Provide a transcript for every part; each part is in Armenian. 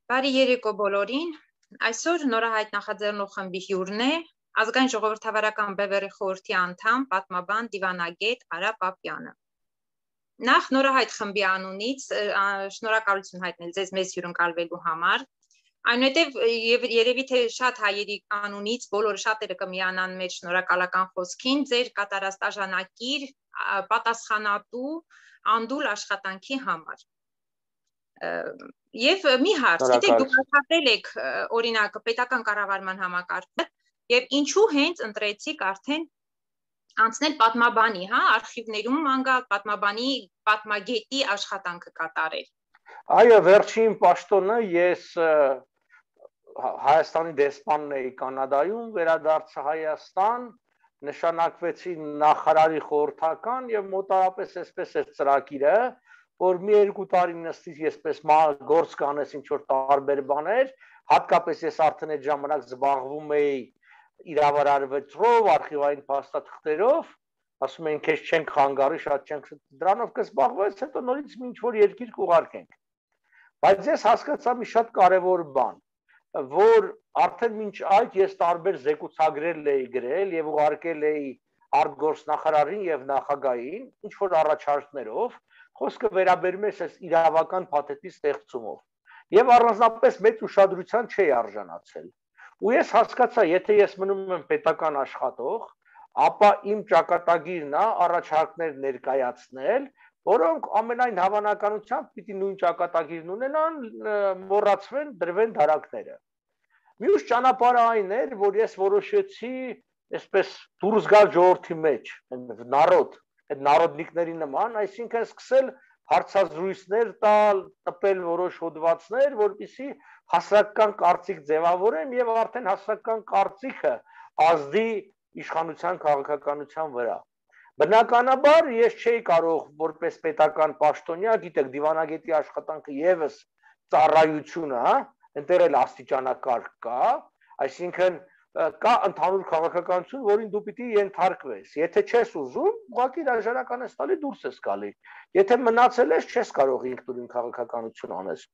Բարի երեկո բոլորին, այսօր նորահայտ նախաձեռնող խմբի հյուրն է, ազգային ժողովրդավարական բևեռի խորհրդի անդամ, պատմաբան, դիվանագետ Արա Պապյանը։ Նախ նորահայտ խմբի անունից շնորհակալություն հայտնել ձեզ մեզ հյուրընկալվելու համար, այնուհետև երևի թե շատ հայերի անունից բոլորը շատերը կմիանան մեր շնորհակալական խոսքին, ձեր կատարած տաժանակիր, պատասխանատու, անդուլ աշխատանքի համար։ Եվ մի հարց, գիտեք դուք աշխատել եք օրինակ պետական կառավարման համակարգում եւ ինչու հենց ընտրեցիք արդեն անցնել պատմաբանի, հա, արխիվներում մանգալ պատմաբանի պատմագետի աշխատանքը կատարել։ Այո, վերջին պաշտոնը ես Հայաստանի դեսպանն էի Կանադայում, վերադարձա Հայաստան, նշանակվեցի նախարարի խորհրդական եւ մոտավորապես այսպես է ծրագիրը, որ մի երկու տարի նստից եսպես գործ կանես ինչ-որ տարբեր բաներ, հատկապես ես արդեն այդ ժամանակ զբաղվում էի իրավարարվեցրով, արխիվային փաստաթղթերով, ասում էին քեզ չենք խանգարի, շատ չենք դրանով կզբաղվես, հետո նորից ինչ-որ երկիր կուղարկենք։ Բայց ես հասկացա մի շատ կարևոր բան, որ արդեն մինչ այդ ես տարբեր զեկուցագրեր էի գրել եւ ուղարկել էի արտգործնախարարին եւ նախագահային, ինչ-որ առաջարկներով, խոսքը վերաբերում է այս իրավական փաթեթի ստեղծումով եւ առանձնապես մեծ ուշադրության չի արժանացել ու ես հասկացա եթե ես մնում եմ պետական աշխատող ապա իմ ճակատագիրն է առաջարկներ ներկայացնել որոնք ամենայն հավանականությամբ պիտի նույն ճակատագիրն ունենան մոռացվեն դրվեն դարակները մյուս ճանապարհը այն էր որ ես որոշեցի այսպես դուրս գալ ժողովրդի մեջ նարոդ այդ նարոդնիկների նման, այսինքն սկսել հարցազրույցներ տալ, տպել որոշ հոդվածներ, որպեսզի հասարակական կարծիք ձևավորեմ եւ արդեն հասարակական կարծիքը ազդի իշխանության քաղաքականության վրա։ Բնականաբար ես չէի կարող որպես պետական պաշտոնյա, գիտեք, դիվանագետի աշխատանքը եւս ծառայություն է, ընտրել աստիճանակարգ կա, այսինքն կա ընդհանուր քաղաքականություն, որին դու պիտի ենթարկվես։ Եթե չես ուզում, ուղղակի հրաժարական ես տալի դուրս ես գալի։ Եթե մնացել ես, չես կարող ինքնուրույն քաղաքականություն անես։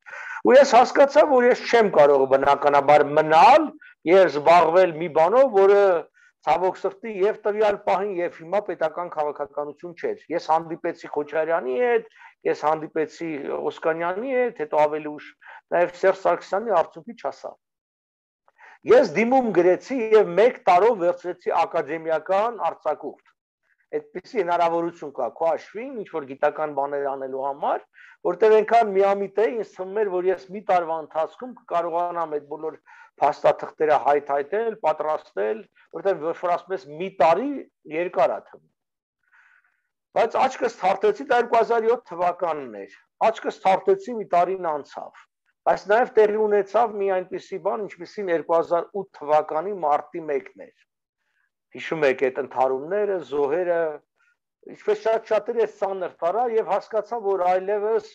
Ու ես հասկացա, որ ես չեմ կարող բնականաբար մնալ եւ զբաղվել մի բանով, որը ցավոք սրտի եւ տվյալ պահին եւ հիմա պետական քաղաքականություն չէր։ Ես հանդիպեցի Խոչարյանի հետ, ես հանդիպեցի Օսկանյանի հետ, հետո ավելի ուշ նաեւ Սերժ Սարգսյանի արդյունքի չասա։ Ես դիմում գրեցի եւ 1 տարով վերցրեցի ակադեմիական արձակուրդ։ Այդպիսի հնարավորություն կա քո հաշվին, ինչ որ գիտական բաներ անելու համար, որտեղ այնքան միամիտ է, ինձ թվում էր, որ ես մի տարվա ընթացքում կկարողանամ այդ բոլոր փաստաթղթերը հայթայթել, պատրաստել, որտեղ որ ասում ես մի տարի երկար է թվում։ Բայց աչքս թարթեցի 2007 թվականն էր։ Աչքս թարթեցի մի տարին անցավ։ Բայց նաև տեղի ունեցավ մի այնպիսի բան, ինչպիսին 2008 թվականի մարտի 1-ն էր։ Հիշում եք այդ ընդհարումները, զոհերը, ինչպես շատերը ծանր տարա եւ հասկացա, որ այլևս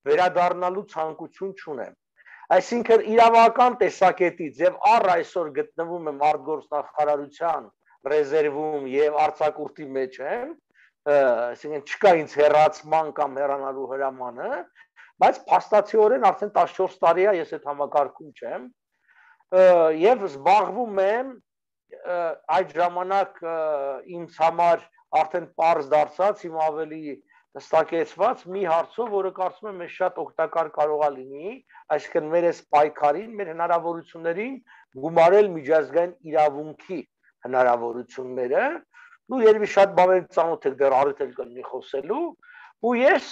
վերադառնալու ցանկություն չունեմ։ Այսինքն իրավական տեսակետից եւ առ այսօր գտնվում եմ արտգործնախարարության ռեզերվում եւ արձակուրդի մեջ եմ, այսինքն չկա ինձ հեռացման կամ հեռանալու հրամանը, բայց փաստացիորեն արդեն 14 տարի է ես այդ համակարգում չեմ եւ զբաղվում եմ այդ ժամանակ ինձ համար արդեն པարզ դարձած իմ ավելի հստակեցված մի հարցով, որը կարծում եմ մեզ շատ օգտակար կարող է լինի, այսինքն մեր այս պայքարին, մեր հնարավորություններին գումարել միջազգային իրավունքի հնարավորությունները, ու երևի շատ բաներ ծանոթ եք դեռ առիթ կլինի խոսելու, ու ես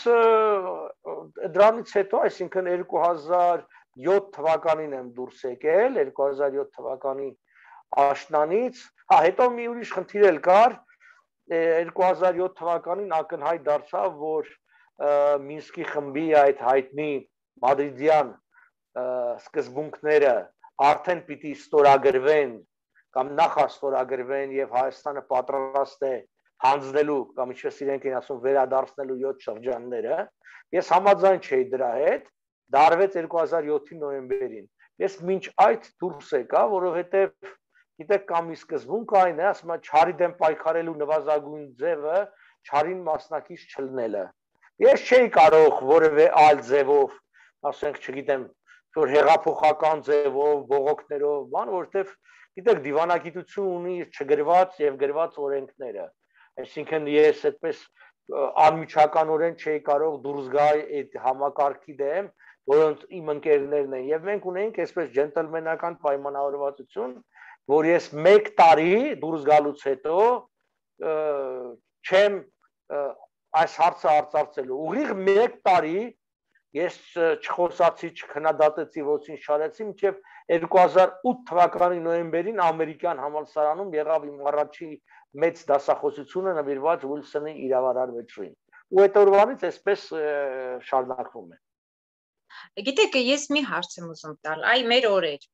դրանից հետո, այսինքն 2007 թվականին եմ դուրս եկել, 2007 թվականի աշնանից, հետո մի ուրիշ խնդիր էլ կար, 2007 թվականին ակնհայտ դարձավ, որ Մինսկի խմբի այդ հայտնի մադրիդյան սկզբունքները արդեն պիտի ստորագրվեն կամ նախաստորագրվեն եւ Հայաստանը պատրաստ է հանձնելու կամ ինչպես իրենք են ասում վերադարձնելու 7 շրջանները ես համաձայն չէի դրա հետ դարվեց 2007-ի նոյեմբերին ես մինչ այդ դուրս եկա որովհետեւ գիտեք կամ ի սկզբունք այն է ասում չարի դեմ պայքարելու նվազագույն ձևը չարին մասնակից չլնելը ես չէի կարող որևէ այլ ձևով ասենք չգիտեմ որ հեղափոխական ձևով, բողոքներով, բան, որովհետև գիտեք, դիվանագիտություն ունի չգրված եւ գրված օրենքները։ Այսինքն ես այդպես անմիջականորեն չէի կարող դուրս գալ այդ համակարգի դեմ, որոնց իմ ընկերներն են, եւ մենք ունենք այսպես ջենտլմենական պայմանավորվածություն, որ ես 1 տարի դուրս գալուց հետո չեմ այս հարցը արծարծելու։ Ուղիղ 1 տարի ես չխոսացի, չքննադատեցի, ոչինչ չարեցի, մինչև 2008 թվականի նոյեմբերին ամերիկյան համալսարանում եղավ իմ առաջի մեծ դասախոսությունը նվիրված Ուիլսոնի իրավարարվեցին։ Ու այդ օրվանից այսպես շարունակվում է։ Գիտեք, ես մի հարց եմ ուզում տալ, այ մեր օրեր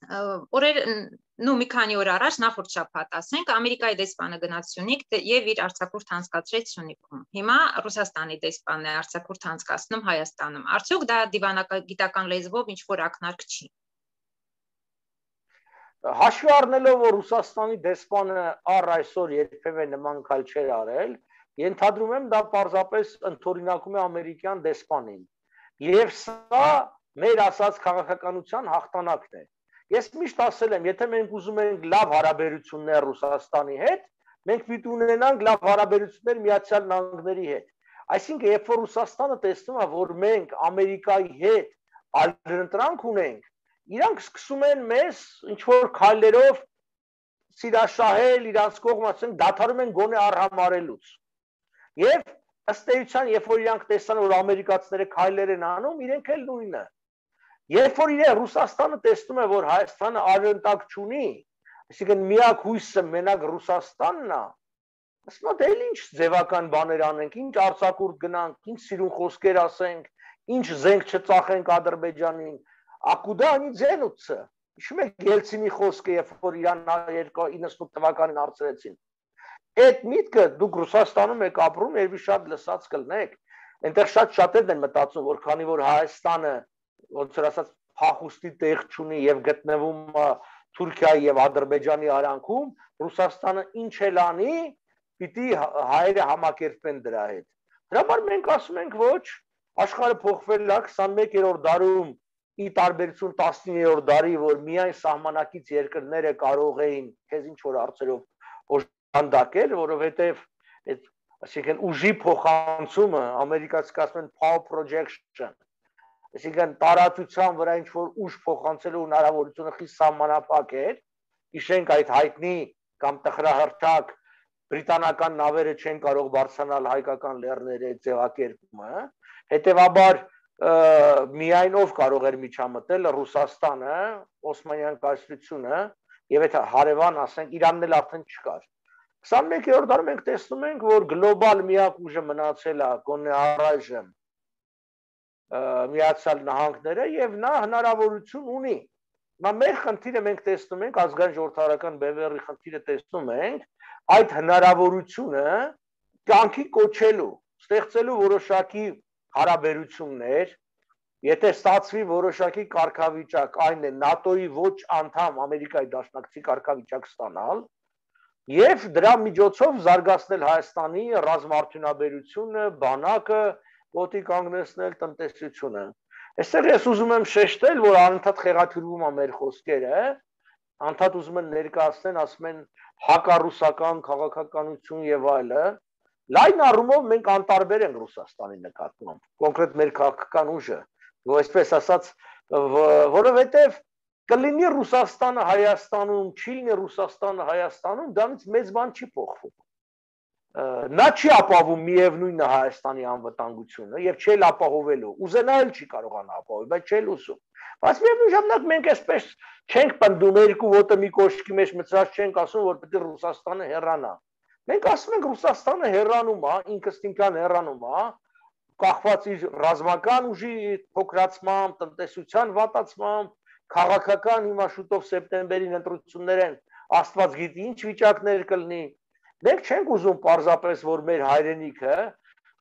մի քանի օր առաջ նախորդ շաբաթ ասենք Ամերիկայի դեսպանը գնաց Սյունիք եւ իր արձակուրդ անցկացրեց Սյունիքում։ Հիմա Ռուսաստանի դեսպանն է արձակուրդ անցկացնում Հայաստանում։ Արդյոք դա դիվանագիտական լեզվով ինչ որ ակնարկ չի։ Հաշվի առնելով, որ Ռուսաստանի դեսպանը առ այսօր երբևէ նման քայլ չէր արել, ենթադրում եմ դա պարզապես ընդօրինակում է ամերիկյան դեսպանին։ Եվ սա մեր ասած քաղաքականության հաղթանակն է։ Ես միշտ ասել եմ, եթե մենք ուզում ենք լավ հարաբերություններ Ռուսաստանի հետ, մենք պիտի ունենանք լավ հարաբերություններ Միացյալ Նահանգների հետ։ Այսինքն, երբ որ Ռուսաստանը տեսնում է, որ մենք Ամերիկայի հետ այլընտրանք ունենք, իրանք սկսում են մեզ ինչ որ քայլերով սիրաշահել, իրանց կողմ ասենք դադարում են գոնե արհամարելուց։ Եվ ըստ էության, երբ որ իրանք տեսան, որ ամերիկացիները քայլեր են անում, իրենք էլ նույնը։ Երբ որ Ռուսաստանը տեսնում է, որ Հայաստանը արժանտակ չունի, այսինքն միակ հույսը մենակ Ռուսաստանն է, ասում է, դե ինչ ձևական բաներ անենք, ինչ արձակուրդ գնանք, ինչ սիրուն խոսքեր ասենք, ինչ զենք չծախենք Ադրբեջանին, ակուդա они ձենուցը։ Հիշում եք Ելցինի խոսքը, երբ որ Իրան 98 թվականին հարցրեցին։ Այդ միտքը դուք Ռուսաստանում եք ապրում, երբ շատ լսած կլնեք, այնտեղ շատերն են մտածում, որ քանի որ Հայաստանը ոնց որ ասած փախուստի տեղ չունի եւ գտնվում է Թուրքիայի եւ Ադրբեջանի արանքում, Ռուսաստանը ինչ էլ անի, պիտի հայերը համակերպեն դրա հետ։ Դրա համար մենք ասում ենք ոչ, աշխարհը փոխվել է 21-րդ դարում ի տարբերություն 19-րդ դարի, որ միայն սահմանակից երկրները կարող էին քեզ ինչ որ հարցերով օժանդակել, որովհետեւ այդ այսինքն ուժի փոխանցումը, ամերիկացիք ասում են power projection, այսինքն տարածության վրա ինչ որ ուժ փոխանցելու հնարավորությունը խիստ սահմանափակ էր, հիշենք այդ հայտնի կամ տխրահրճակ բրիտանական նավերը չեն կարող բարձրանալ հայկական լեռների ձևակերպումը, հետևաբար միայն ով կարող էր միջամտել Ռուսաստանը, Օսմանյան կայսրությունը եւ այդ հարևան ասենք Իրանն էլ արդեն չկար։ 21-րդ դարում մենք տեսնում ենք, որ գլոբալ միակ ուժը մնացել է գոնե առայժմ Միացյալ Նահանգները եւ նա հնարավորություն ունի։ Հիմա մեր խնդիրը մենք տեսնում ենք ազգային ժողովրդարական բևեռի խնդիրը տեսնում ենք այդ հնարավորությունը կյանքի կոչելու, ստեղծելու որոշակի հարաբերություններ, եթե ստացվի որոշակի կարգավիճակ, այն է ՆԱՏՕ-ի ոչ անդամ Ամերիկայի Դաշնակցի կարգավիճակ ստանալ եւ դրա միջոցով զարգացնել Հայաստանի ռազմաարդյունաբերությունը, բանակը, ոտի կանգնեցնել տնտեսությունը։ Այստեղ ես ուզում եմ շեշտել, որ անընդհատ խեղաթյուրվում է մեր խոսքերը, անընդհատ ուզում են ներկայացնել, ասում են հակառուսական քաղաքականություն եւ այլը։ Լայն առումով մենք անտարբեր ենք Ռուսաստանի նկատմամբ, կոնկրետ մեր քաղաքական ուժը, որ այսպես ասած, որովհետեւ կլինի Ռուսաստանը Հայաստանում, չի լինի Ռուսաստանը Հայաստանում, դրանից մեծ բան չի փոխվում։ Նա չի ապահովում միևնույնը Հայաստանի անվտանգությունը եւ չի ապահովելու, ուզենալ չի կարողանա ապահովել, բայց չի ուզում։ Բայց միևնույն ժամանակ մենք այսպես չենք պնդում երկու ոտը մի կոշկի մեջ մցած չենք ասում, որ պետք է Ռուսաստանը հեռանա։ Մենք ասում ենք Ռուսաստանը հեռանում է, ինքնստինքյան հեռանում է, կախված իր ռազմական ուժի փոքրացմամբ, տնտեսության վատացմամբ, քաղաքական հիմա շուտով սեպտեմբերին ընտրություններ են, Աստված գիտի ինչ վիճակներ կլինի։ Մենք չենք ուզում պարզապես, որ մեր հայրենիքը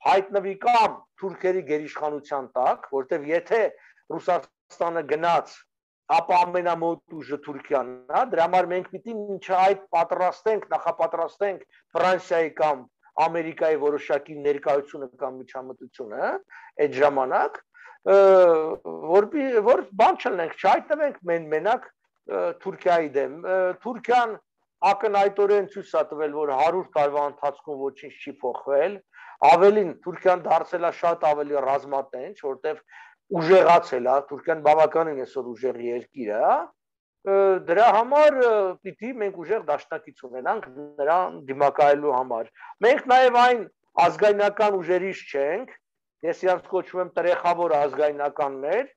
հայտնվի կամ թուրքերի գերիշխանության տակ, որտեղ եթե Ռուսաստանը գնաց, ապա ամենամոտ ուժը Թուրքիան է, դրա համար մենք պիտի մինչ այդ պատրաստենք, նախապատրաստենք Ֆրանսիայի կամ Ամերիկայի որոշակի ներկայությունը կամ միջամտությունը, այդ ժամանակ որ բան չլնենք, չհայտնվենք մենակ Թուրքիայի դեմ։ Թուրքիան ակնհայտորեն ցույց է տվել, որ 100 տարվա ընթացքում ոչինչ չի փոխվել, ավելին Թուրքիան դարձել է շատ ավելի ռազմատենչ, որտեղ ուժեղացել է, Թուրքիան բավականին այսօր ուժեղ երկիր է, դրա համար պիտի մենք ուժեղ դաշնակից ունենանք նրան դիմակայելու համար։ Մենք նաև այն ազգայնական ուժերից չենք, ես իրանց կոչում եմ տրեխավոր ազգայնականներ,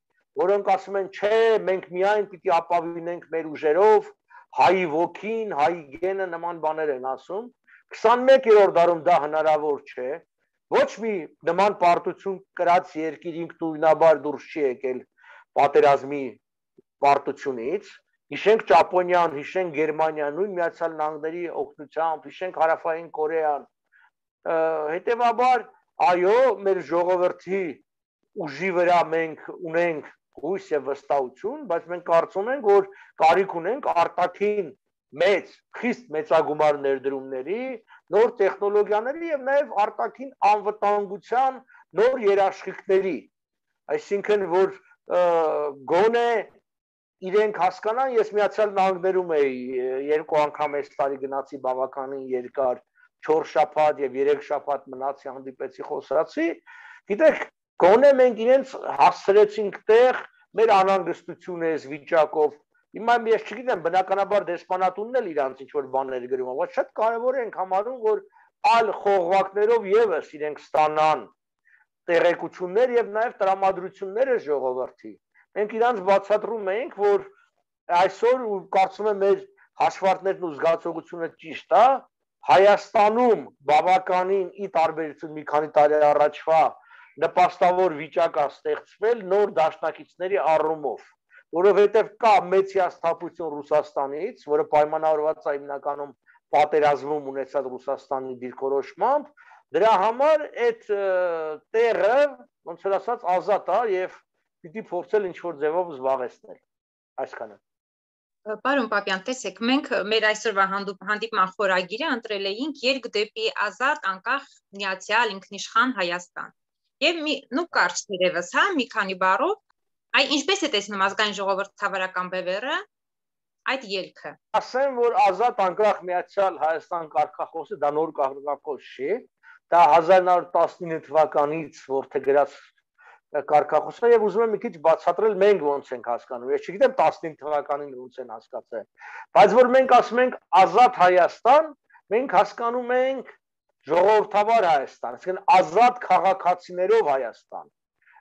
որոնք ասում են, չէ, մենք միայն պիտի ապավինենք մեր ուժերով, հայի ոգին, հայի գենը նման բաներ են ասում, 21-րդ դարում դա հնարավոր չէ, ոչ մի նման պարտություն կրած երկիր ինքնուրույնաբար դուրս չի եկել պատերազմի պարտությունից, հիշենք Ճապոնիան, հիշենք Գերմանիան, նույն Միացյալ Նահանգների օգնությամբ, հիշենք Հարավային Կորեան, հետևաբար այո, մեր ժողովրդի ուժի վրա մենք ունենք հույս եւ վստահություն, բայց մենք կարծում ենք, որ կարիք ունենք արտաքին մեծ, խիստ մեծագումար ներդրումների, նոր տեխնոլոգիաների եւ նաեւ արտաքին անվտանգության նոր երաշխիքների, այսինքն որ գոնե իրենք հասկանան, ես Միացյալ Նահանգներում էի 2 անգամ այս տարի գնացի բավականին երկար 4 շաբաթ եւ 3 շաբաթ մնացի, հանդիպեցի, խոսացի, գիտեք, գոնե մենք իրենց հասցրեցինք տեղ մեր անհանգստությունը այս վիճակով։ Հիմա ես չգիտեմ, բնականաբար դեսպանատունն էլ իրանց ինչ որ բաներ գրում, բայց շատ կարևոր ենք համարում, որ այլ խողովակներով եւս իրենք ստանան տեղեկություններ եւ նաեւ տրամադրություններ է ժողովրդի։ Մենք իրանց բացատրում ենք, որ այսօր ու կարծում եմ մեր հաշվարկներն ու զգացողությունը ճիշտ է, Հայաստանում բավականին ի տարբերություն մի քանի տարի առաջվա նպաստավոր վիճակ է ստեղծվել նոր դաշնակիցների առումով, որովհետև կա մեծ հիասթափություն Ռուսաստանից, որը պայմանավորված է հիմնականում պատերազմում ունեցած Ռուսաստանի դիրքորոշմամբ, դրա համար այդ տեղը, ոնց որ ասած, ազատ է եւ պիտի փորձել ինչ-որ ձևով զբաղեցնել, այսքանը։ Պարոն Պապյան, տեսեք, մենք մեր այսօրվա հանդիպման խորագիրը ընտրել էինք երկ դեպի ազատ, անկախ, միացյալ, ինքնիշխան Հայաստան։ Եվ նու կարճ թերևս, հա, մի քանի բառով, ինչպես է տեսնում ազգային ժողովրդավարական բևեռը այդ ելքը։ Ասեմ, որ ազատ, անկախ, միացյալ Հայաստան կարգախոսը դա նոր կարգախոս չի, դա 1919 թվականից որթե գրած կարգախոսը եւ ուզում եմ մի քիչ բացատրել մենք ոնց ենք հասկանում։ Ես չգիտեմ 19 թվականին ոնց են հասկացել, բայց որ մենք ասում ենք ազատ Հայաստան, մենք հասկանում ենք ժողովրդավար Հայաստան, այսինքն ազատ քաղաքացիներով Հայաստան։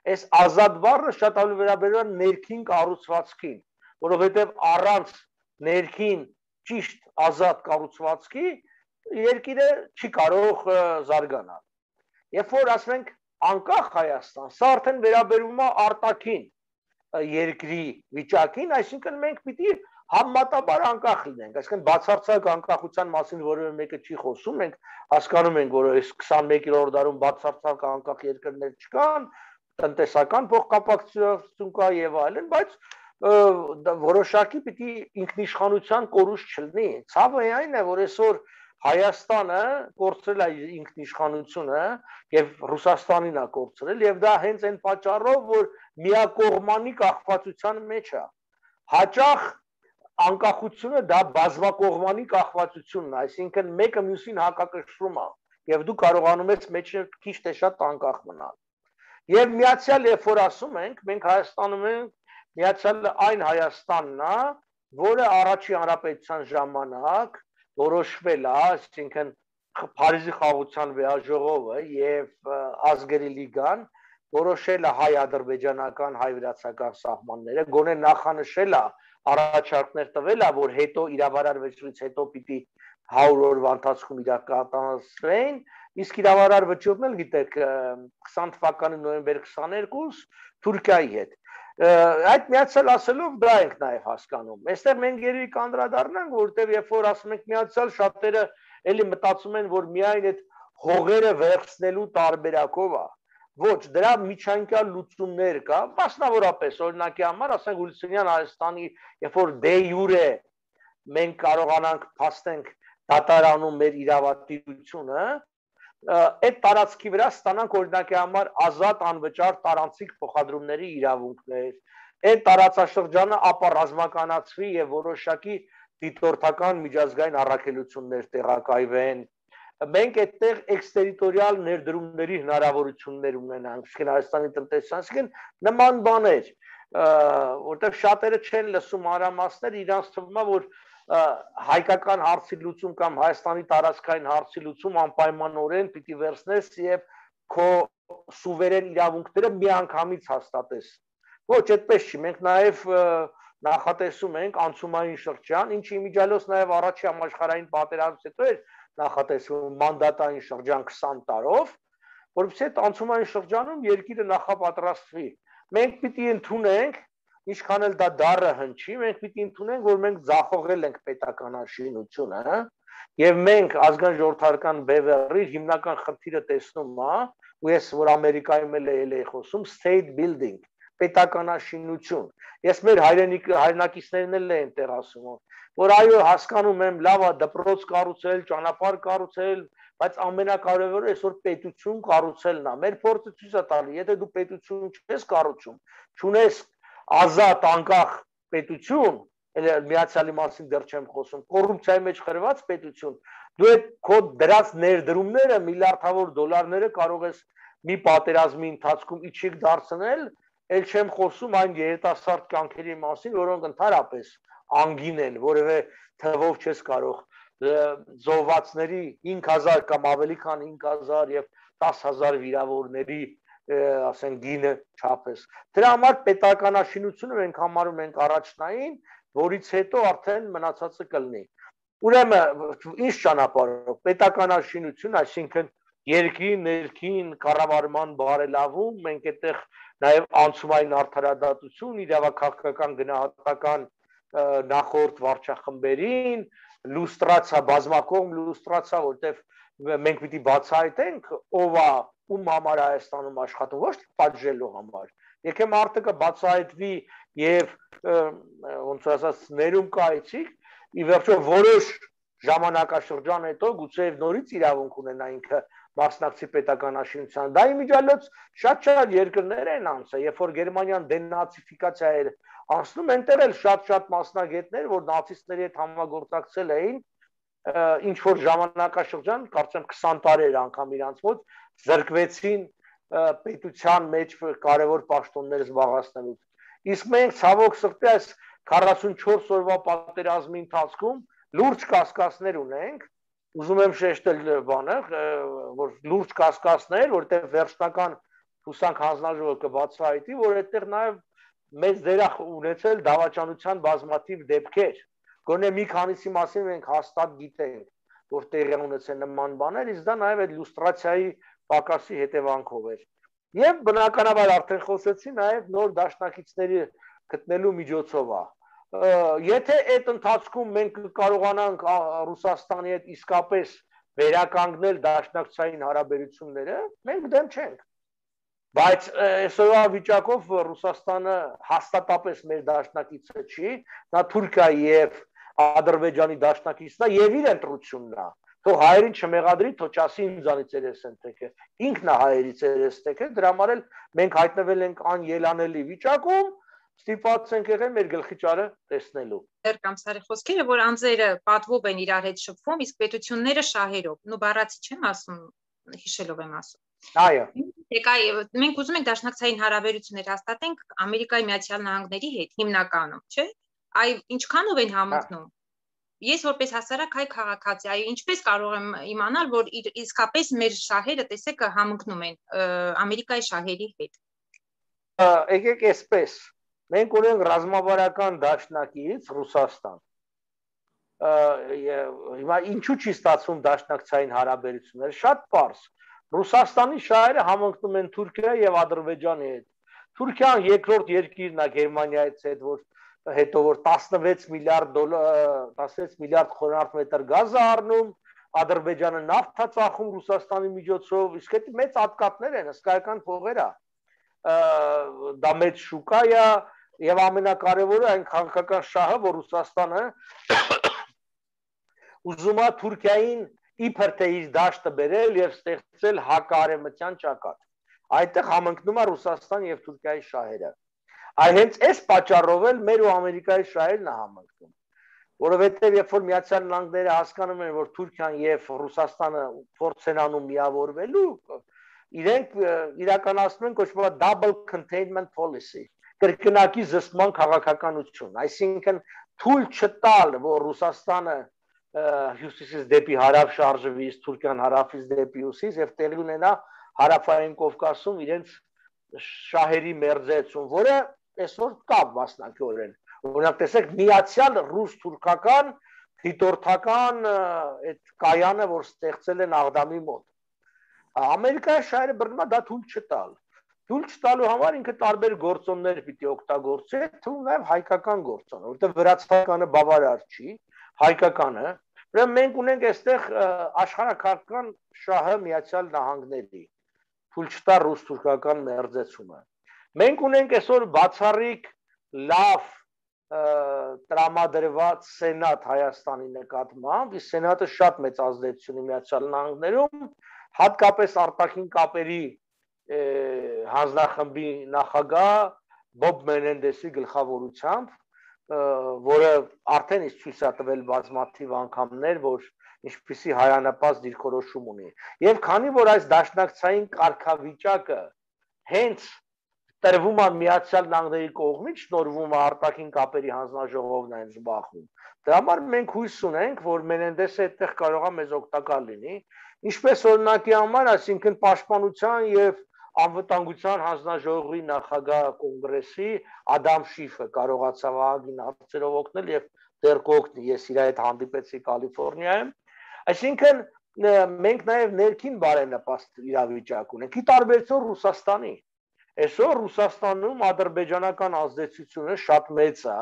Այս ազատ բառը շատ ավելի վերաբերում է ներքին կառուցվածքին, որովհետեւ առանց ներքին ճիշտ ազատ կառուցվածքի երկիրը չի կարող զարգանալ։ Երբ որ ասում ենք անկախ Հայաստան, սա արդեն վերաբերում է արտաքին երկրի վիճակին, այսինքն մենք պիտի համեմատաբար անկախ լինենք, այսինքն բացարձակ անկախության մասին որևէ մեկը չի խոսում, մենք հասկանում ենք, որ այս 21-րդ դարում բացարձակ անկախ երկրներ չկան, տնտեսական փոխկապակցություն կա եւ այլն, բայց որոշակի պիտի ինքնիշխանության կորուստ չլինի։ Ցավը այն է, որ այսօր Հայաստանը կորցրել է ինքնիշխանությունը եւ Ռուսաստանին է կորցրել եւ դա հենց այն պատճառով, որ միակողմանի կախվածության մեջ է։ Հաճախ անկախությունը դա բազմակողմանի կախվածությունն է, այսինքն մեկը մյուսին հակակշռում է եւ դու կարողանում ես մեջը քիչ թե շատ անկախ մնալ։ Եվ միացյալ երբ որ ասում ենք, մենք Հայաստանում ենք միացյալը այն Հայաստանն է, որը առաջին հանրապետության ժամանակ որոշվել է, այսինքն Փարիզի խաղաղության վեհաժողովը եւ ազգերի լիգան որոշել է հայ-ադրբեջանական, հայ-վրացական սահմանները, գոնե նախանշել է, առաջարկներ տվել է, որ հետո իրավարար վճռից հետո պիտի 100 օրվա ընթացքում իրականացվեն, իսկ իրավարար վճիռն էլ գիտեք 20 թվականի նոյեմբեր 22 Թուրքիայի հետ։ Այդ միացյալ ասելով դա ենք նաև հասկանում։ Այստեղ մենք երևի կանդրադառնանք, որտեղ երբ որ ասում ենք միացյալ, շատերը էլի մտածում են, որ միայն այդ հողերը վերցնելու տարբերակով է։ Ոչ, դրա միջանկյալ լուծումներ կա, մասնավորապես օրինակի համար, ասենք Հուլիսինյան Հայաստանի, երբ որ դե յուրե մենք կարողանանք փաստենք դատարանում մեր իրավատիրությունը, այդ տարածքի վրա ստանանք օրինակի համար ազատ անվճար տարանցիկ փոխադրումների իրավունքներ, այդ տարածաշրջանը ապա ռազմականացվի եւ որոշակի դիտորդական միջազգային առաքելություններ տեղակայվեն, մենք այդտեղ էքստերիտորիալ ներդրումների հնարավորություններ ունենանք, այսինքն Հայաստանի տնտեսության, նման բաներ, որտեղ շատերը չեն լսում մանրամասներ, իրանց թվում է, որ հայկական հարցի լուծում կամ Հայաստանի տարածքային հարցի լուծում անպայմանորեն պիտի վերցնես եւ քո սուվերեն իրավունքները միանգամից հաստատես։ Ոչ, այդպես չի, մենք նաեւ նախատեսում ենք անցումային շրջան, ինչի իմիջիալոց նաեւ առաջի համաշխարհային պատերազմից հետո էր նախատեսվում մանդատային շրջան 20 տարով, որովհետեւ այդ անցումային շրջանում երկիրը նախապատրաստվի։ Մենք պիտի ընդունենք, ինչքան էլ դա դառը հնչի, մենք պիտի ընդունենք, որ մենք ձախողել ենք պետականաշինությունը, եւ մենք ազգային ժողովրդական բևեռի հիմնական խնդիրը տեսնում է, ու ես որ Ամերիկայում էլ էի խոսում, state building, պետականաշինություն։ Ես մեր հայրենակիցներն էլ են տեղ ասում, որ այո, հասկանում եմ, լավ է դպրոց կառուցել, ճանապարհ կառուցել, բայց ամենակարևորը այսօր պետություն կառուցելն է։ Մեր փորձը ցույց է տալի, եթե դու պետություն չես կառուցում, չունես ազատ անկախ պետություն, Միացյալի մասին դեռ չեմ խոսում, կոռուպցիայի մեջ խրված պետություն, դու այդ քո դրած ներդրումները միլիարդավոր դոլարները կարող ես մի պատերազմի ընթացքում իջիկ դարձնել, ել չեմ խոսում այն երիտասարդ կյանքերի մասին, որոնք ընդհանրապես անգին են, որևէ թվով չես կարող զոհվածների 5000 կամ ավելի քան 5000 եւ 10000 վիրավորների ասեն գինը չափես։ Դրա համար պետականաշինությունը մենք համարում ենք առաջնային, որից հետո արդեն մնացածը կլինի։ Ուրեմն ինչ ճանապարհով պետականաշինություն, այսինքն երկրի ներքին կառավարման բարելավում, մենք այդտեղ նաև անցումային արդարադատություն, իրավաքաղաքական գնահատական նախորդ վարչախմբերին, լուստրացիա, բազմակողմ լուստրացիա, որտեղ մենք պիտի բացահայտենք ով է ում համար Հայաստանում աշխատում, ոչ թե պատժելու համար։ Եկե մարդը կբացահայտվի եւ ոնց ասած ներում կայցիկ, ի վերջո որոշ ժամանակաշրջան հետո գուցե նորից իրավունք ունենա ինքը մասնակցի պետականաշինության։ Դա իմիջիալոց շատ երկրներ են անցել, երբ որ Գերմանիան դենացիֆիկացիա էր անցնում, այնտեղ էլ շատ մասնագետներ, որ նացիստների հետ համագործակցել էին, ինչ որ ժամանակաշրջան, կարծեմ 20 տարի անգամ իրանց մոտ զրկվեցին պետության մեջ կարևոր պաշտոններ զբաղեցնելուց։ Իսկ մենք ցավոք սրտի այս 44 օրվա պատերազմի ընթացքում լուրջ կասկածներ ունենք, ուզում եմ շեշտել բանը, որ լուրջ կասկածներ, որտեղ վերջնական հուսանք հանձնաժողովը կբացահայտի, որ այդտեղ նաև մեծ դեր ունեցել դավաճանության բազմաթիվ դեպքեր։ Գոնե մի քանիսի մասին մենք հաստատ գիտենք, որ տեղի ունեցել նման բաներ, իսկ դա նաև այդ լուստրացիայի պակասի հետևանքով էր։ Եվ բնականաբար արդեն խոսեցի նաև նոր դաշնակիցների գտնելու միջոցով է։ Եթե այդ ընթացքում մենք կարողանանք Ռուսաստանի հետ իսկապես վերականգնել դաշնակցային հարաբերությունները, մենք դեմ չենք։ Բայց այսօրվա վիճակով Ռուսաստանը հաստատապես մեր դաշնակիցը չի, նա Թուրքիայի եւ Ադրբեջանի դաշնակիցն է եւ իր ընտրությունն է։ Թող հայերին չմեղադրի, թող չասի ինձանից երես են թեքը, ինքն է հայերից երես թեքը, դրա համար էլ մենք հայտնվել ենք անելանելի վիճակում, ստիպված ենք եղել մեր գլխի ճարը տեսնելու։ Դեռ Կամսարի խոսքերը, որ անձերը պատվով են իրար հետ շփվում, իսկ պետությունները շահերով, նու բառացի չեմ ասում, հիշելով եմ ասում։ Այո։ Մենք ուզում ենք դաշնակցային հարաբերություններ հաստատենք Ամերիկայի Միացյալ Նահանգների հետ հիմնականում, չէ՞։ Այ ինչքանով են համընկնում։ Ես որպես հասարակ հայ քաղաքացի, այ ինչպես կարող եմ իմանալ, որ իսկապես մեր շահերը տեսեք համընկնում են Ամերիկայի շահերի հետ։ Եկեք այսպես, մենք ունենք ռազմավարական դաշնակից Ռուսաստան։ Հիմա ինչու չի ստացվում դաշնակցային հարաբերություններ, շատ պարզ։ Ռուսաստանի շահերը համընկնում են Թուրքիայի եւ Ադրբեջանի հետ։ Թուրքիան երկրորդ երկիրն է Գերմանիայից հետո որ 16 միլիարդ խոնարհ մետր գազ է առնում, Ադրբեջանը նավթ է ծախում Ռուսաստանի միջոցով, իսկ այդ մեծ ատկատներ են, հսկայական փողեր է։ Դա մեծ շուկա է եւ ամենակարևորը այն քաղաքական շահը, որ Ռուսաստանը ուզում է Թուրքիային իբր թե իր դաշտը բերել եւ ստեղծել հակարեմտյան ճակատ։ Այդտեղ համընկնում է Ռուսաստան եւ Թուրքիայի շահերը։ Այ հենց այս պատճառով էլ մեր ու Ամերիկայի շահերն է համընկնում, որովհետեւ երբ որ Միացյալ Նահանգները հասկանում են, որ Թուրքիան եւ Ռուսաստանը փորձ են անում միավորվելու, իրենք իրականացնում են կոչվող double containment policy, կրկնակի զսպման քաղաքականություն, այսինքն թույլ չտալ, որ Ռուսաստանը հյուսիսից դեպի հարավ շարժվի, Թուրքիան հարավից դեպի հյուսիս եւ տեղի ունենա հարավային Կովկասում իրենց շահերի մերձեցում, որը այսօր կա մասնակիորեն։ Օրինակ տեսեք միացյալ ռուս-թուրքական դիտորդական այդ կայանը, որ ստեղծել են Աղդամի մոտ։ Ամերիկայի շահերը բռնում է դա թույլ չտալ։ Թույլ չտալու համար ինքը տարբեր գործոններ պիտի օգտագործի, թվում նաև հայկական գործոն, որովհետև վրացականը բավարար չի, հայկականը։ Ուրեմն մենք ունենք այստեղ աշխարհակարգական շահը Միացյալ Նահանգների, թույլ չտա ռուս-թուրքական մերձեցումը։ Մենք ունենք այսօր բացառիկ լավ տրամադրված սենատ Հայաստանի նկատմամբ, իսկ սենատը շատ մեծ ազդեցություն ունի Միացյալ Նահանգներում, հատկապես արտաքին կապերի հանձնախմբի նախագահ Բոբ Մենենդեսի գլխավորությամբ, որը արդեն իսկ ցույց է տվել բազմաթիվ անգամներ, որ ինչպիսի հայանպաստ դիրքորոշում ունի։ Եվ քանի որ այս դաշնակցային կարգավիճակը հենց տրվում է Միացյալ Նահանգների կողմից, շնորհվում է արտաքին կապերի հանձնաժողովն այն զբաղվում։ Դրա համար մենք հույս ունենք, որ Մենենդեսը այդտեղ կարող է մեզ օգտակար լինի, ինչպես օրինակի համար, այսինքն պաշտպանության եւ անվտանգության հանձնաժողովի նախագահ կոնգրեսի Ադամ Շիֆը կարողացավ ահագին հարցերով օգնել եւ դեռ կօգնի, ես իր հետ հանդիպեցի Կալիֆոռնիայում, այսինքն մենք նաեւ ներքին բարենպաստ իրավիճակ ունենք, ի տարբերություն Ռուսաստանի։ Այսօր Ռուսաստանում ադրբեջանական ազդեցությունը շատ մեծ է,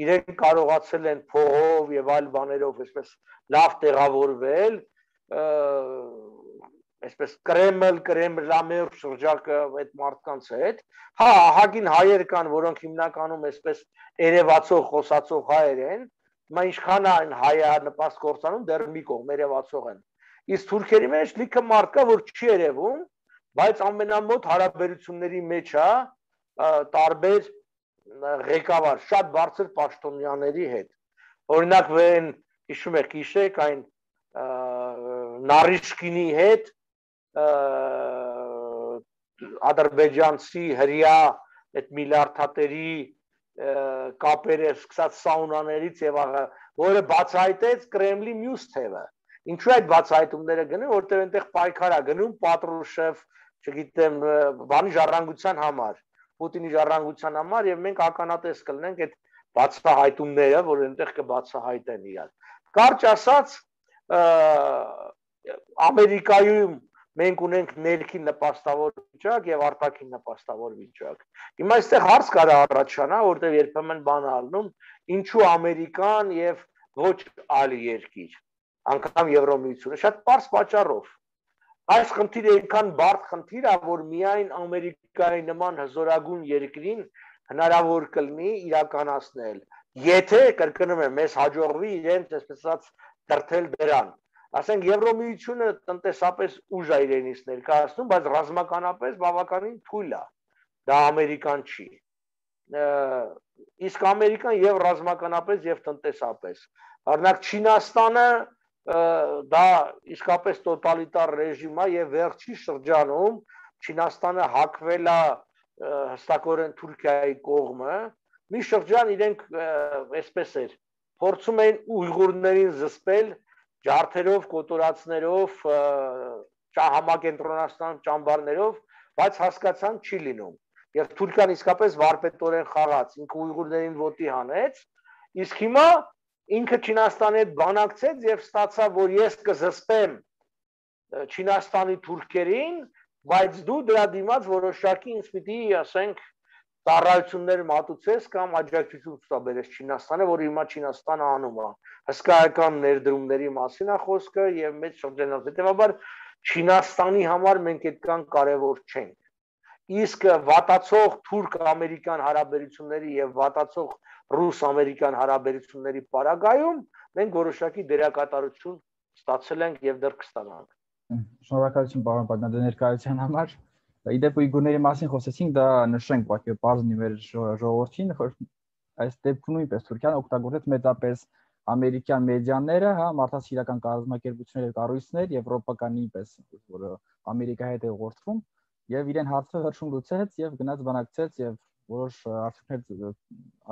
իրենք կարողացել են փողով եւ այլ բաներով այսպես լավ տեղավորվել, այսպես Կրեմլամեր շրջակը այդ մարդկանց հետ, հա, ահագին հայեր կան, որոնք հիմնականում այսպես երևացող, խոսացող հայեր են, մա ինչքան այն հայը նպաստ կործանում, դեռ մի կողմ երևացող են։ Իսկ թուրքերի մեջ լիքը մարդ կա, որ չի երևում, բայց ամենամոտ հարաբերությունների մեջ է տարբեր ղեկավար, շատ բարձր պաշտոնյաների հետ։ Օրինակ վեն հիշում եք, հիշեք այն Նարիշկինի հետ ադրբեջանցի հրյա այդ միլիարդատերի կապերը սկսած սաունաներից եւ որը բացահայտեց Կրեմլի մյուս թևը։ Ինչու այդ բացահայտումները գնում, որտեղ այնտեղ պայքար է գնում Պատրուշև, չգիտեմ, բանի ժառանգության համար, Պուտինի ժառանգության համար եւ մենք ականատես կլինենք այդ բացահայտումները, որ այնտեղ կբացահայտեն իրար։ Կարճ ասած, Ամերիկայում մենք ունենք ներքին նպաստավոր վիճակ եւ արտաքին նպաստավոր վիճակ։ Հիմա այստեղ հարց կարա առաջանա, որտեղ երբեմն բան ալնում, ինչու Ամերիկան եւ ոչ այլ երկիր, անգամ Եվրոմիությունը, շատ պարզ պատճառով։ Այս խնդիրը այնքան բարդ խնդիր է, որ միայն Ամերիկայի նման հզորագույն երկրին հնարավոր կլինի իրականացնել, եթե կրկնում եմ, մեզ հաջողվի իրենց այսպես դրթել դրան։ Ասենք Եվրոմիությունը տնտեսապես ուժ է իրենից ներկայացնում, բայց ռազմականապես բավականին թույլ է։ Դա Ամերիկան չի։ Իսկ Ամերիկան եւ ռազմականապես եւ տնտեսապես։ Օրինակ Չինաստանը դա իսկապես տոտալիտար ռեժիմ է եւ վերջի շրջանում Չինաստանը հակվել է հստակորեն Թուրքիայի կողմը։ Մի շրջան իրենք այսպես էր, փորձում էին ուйղուրներին զսպել ջարդերով, կոտորածներով, համակենտրոնացան ճամբարներով, բայց հասկացան չի լինում։ Եվ Թուրքիան իսկապես վարպետորեն խաղաց, ինքը ուйղուրներին ոտի հանեց, իսկ հիմա ինքը Չինաստանի հետ բանակցեց եւ ստացավ, որ ես կզսպեմ Չինաստանի թուրքերին, բայց դու դրա դիմաց որոշակի ինձ պիտի, ասենք, ծառայություններ մատուցես կամ աջակցություն ցուցաբերես Չինաստանը, որ հիմա Չինաստանը անում է։ Հսկայական ներդրումների մասին է խոսքը եւ մեծ շրջանով։ Հետեւաբար Չինաստանի համար մենք այդքան կարեւոր չենք։ Իսկ վատացող թուրք-ամերիկյան հարաբերությունների եւ վատացող ռուս-ամերիկյան հարաբերությունների պարագայում մենք որոշակի դերակատարություն ստացել ենք եւ դեռ կստանանք։ Շնորհակալություն պարոն Բագնան ներկայության համար։ Իդեպ ուйգուրների մասին խոսեցինք, դա նշենք ուղղակի բարձնի մեր ժողովրդին, այս դեպքում նույնպես Թուրքիան օգտագործեց մեծապես ամերիկյան մեդիաները, հա, մարդասիրական կազմակերպություններ եւ կառույցներ, եվրոպական նույնպես, որ Ամերիկայի հետ է ուղղորդվում, եւ իրեն հարցը հրշում լուծեց եւ գնաց բանակցեց եւ որոշ արդյունքներ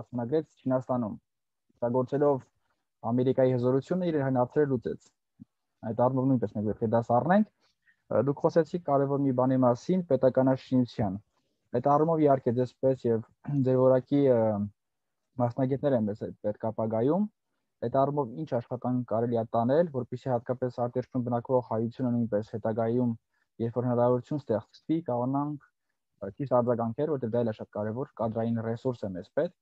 արձանագրեց Չինաստանում։ Օգտագործելով Ամերիկայի հզորությունը իրեն հարցերը լուծեց։ Այդ առումով նույնպես մենք պետք է դա սառնենք։ Դուք խոսեցիք կարևոր մի բանի մասին, պետականաշինության։ Այդ առումով իհարկե դեսպես եւ ձեր որակի մասնագետներ են մեզ պետք ապագայում։ Այդ առումով ինչ աշխատանք կարելի է տանել, որպեսզի հատկապես արտերկրում բնակվող հայությունը նույնպես հետագայում, երբ որ հնարավորություն ստեղծվի, կարողանանք ճիշտ արձագանքել, որտեղ դա էլ է շատ կարևոր, կադրային ռեսուրս է մեզ պետք։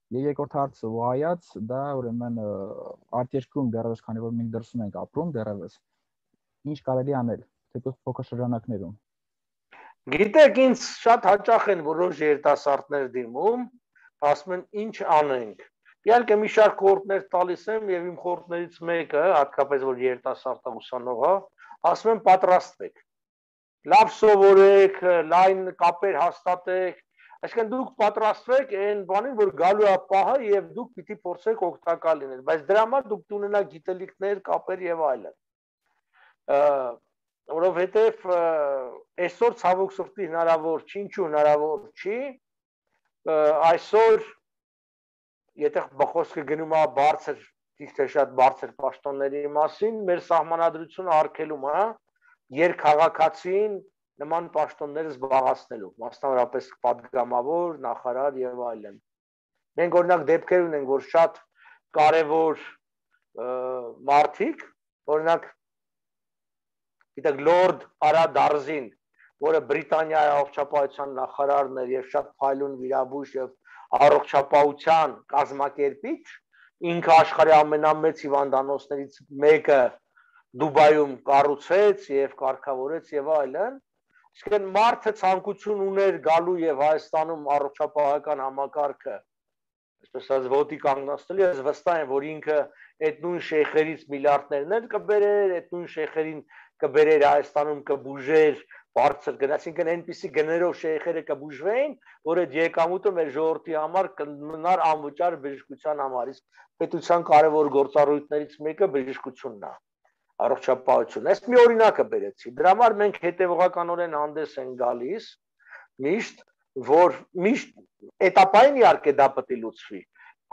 Եվ երկրորդ հարցը ուղղայաց, դա ուրեմն արտերկրում դեռևս, քանի որ մենք դրսում ենք ապրում դեռևս, ինչ կարելի անել, թեկուզ փոքր շրջանակներում։ Գիտեք, ինձ շատ հաճախ են որոշ երիտասարդներ դիմում, ասում են ինչ անենք։ Իհարկե մի շարք խորհուրդներ տալիս եմ եւ իմ խորհուրդներից մեկը, հատկապես որ երիտասարդը ուսանող է, ասում են պատրաստվեք։ Լավ սովորեք, լայն կապեր հաստատեք, այսինքն դուք պատրաստվեք այն բանին, որ գալու է պահը եւ դուք պիտի փորձեք օգտակար լինել, բայց դրա համար դուք ունենաք գիտելիքներ, կապեր եւ այլն։ Որովհետեւ այսօր ցավոք սրտի հնարավոր չի, ինչու հնարավոր չի, այսօր եթե բխոսքը գնում է բարձր, ճիշտ է շատ բարձր պաշտոնների մասին, մեր սահմանադրությունը արգելում է երկքաղաքացին նման պաշտոնները զբաղեցնելու, մասնավորապես պատգամավոր, նախարար եւ այլն։ Մենք օրինակ դեպքեր ունենք, որ շատ կարևոր մարդիկ, օրինակ գիտեք Լորդ Արա Դարզին, որը Բրիտանիայի առողջապահության նախարարն էր եւ շատ փայլուն վիրաբույժ եւ առողջապահության կազմակերպիչ, ինքը աշխարհի ամենամեծ հիվանդանոցներից մեկը Դուբայում կառուցեց եւ կարգավորեց եւ այլն, իսկ մարդը ցանկություն ուներ գալու եւ Հայաստանում առողջապահական համակարգը այսպես ասած ոտի կանգնացնել, ես վստահ եմ, որ ինքը այդ նույն շեյխերից միլիարդներներ կբերեր, այդ նույն շեյխերին կբերեր Հայաստանում կբուժեր բարձր գնաց, այսինքն այնպիսի գներով շեյխերը կբուժվեին, որ այդ եկամուտը մեր ժողովրդի համար կմնար անվճար բժշկության համար, իսկ պետության կարևոր գործառույթներից մեկը բժշկությունն է, առողջապահություն։ Այս մի օրինակը բերեցի։ Դրա համար մենք հետևողականորեն հանդես ենք գալիս, միշտ, որ միշտ էտապային իհարկե դա պետք է լուծվի,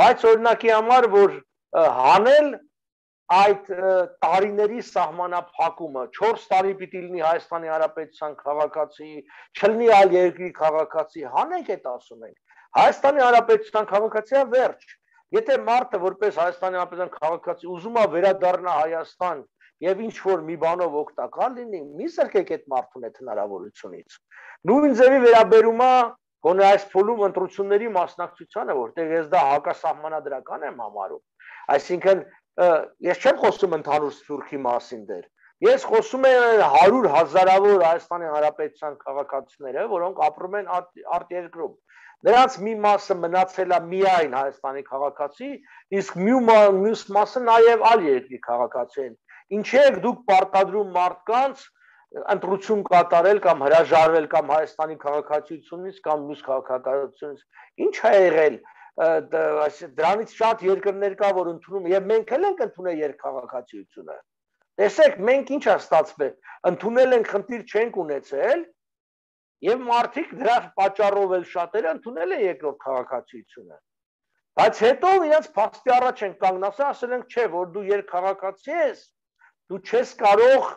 բայց օրինակի համար, որ հանել այդ տարիների սահմանափակումը 4 տարի պիտի լինի Հայաստանի Հանրապետության քաղաքացի, չլինի այլ երկրի քաղաքացի, հանենք այդ ասում ենք։ Հայաստանի Հանրապետության քաղաքացիա վերջ։ Եթե մարդը որպես Հայաստանի Հանրապետության քաղաքացի ուզում է վերադառնա Հայաստան եւ ինչ որ մի բանով օգտակար լինի, մի սրկեք այդ մարդուն այդ հնարավորությունից։ Նույն ձևի վերաբերում է գոնե այս փուլում ընտրությունների մասնակցությանը, որտեղ ես դա հակասահմանադրական եմ համարում։ Այսինքն ես չեմ խոսում ընդհանուր Սփյուռքի մասին դեր։ Ես խոսում եմ 100 հազարավոր Հայաստանի Հանրապետության քաղաքացիները, որոնք ապրում են արտերկրում։ Նրանց մի մասը մնացել է միայն Հայաստանի քաղաքացի, իսկ մյուս մասը նաև այլ երկրի քաղաքացի են։ Ինչի՞ եք դուք պարտադրում մարդկանց ընտրություն կատարել կամ հրաժարվել կամ Հայաստանի քաղաքացիությունից կամ մյուս քաղաքացիությունից։ Ինչ է եղել դրանից շատ երկրներ կա, որ ընդունում եւ մենք էլ ենք ընդունել երկքաղաքացիությունը։ Տեսեք, մենք ինչ է ստացվել, ընդունել ենք, խնդիր չենք ունեցել եւ մարդիկ դրա պատճառով էլ շատերը ընդունել են երկրորդ քաղաքացիությունը։ Բայց հետո իրենց փաստի առաջ են կանգնացել, ասել են, չէ, որ դու երկքաղաքացի ես, դու չես կարող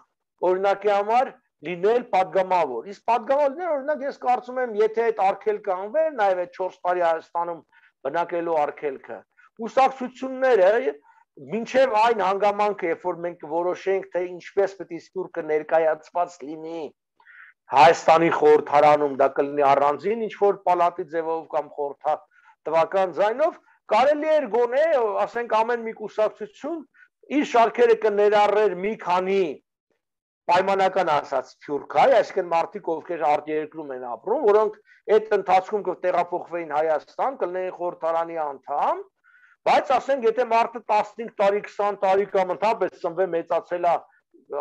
օրինակի համար լինել падգամավոր։ Իսկ падգամավորներ օրինակ ես կարծում եմ, եթե այդ արգելքը անվեր, նաեւ այդ 4 տարի Հայաստանում բնակելու արգելքը, ուսակցությունները մինչև այն հանգամանքը, երբ որ մենք որոշենք, թե ինչպես պետք է Սփյուռքը ներկայացված լինի Հայաստանի խորհրդարանում, դա կլինի առանձին ինչ որ պալատի ձևով կամ խորհրդատվական ձայնով, կարելի էր գոնե, ասենք ամեն մի կուսակցություն իր շարքերը կներառեր մի քանի պայմանական ասած Սփյուռքայ, այսինքն մարդիկ ովքեր արտերկրում են ապրում, որոնք այդ ընթացքում կտեղափոխվեին Հայաստան, կլինեին խորհրդարանի անդամ, Բայց ասենք եթե մարդը 15 տարի, 20 տարի կամ ընդհանրապես ծնվել մեծացել է,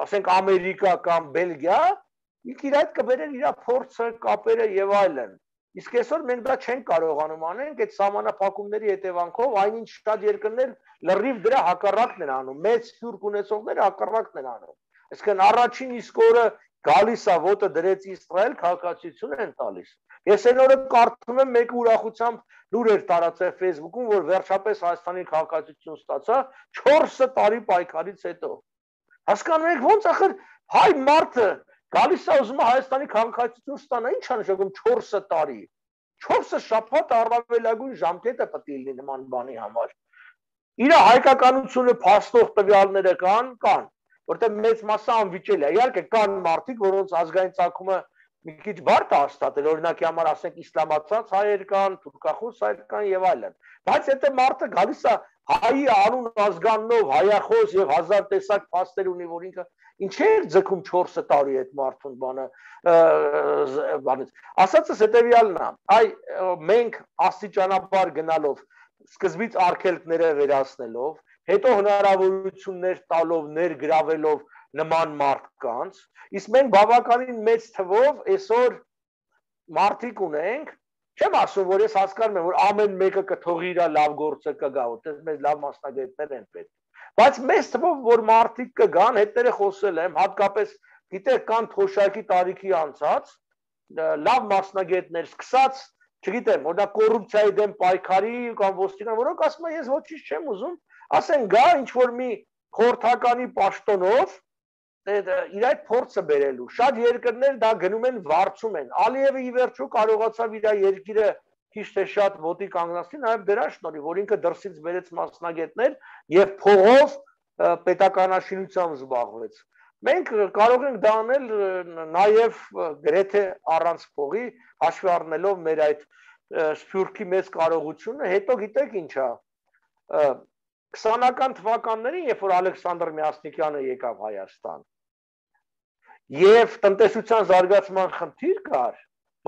ասենք Ամերիկա կամ Բելգիա, իր այդ կբերեն իր փորձը, կապերը եւ այլն։ Իսկ այսօր մենք դա չենք կարողանում անենք, այդ սահմանափակումների հետևանքով այնինչ շատ երկրներ լրիվ դրա հակառակն են անում, մեծ սյուրք ունեցողները հակառակն են անում։ Այսինքն առաջին իսկ օրը գալիս է ոտը դրեց Իսրայել, քաղաքացիություն են տալիս։ Ես այն օրը կարդում եմ մեկը ուրախությամբ լուր էր տարածել Facebook-ում, որ վերջապես Հայաստանի քաղաքացիություն ստացա 4 տարի պայքարից հետո։ Հասկանում եք ոնց ախր հայ մարդը գալիս է ուզում է Հայաստանի քաղաքացիություն ստանա, ի՞նչ է նշանակում 4 տարի։ 4 շաբաթ առավելագույն ժամկետը պետք է լինի նման բանի համար։ Իր հայկականությունը փաստող տվյալները կան, որտեղ մեծ մասը անվիճելի է։ Իհարկե կան մարդիկ, որոնց ազգային ծագումը մի քիչ բարդ է հաստատել, օրինակի համար ասենք իսլամացած հայեր կան, թուրքախոս հայեր կան եւ այլն։ Բայց եթե մարդը գալիս է հայի անուն ազգաննով, հայախոս եւ հազար տեսակ փաստեր ունի, որ ինքը ինչ է ձգում 4 տարի այդ մարդուն բանից։ Ասածս հետեւյալն է, մենք աստիճանաբար գնալով սկզբից արգելքները վերացնելով, հետո հնարավորություններ տալով, ներգրավելով նման մարդկանց, իսկ մենք բավականին մեծ թվով այսօր մարդիկ ունենք, չեմ ասում, որ ես հասկանում եմ, որ ամեն մեկը կթողի իր լավ գործը կգա, որտեղ մեզ լավ մասնագետներ են պետք։ Բայց մեծ թվով որ մարդիկ կգան, հետները խոսել եմ, հատկապես գիտեք կան թոշակի տարիքի անցած, լավ մասնագետներ սկսած, չգիտեմ, օրինակ կոռուպցիայի դեմ պայքարի կամ ոստիկան, որոնք ասում են ես ոչինչ չեմ ուզում, ասեն գա ինչ որ մի խորհրդականի պաշտոնով իր այդ փորձը բերելու։ Շատ երկրներ դա գնում են վարձում են։ Ալիևը ի վերջո կարողացավ իր երկիրը քիչ թե շատ ոտի կանգնացնել, նաև դրա շնորհիվ, որ ինքը դրսից բերեց մասնագետներ եւ փողով պետականաշինությամբ զբաղվեց։ Մենք կարող ենք դա անել նաև գրեթե առանց փողի, հաշվի առնելով մեր այդ սփյուռքի մեծ կարողությունը, հետո գիտեք ինչա։ 20-ական թվականներին, երբ որ Ալեքսանդր Մյասնիկյանը եկավ Հայաստան, եւ տնտեսության զարգացման խնդիր կար,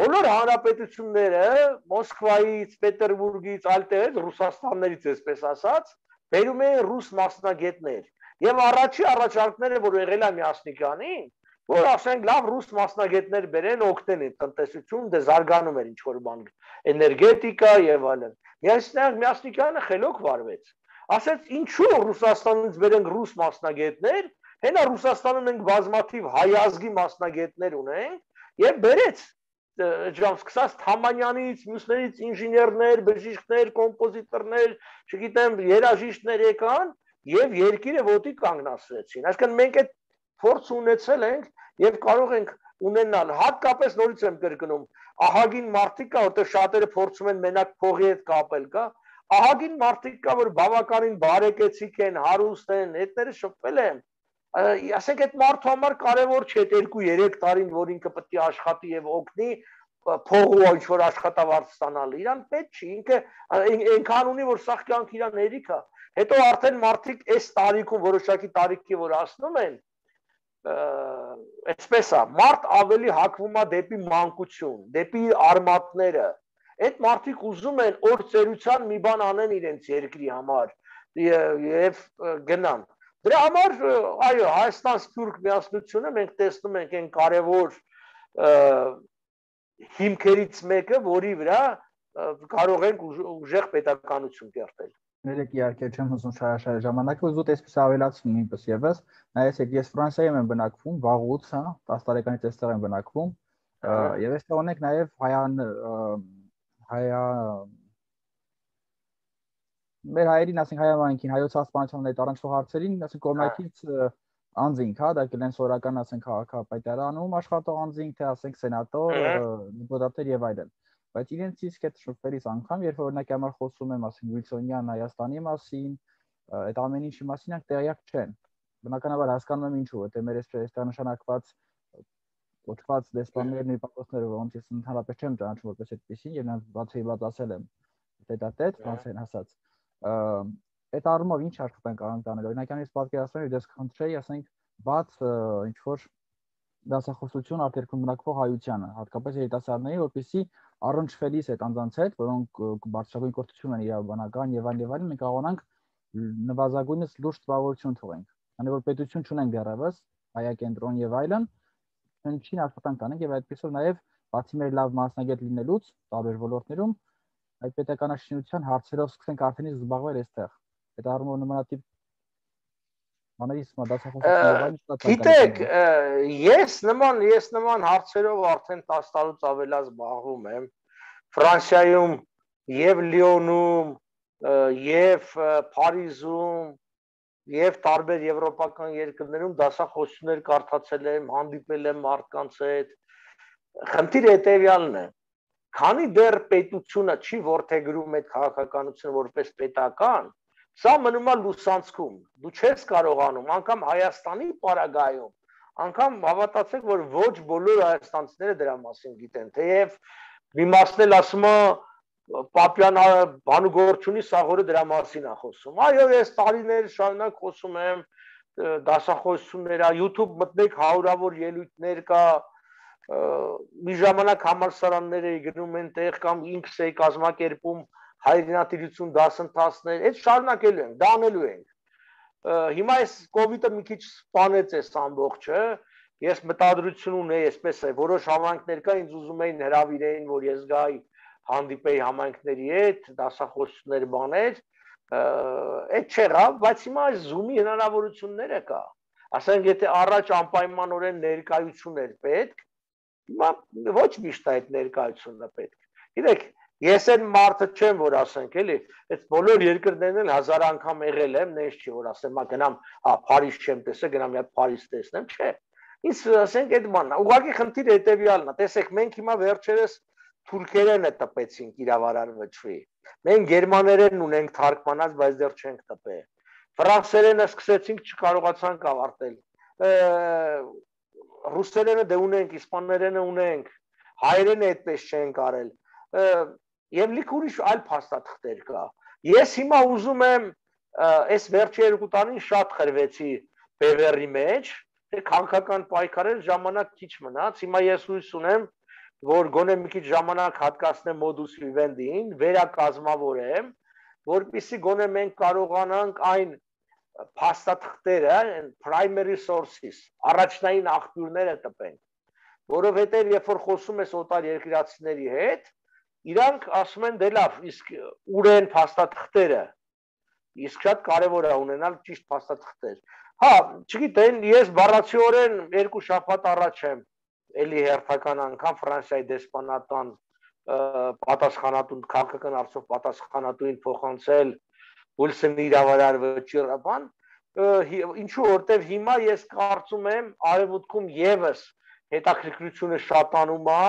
բոլոր հանրապետությունները Մոսկվայից, Պետերբուրգից, այլ տեղից, Ռուսաստաններից, այսպես ասած, բերում էին ռուս մասնագետներ։ Եվ առաջի առաջարկները, որ եղել է Մյասնիկյանին, որ ասենք լավ ռուս մասնագետներ բերեն, օգնեն այդ տնտեսություն, դե զարգանում էր ինչ որ բան, էներգետիկա եւ այլն։ Մյասնիկյանը խելոք վարվեց։ Ասեց ինչու Ռուսաստանից բերենք ռուս մասնագետներ, հենա Ռուսաստանում մենք բազմաթիվ հայ ազգի մասնագետներ ունենք եւ բերեց սկսած Թամանյանից, մյուսներից ինժեներներ, բժիշկներ, կոմպոզիտորներ, չգիտեմ, երաժիշտներ եկան եւ երկիրը ոտի կանգնացրեցին։ Այսինքն մենք այդ փորձ ունեցել ենք եւ կարող ենք ունենալ, հատկապես նորից եմ կրկնում, ահագին մարդիկ կա, որտեղ շատերը փորձում են մենակ փողի հետ կապել, կա, ահագին մարդիկ կա, որ բավականին բարեկեցիկ են, հարուստ են, հետները շփվել են։ Ասենք այդ մարդու համար կարևոր չէ 2-3 տարին, որ ինքը պետք է աշխատի եւ օգնի փողու ինչ որ աշխատավարձ ստանալ։ Իրան պետք չի, ինքը այնքան ունի, որ սաղ կյանք իրան հերիք է։ Հետո արդեն մարդիկ այս տարիքում որոշակի տարիքի որ ասնում են, այսպես է, մարդ ավելի հակվում է դեպի մանկություն, դեպի արմատները։ Այդ մարդիկ ուզում են օր ծերության մի բան անեն իրենց երկրի համար եւ գնան։ Դրա համար այո, Հայաստան-Սփյուռք միասնությունը մենք տեսնում ենք այն կարևոր հիմքերից մեկը, որի վրա կարող ենք ուժեղ պետականություն կերտել։ Ներեք իհարկե չեմ ուզում շարաշարի ժամանակը զուտ այսպես ավելացնում նույնպես եւս, նայեցեք ես Ֆրանսիայում եմ բնակվում, վաղուց, 10 տարեկանից այստեղ եմ բնակվում, եւ այստեղ ունենք նաեւ մեր հայերին, ասենք հայամայնքին, հայոց հասարակության հետ առնչվող հարցերին, ասենք կողմնակից անձինք, դա կլեն սորական, ասենք քաղաքապետարանում աշխատող անձինք, թե ասենք սենատոր, դեպուտատներ եւ այլն։ Բայց իրենց իսկ այդ շփվելիս անգամ, երբ օրինակ համար խոսում եմ, ասենք Վիլսոնյան Հայաստանի մասին, այդ ամեն ինչի մասին անք տեղյակ չեն։ Բնականաբար հասկանում եմ ինչու, որտեղ մեր այստեղ նշանակված կոչված դեսպաններն ու պատոսները, որոնց ես ընդհանրապես չեմ ճանաչում որպես այդպեսին, եւ նրանց բացեիված ասել եմ տետատետ, ֆրանսերեն ասած։ Այդ առումով ինչ աշխատանք են կարող անել։ Օրինակ ես պատկերացնում եմ, դες քննչեի, ասենք, բաց ինչ որ դասախոսություն արտերկրում բնակվող հայությանը, հատկապես երիտասարդների, որպեսզի առնչվելիս այդ անձանց հետ, որոնք բարձրագույն կրթություն ունեն իրավաբանական եւ այլն, մենք կարողանանք նվազագույնս լուրջ տպավորություն թողենք։ Քանի որ պետություն չունենք դեռևս, հայակենտրոն եւ այլն, ինչին աշխատանք անենք եւ այդպեսով նաեւ բացի մեր լավ մասնագետ լինելուց տարբեր ոլորտներում, այդ պետականաշինության հարցերով սկսենք արդեն զբաղվել այստեղ։ Այդ առումով նմանատիպ բաներից դասախոսություն։ Գիտեք, ես նման հարցերով արդեն 10 տարուց ավելա զբաղվում եմ Ֆրանսիայում եւ Լիոնում եւ Փարիզում եւ տարբեր եվրոպական երկրներում դասախոսություններ կարդացել եմ, հանդիպել եմ մարդկանց հետ։ Խնդիրը հետեւյալն է. քանի դեռ պետությունը չի որդեգրում այդ քաղաքականությունը որպես պետական, սա մնում է լուսանցքում։ Դու չես կարողանում անգամ Հայաստանի պարագայում, անգամ հավատացեք, որ ոչ բոլոր հայաստանցիները դրա մասին գիտեն, թեև մի մասն էլ ասում է Պապյան բանուգորչունի սաղորը դրա մասին է խոսում։ Այո, ես տարիներ շարունակ խոսում եմ դասախոսություններ, YouTube մտնեք հարյուրավոր ելույթներ կա, մի ժամանակ համալսարաններ էի գնում այնտեղ կամ ինքս էի կազմակերպում հայրենատիրություն դասընթացներ, այդ շարունակելու ենք, դա անելու ենք։ Հիմա այս COVID-ը մի քիչ սպանեց այս ամբողջը, ես մտադրություն ունեի, այսպես է, որոշ համայնքներ կա, ինձ ուզում էին հրավիրեին, որ ես գայի հանդիպեի համայնքների հետ, դասախոսություններ բաներ, այդ չեղավ, բայց հիմա այս Zoom-ի հնարավորությունները կա։ Ասենք, եթե առաջ անպայմանորեն ներկայություն էր պետք, հիմա ոչ միշտ այդ ներկայությունը պետք։ Գիտեք, ես այն մարդը չեմ, որ ասենք, էլի, այդ բոլոր երկրներն էլ 1000 անգամ եղել եմ, նենց չի, որ ասեմ, գնամ, Փարիզ չեմ տեսել, գնամ մի հատ Փարիզ տեսնեմ, չէ։ Ինձ ասենք այդ բանն է։ Ուղղակի խնդիրը հետեւյալն է, տեսեք, մենք հիմա վերջերս թուրքերենը տպեցինք իրավարար վճռի։ Մենք գերմաներենն ունենք թարգմանած, բայց դեռ չենք տպել։ Ֆրանսերենը սկսեցինք, չկարողացանք ավարտել։ Ռուսերենը դե ունենք, իսպաներենը ունենք, հայերենը այդպես չենք արել։ Եվ լիք ուրիշ այլ փաստաթղթեր կա։ Ես հիմա ուզում եմ այս վերջի 2 տարին շատ խրվեցի բևեռի մեջ, թե քաղաքական պայքարել ժամանակ քիչ մնաց։ Հիմա ես հույս ունեմ, որ գոնե մի քիչ ժամանակ հատկացնեմ modus vivendi-ին, վերակազմավորեմ, որպեսզի գոնե մենք կարողանանք այն փաստաթղթերը, primary sources, առաջնային աղբյուրները տպենք, որովհետև երբ որ խոսում ես օտար երկրացիների հետ, իրանք ասում են դե լավ, իսկ ուր են փաստաթղթերը, իսկ շատ կարևոր է ունենալ ճիշտ փաստաթղթեր։ Հա, չգիտեն, ես բառացիորեն 2 շաբաթ առաջ եմ էլի հերթական անգամ Ֆրանսիայի դեսպանատան պատասխանատուն քաղաքական հարցով պատասխանատուին փոխանցել Ուլսենի իրավարար վճիռաբան, ինչու որտեվ հիմա ես կարծում եմ արևմուտքում եւս հետաքրքրությունը շատանում է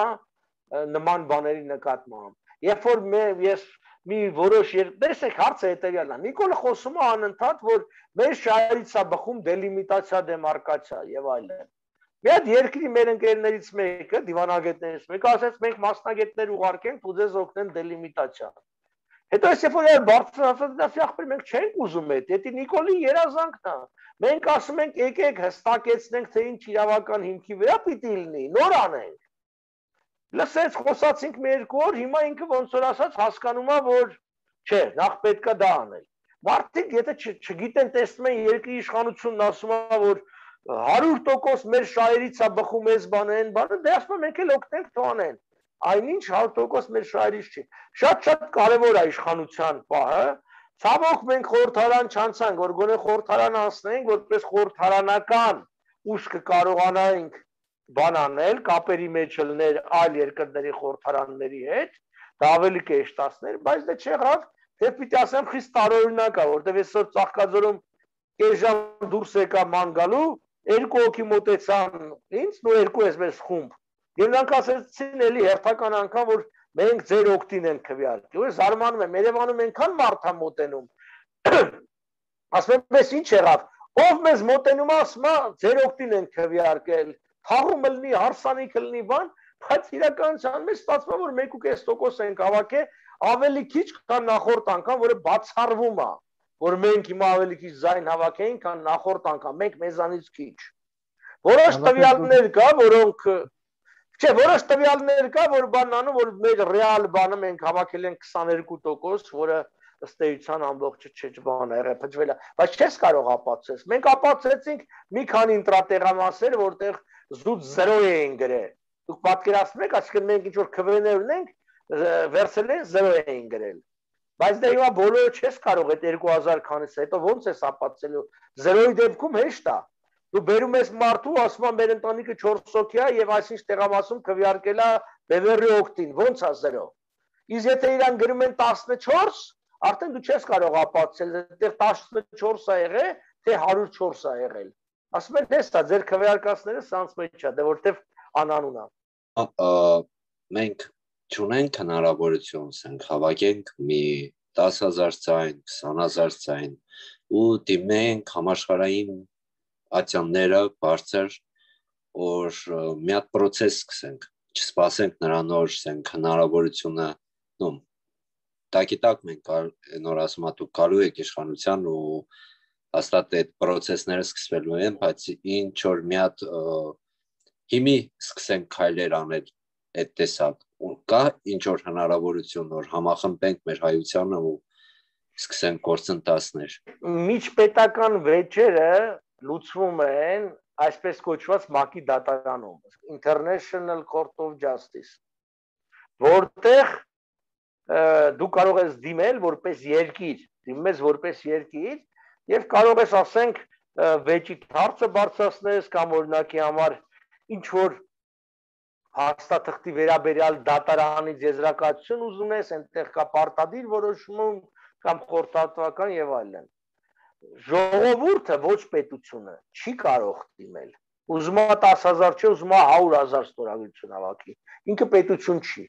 նման բաների նկատմամբ։ Երբ որ ես մի որոշ տեսեք հարցը հետեւյալն է, Նիկոլը խոսում է անընդհատ, որ մեր շահերից է բխում դելիմիտացիա, դեմարկացիա եւ այլն։ Մի հատ երկրի մեր ընկերներից մեկը, դիվանագետներից մեկը ասաց, մենք մասնագետներ ուղարկենք ու ձեզ օգնեն դելիմիտացիա։ Հետո այսպես որ բարձրացած դասի ախպեր մենք չենք ուզում այդ, դա Նիկոլի երազանքն է։ Մենք ասում ենք եկեք հստակեցնենք, թե ինչ իրավական հիմքի վրա պիտի լինի, նոր անենք։ Լսեց, խոսացինք մի 2 օր, հիմա ինքը ոնց որ ասած հասկանում է, որ չէ, նախ պետքա դա անել։ Մարդիկ եթե չգիտեն, տեսնում են երկրի իշխանությունն ասում է, որ 100% մեր շահերից է բխում այս բանը, այն բանը, դե ասում եմ մենք էլ օգնենք թողնեն։ Այնինչ 100% մեր շահերից չի։ Շատ կարևոր է իշխանության պահը։ Ցավոք մենք խորհրդարան չանցանք, որ գոնե խորհրդարան անցնենք, որպես խորհրդարանական ուժ կկարողանանք բան անել, կապերի մեջ լինել այլ երկրների խորհրդարանների հետ, դա ավելի կեշտացներ, բայց դե չեղավ, թե պիտի ասեմ խիստ տարօրինակ է, որտեղ այսօր Ծաղկաձորում կես ժամ դուրս եկա ման գալու, 2 հոգի մոտեցան ինձ, ու 2 էսպես խումբ։ Եվ նրանք ասեցին էլի հերթական անգամ, որ մենք ձեր օգտին ենք քվեարկել։ Ես զարմանում եմ, Երևանում այնքան մարդ է մոտենում։ Ասում եմ, «Պես ինչ եղավ»։ Ով մեզ մոտենում ասում է, ձեր օգտին ենք քվեարկել։ Թաղում լինի, հարսանիք լինի բան, բայց իրականության մեջ ստացվում է, որ 1.5% ենք հավաքել, ավելի քիչ, քան նախորդ անգամ, որը բացառվում է, որ մենք հիմա ավելի քիչ ձայն հավաքեինք, քան նախորդ անգամ, մենք մեզանից քիչ։ Որոշ տվյալներ կա, որոնք Չէ, որոշ տվյալներ կա, որ բանն անում, որ մեր ռեալ բանը մենք հավաքել ենք 22%, որը ըստ էության ամբողջը չբան եղել, փչվել է, բայց չես կարող ապացուցել։ Մենք ապացուցեցինք մի քանի ինտրատեղամասեր, որտեղ զուտ 0 էին գրել։ Դուք պատկերացնում եք, այսինքն մենք ինչ որ քվեներ ունենք, վերցել են 0 էին գրել։ Բայց դե հիմա բոլորը չես կարող այդ 2000 քանից հետո ոնց ես ապացուցելու 0-ի դեպքում հեշտ է։ Դու բերում ես մարդու, ասում ես մեր ընտանիքը 4 հոգի է եւ այսինչ տեղամասում քվեարկել է բևեռի օկտին, ոնց է 0։ Իսկ եթե իրան գրում են 14, արդեն դու չես կարող ապացուցել, այդտեղ 14 է եղել, թե 104 է եղել։ Ասում են, հեսա ձեր քվեարկածները սրանց մեջ է, դե որտեվ անանուն է։ Մենք չունենք հնարավորություն ասենք հավաքենք մի 10000 ձայն, 20000 ձայն ու դիմենք համաշխարհային ատյանները բարձր որ մի հատ process սկսենք, չսպասենք նրանով, ասենք հնարավորությունը, նո տակիտակ մենք նոր ասում եմ դու գալու եք իշխանության ու հաստատ այդ process-ները սկսվելու են, բայց ինչ որ մի հատ հիմի սկսենք քայլեր անել այդ տեսակ կա ինչ որ հնարավորություն որ համախմբենք մեր հայությանը ու սկսենք գործընթացներ։ Միջպետական վեճերը լուծվում են այսպես կոչված ՄԱԿ-ի դատարանում, International Court of Justice, որտեղ դու կարող ես դիմել որպես երկիր, դիմես որպես երկիր եւ կարող ես ասենք վեճի հարցը բարձրացնես կամ օրինակի համար ինչ որ հաստատախտի վերաբերյալ դատարանից եզրակացություն ուզում ես, այնտեղ կա պարտադիր որոշում կամ խորհրդատվական եւ այլն։ Ժողովուրդը ոչ պետությունը չի կարող դիմել։ Ուզում է 10000 չէ, ուզում է 100000 ստորագրություն հավաքի։ Ինքը պետություն չի։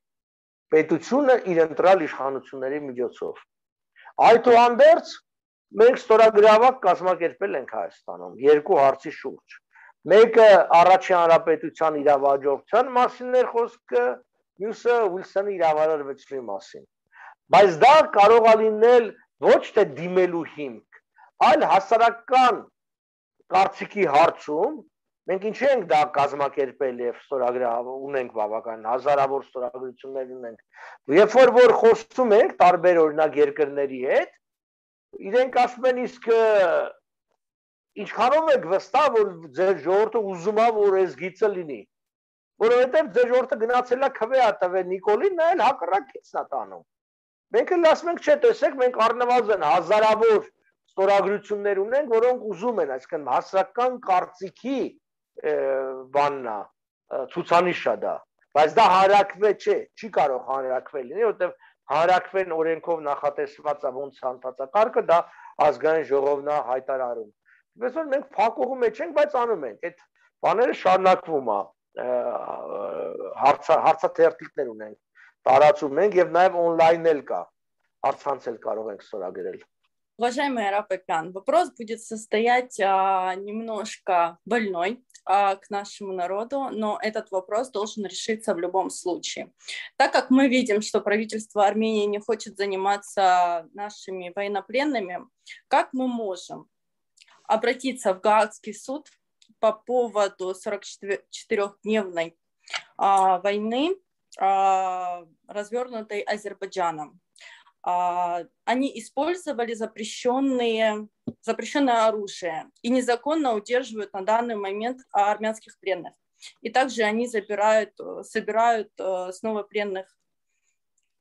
Պետությունը իր ընտրալ իշխանությունների միջոցով։ Այդուհանդերձ մենք ստորագրավակ կազմակերպել ենք Հայաստանում երկու հարցի շուրջ։ Մեկը առաջին հանրապետության իրավաաջողության մասին էր խոսքը, մյուսը Ուիլսոնի իրավարարվեցրի մասին։ Բայց դա կարող է լինել ոչ թե դիմելու հիմք, այլ հասարակական կարծիքի հարցում մենք ինչ ենք դա կազմակերպել եւ ստորագրավ ունենք բավական հազարավոր ստորագրություններ ունենք։ Երբ որ խոսում ենք տարբեր օրինակ երկրների հետ, իրենք ասում են իսկ ինչքանով եք վստահ որ ձեր ժողովուրդը ուզում է որ այս գիծը լինի, որովհետեւ ձեր ժողովուրդը գնացել է քվե ա տվել Նիկոլին, նա էլ հակառակից է տանում։ Մենք էլ ասում ենք, չէ, տեսեք, մենք առնվազն հազարավոր ստորագրություններ ունենք, որոնք ուզում են, այսինքն հասարակական կարծիքի բանն է, ցուցանիշը դա, բայց դա հանրակրվե չէ, չի կարող հանրակրվել լինի, որովհետև հանրակրվեն օրենքով նախատեսված է ոնց հանրածակարգը, դա ազգային ժողովն է հայտարարում։ Դες որ մենք փակողու մեջ ենք, բայց անում ենք, այդ բաները շարունակվում է, հարցաթերթիկներ ունենք, տարածում ենք եւ նաեւ on-line էլ կա, առցանց էլ կարող ենք ստորագրել։ Уважаемый Арапетян, вопрос будет состоять немножко больной к нашему народу, но этот вопрос должен решиться в любом случае. Так как мы видим, что правительство Армении не хочет заниматься нашими военнопленными, как мы можем обратиться в Гаагский суд по поводу 44-дневной войны, развернутой Азербайджаном? Они использовали запрещенное оружие и незаконно удерживают на данный момент армянских пленных. И также они собирают снова пленных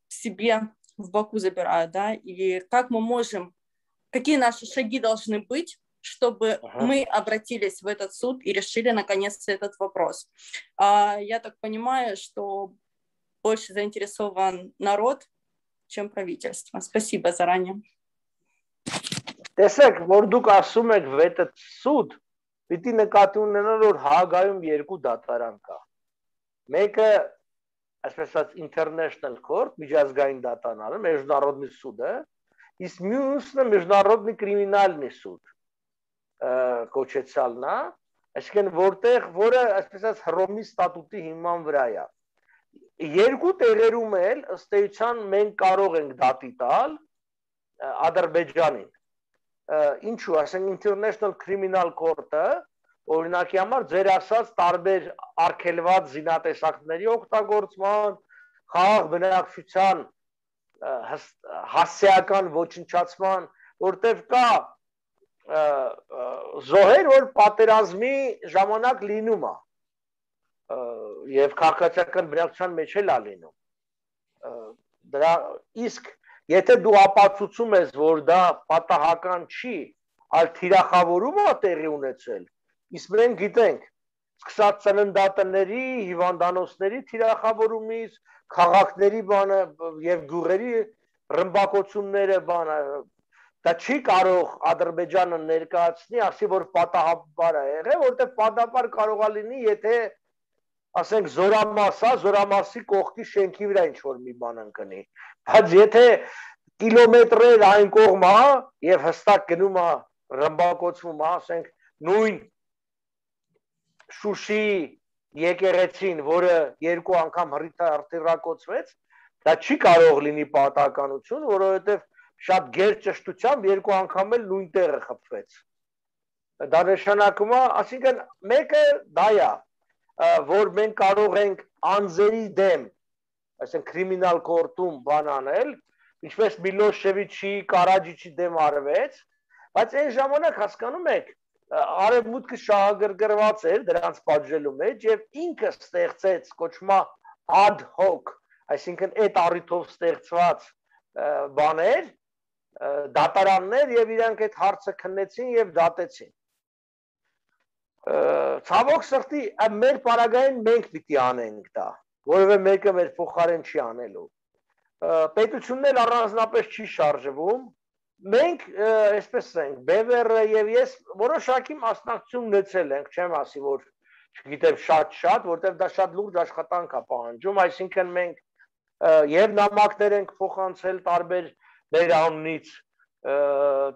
себе в Баку забирают, да? И как мы можем, какие наши шаги должны быть, чтобы мы обратились в этот суд и решили наконец-то этот вопрос? Я так понимаю, что больше заинтересован народ, чем правительство. Спасибо заранее. Տեսեք, որ դուք ասում եք վետը սուդ, պիտի նկատի ունենալ, որ Հագայում երկու դատարան կա։ Մեկը, այսպես ասած, International Court, միջազգային դատարանը, Международный суд, իսկ մյուսը Международный криминальный суд, կոչեցյալն է, այսինքն որտեղ, որը, այսպես ասած, Հռոմի ստատուտի հիման վրա է։ Երկու տեղերում էլ ըստ էության մենք կարող ենք դատի տալ Ադրբեջանին։ Ինչու, ասենք International Criminal Court-ը օրինակի համար ձեր ասած տարբեր արգելված զինատեսակների օգտագործման, խաղաղ բնակչության հասցեական ոչնչացման, որտեղ կա զոհեր, որ պատերազմի ժամանակ լինում է եւ քաղաքացիական բնակչության մեջ էլ է լինում։ Դրա իսկ եթե դու ապացուցում ես, որ դա պատահական չի, այլ թիրախավորում է տեղի ունեցել, իսկ մենք գիտենք, սկսած ծննդատների, հիվանդանոցների թիրախավորումից, քաղաքների բանը եւ գյուղերի ռմբակոծումները բանը, դա չի կարող Ադրբեջանը ներկայացնի, ասի որ պատահաբար է եղել, որտեղ պատահաբար կարող է լինի, եթե ասենք զորամասի կողքի շենքի վրա ինչ որ մի բան ընկնի, բայց եթե կիլոմետրեր այն կողմը եւ հստակ գնում է ռմբակոծվում, ասենք նույն Շուշի եկեղեցին, որը երկու անգամ հրթիռակոծվեց, դա չի կարող լինի պատահականություն, որովհետեւ շատ գեր ճշտությամբ երկու անգամ էլ նույն տեղը խփվեց։ Դա նշանակում է, ասինքն մեկը դա է, որ մենք կարող ենք անձերի դեմ, այսինքն կրիմինալ կորտում բան անել, ինչպես Միլոշևիչի, Կարաջիչի դեմ արվեց, բայց այն ժամանակ հասկանում եք, արևմուտքը շահագրգռված էր դրանց պատժելու մեջ եւ ինքը ստեղծեց կոչմա ad hoc, այսինքն այդ առիթով ստեղծված բաներ, դատարաններ եւ իրանք այդ հարցը քննեցին եւ դատեցին։ Ցավոք սրտի մեր պարագային մենք պիտի անենք դա, որովհետեւ մեկը մեր փոխարեն չի անելու։ Պետությունն էլ առանձնապես չի շարժվում։ Մենք այսպես ենք, Բևերը եւ ես որոշակի մասնակցություն ունեցել ենք, չեմ ասի որ չգիտեմ շատ, որտեղ դա շատ լուրջ աշխատանք է պահանջում, այսինքն մենք եւ նամակներ ենք փոխանցել տարբեր մեր անունից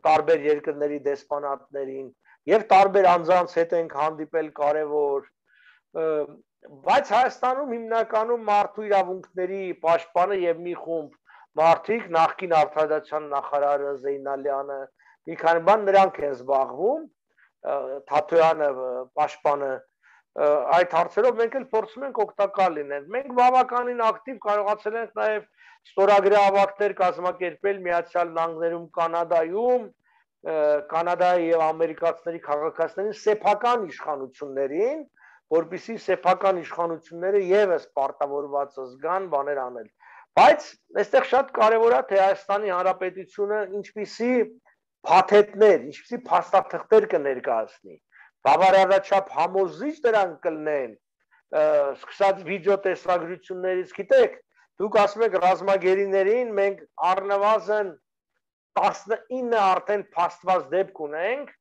տարբեր երկրների դեսպանատներին եւ տարբեր անձանց հետ ենք հանդիպել կարեւոր, բայց Հայաստանում հիմնականում մարդու իրավունքների պաշտպանը եւ մի խումբ մարդիկ, նախկին արտադրության նախարարը Զեյնալյանը, մի քանի բան նրանք են զբաղվում, Թաթոյանը, պաշտպանը, այդ հարցերով մենք էլ փորձում ենք օգտակար լինել։ Մենք բավականին ակտիվ կարողացել ենք նաեւ ստորագրի ավակներ կազմակերպել Միացյալ Նահանգներում, Կանադայում, Կանադայի եւ ամերիկացիների քաղաքացիներին սեփական իշխանություններին, որպեսզի սեփական իշխանությունները եւս պարտավորված զգան բաներ անել։ Բայց այստեղ շատ կարևոր է թե Հայաստանի Հանրապետությունը ինչպիսի փաթեթներ, ինչպիսի փաստաթղթեր կներկայացնի, բավարարաչափ համոզիչ դրանք կլինեն, սկսած վիդեո տեսագրություններից, գիտեք, դուք ասում եք ռազմագերիներին մենք առնվազն 19 արդեն փաստված դեպք ունենք,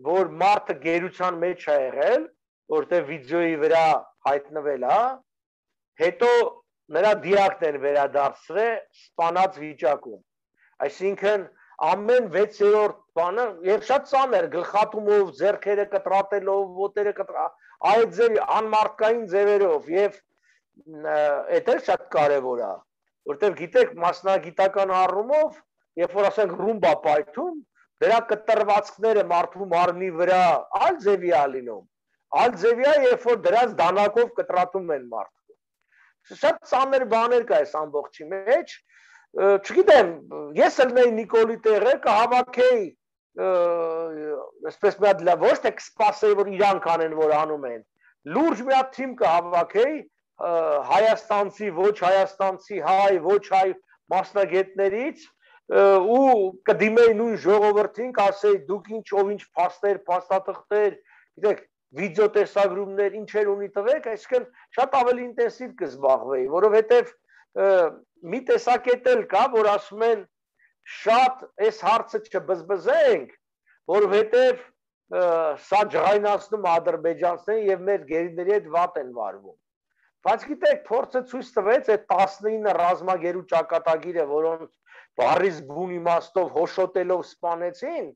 որ մարդը գերության մեջ է եղել, որտեղ վիդեոյի վրա հայտնվել է, հետո նրա դիակն են վերադարձրել սպանած վիճակում։ Այսինքն ամեն 6-րդ բանը եւ շատ ծանր գլխատումով, ձեռքերը կտրատելով, ոտերը այդ ձևի անմարդկային ձևերով եւ այդ էլ շատ կարեւոր է, որտեղ գիտեք մասնագիտական առումով, երբ որ ասենք ռումբա պայթում, դրա կտրվածքները մարդու մարմնի վրա այլ ձևի է լինում, այլ ձևի է, երբ որ դրանց դանակով կտրատում են մարդու։ Շատ ծանր բաներ կա այս ամբողջի մեջ, չգիտեմ, ես էլ նեի Նիկոլի տեղը կհավաքեի, այսպես մի հատ ոչ թե կսպասեի, որ իրանք անեն, որ անում են, լուրջ մի հատ թիմ կհավաքեի հայաստանցի, ոչ հայաստանցի, հայ, ոչ հայ մասնագետներից ու կդիմեի նույն ժողովրդին, կասեի դուք ինչ ով ինչ փաստեր, փաստաթղթեր, գիտեք, վիդեո տեսագրումներ, ինչեր ունի տվեք, այսինքն շատ ավելի ինտենսիվ կզբաղվեի, որովհետև մի տեսակետ էլ կա, որ ասում են շատ այս հարցը չբզբզենք, որովհետև սա ջղայնացնում ադրբեջանցիներին եւ մեր գերիների հետ վատ են վարվում։ Բայց գիտեք, փորձը ցույց տվեց այդ 19 ռազմագերու ճակատագիրը, որոնց բառից բուն իմաստով հոշոտելով սպանեցին,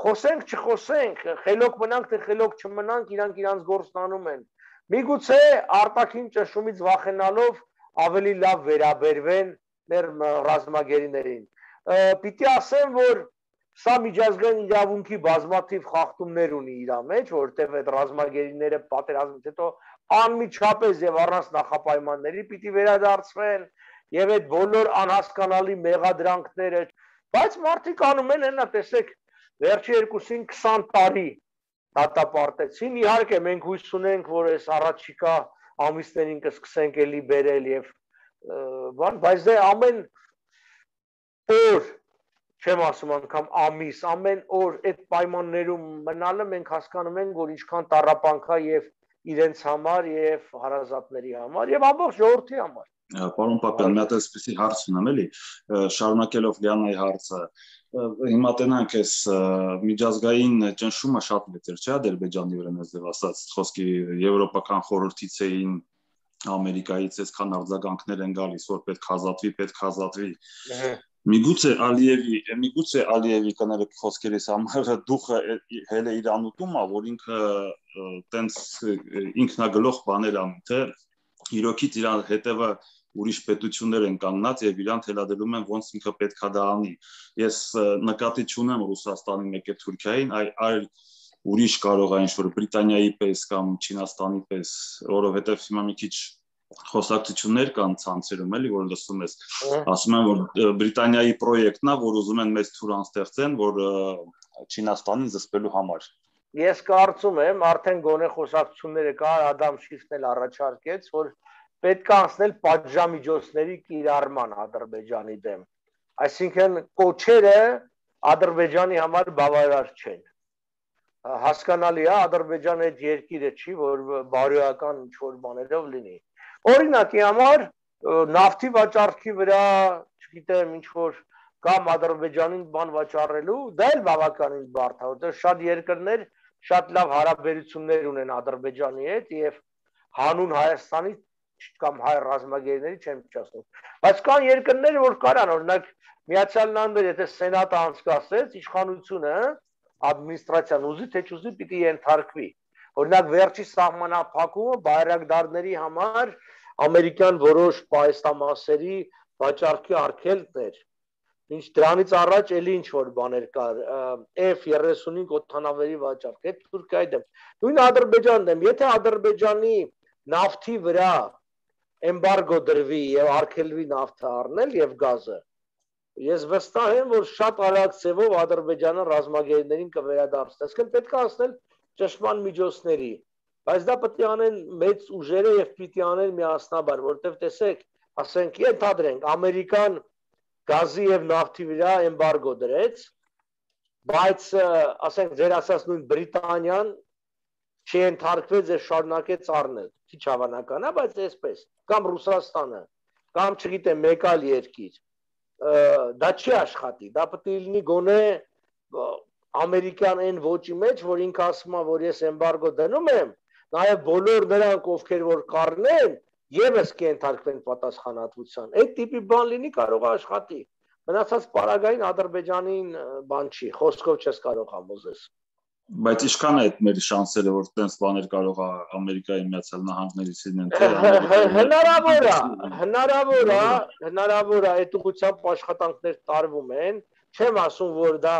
խոսենք, չխոսենք, խելոք մնանք, թե խելոք չմնանք, իրանք իրանց գործն անում են։ Միգուցե արտաքին ճնշումից վախենալով ավելի լավ վերաբերվեն մեր ռազմագերիներին։ Պիտի ասեմ, որ Սա միջազգային իրավունքի բազմաթիվ խախտումներ ունի իր մեջ, որտեղ այդ ռազմագերիները պատերազմից հետո անմիջապես եւ առանց նախապայմանների պիտի վերադարձվեն եւ այդ բոլոր անհասկանալի մեղադրանքները, բայց մարդիկ անում են հենա, տեսեք, վերջի 20 տարի դատապարտեցին, իհարկե մենք հույս ունենք, որ այս առաջիկա ամիսներին կսկսենք էլի բերել եւ բան, բայց դե ամեն օր չեմ ասում անգամ ամիս, ամեն օր այդ պայմաններում մնալը մենք հասկանում ենք, որ ինչքան տառապանքա եւ իրենց համար եւ հարազատների համար եւ ամբողջ ժողովրդի համար։ Պարոն Պապյան, մի հատ էսպիսի հարց ունեմ էլի, շարունակելով Լիանայի հարցը, հիմա տենանք այս միջազգային ճնշումը շատ մեծ էր, չէ՞, Ադրբեջանի վրա մեզ դեպ ասած, խոսքի եվրոպական խորհրդից էին, Ամերիկայից այսքան արձագանքներ են գալիս, որ պետք ազատվի։ Միգուցե Ալիևի կներեք խոսքերից համար դուխը հել է իր անուտում, որ ինքը տենց ինքնագլող բաներ անում, թե իրոքից իր հետևը ուրիշ պետություններ են կանգնած եւ իրան թելադրում են ոնց ինքը պետքա դա անի։ Ես նկատի չունեմ Ռուսաստանի մեկ է Թուրքիային, այլ ուրիշ կարող է ինչ-որ Բրիտանիայի պես կամ Չինաստանի պես, որովհետեւ հիմա մի քիչ խոսակցություններ կան ցանցերում էլի, որ լսում ես, ասում են, որ Բրիտանիայի պրոյեկտն է, որ ուզում են մեծ թուր անստեղծեն, որ Չինաստանին զսպելու համար։ Ես կարծում եմ, արդեն գոնե խոսակցությունները կար, Ադամ Շիֆն էլ առաջարկեց, որ պետք է անցնել պատժամիջոցների կիրառման Ադրբեջանի դեմ։ Այսինքն կոչերը Ադրբեջանի համար բավարար չեն։ Հասկանալի է, Ադրբեջանը այդ երկիրը չի, որ բարոյական ինչ-որ բաներով լինի։ Օրինակի համար նավթի վաճառքի վրա, չգիտեմ, ինչ-որ կամ Ադրբեջանին բան վաճառելու, դա էլ բավականին բարդ է, որտեղ շատ երկրներ շատ լավ հարաբերություններ ունեն Ադրբեջանի հետ եւ հանուն Հայաստանի կամ հայ ռազմագերիների չեմ ասում։ Բայց կան երկրներ, որ կարան, օրինակ Միացյալ Նահանգները, եթե սենատը անցկացրեց, իշխանությունը, ադմինիստրացիան ուզի թե չուզի պիտի ենթարկվի։ Օրինակ վերջի սահմանափակումը բայրակդարների համար ամերիկյան որոշ պայստամասերի վաճառքի արգելքն էր։ Ինչ դրանից առաջ էլի ինչ որ բաներ կար, F-35 օդանավերի վաճառք, այդ Թուրքիայի դեմ։ Նույն Ադրբեջանի դեմ, եթե Ադրբեջանի նավթի վրա էմբարգո դրվի եւ արգելվի նավթը առնել եւ գազը, ես վստահ եմ, որ շատ արագ ձևով Ադրբեջանը ռազմագերիներին կվերադարձնի։ Այսինքն պետք է ասնել ճշմարտ միջոցների, բայց դա պետք է անեն մեծ ուժերը եւ պիտի անեն միասնաբար, որովհետեւ տեսեք, ասենք ենթադրենք ամերիկան գազի եւ նավթի վրա էմբարգո դրեց, բայց ասենք ձեր ասած նույն Բրիտանիան չենթարկվեց եւ շարունակեց առնել։ Քիչ հավանական է, բայց այսպես, կամ Ռուսաստանը, կամ չգիտեմ մեկ այլ երկիր, դա չի աշխատի, դա պետք է լինի գոնե ամերիկյան այն ոճի մեջ, որ ինքը ասում է, որ ես էմբարգո դնում եմ, նաեւ բոլոր նրանք, ովքեր որ կառնեն, եւս կենթարկվեն պատասխանատվության։ Այդ տիպի բան լինի, կարող է աշխատի։ Մնացած պարագային Ադրբեջանին բան չի, խոսքով չես կարող համոզես։ Բայց ինչքան է այդ մեր շանսերը, որ տենց բաներ կարող է Ամերիկայի Միացյալ Նահանգներից լինեն, հնարավոր է, այդ ուղղությամբ աշխատանքներ տարվում են, չեմ ասում, որ դա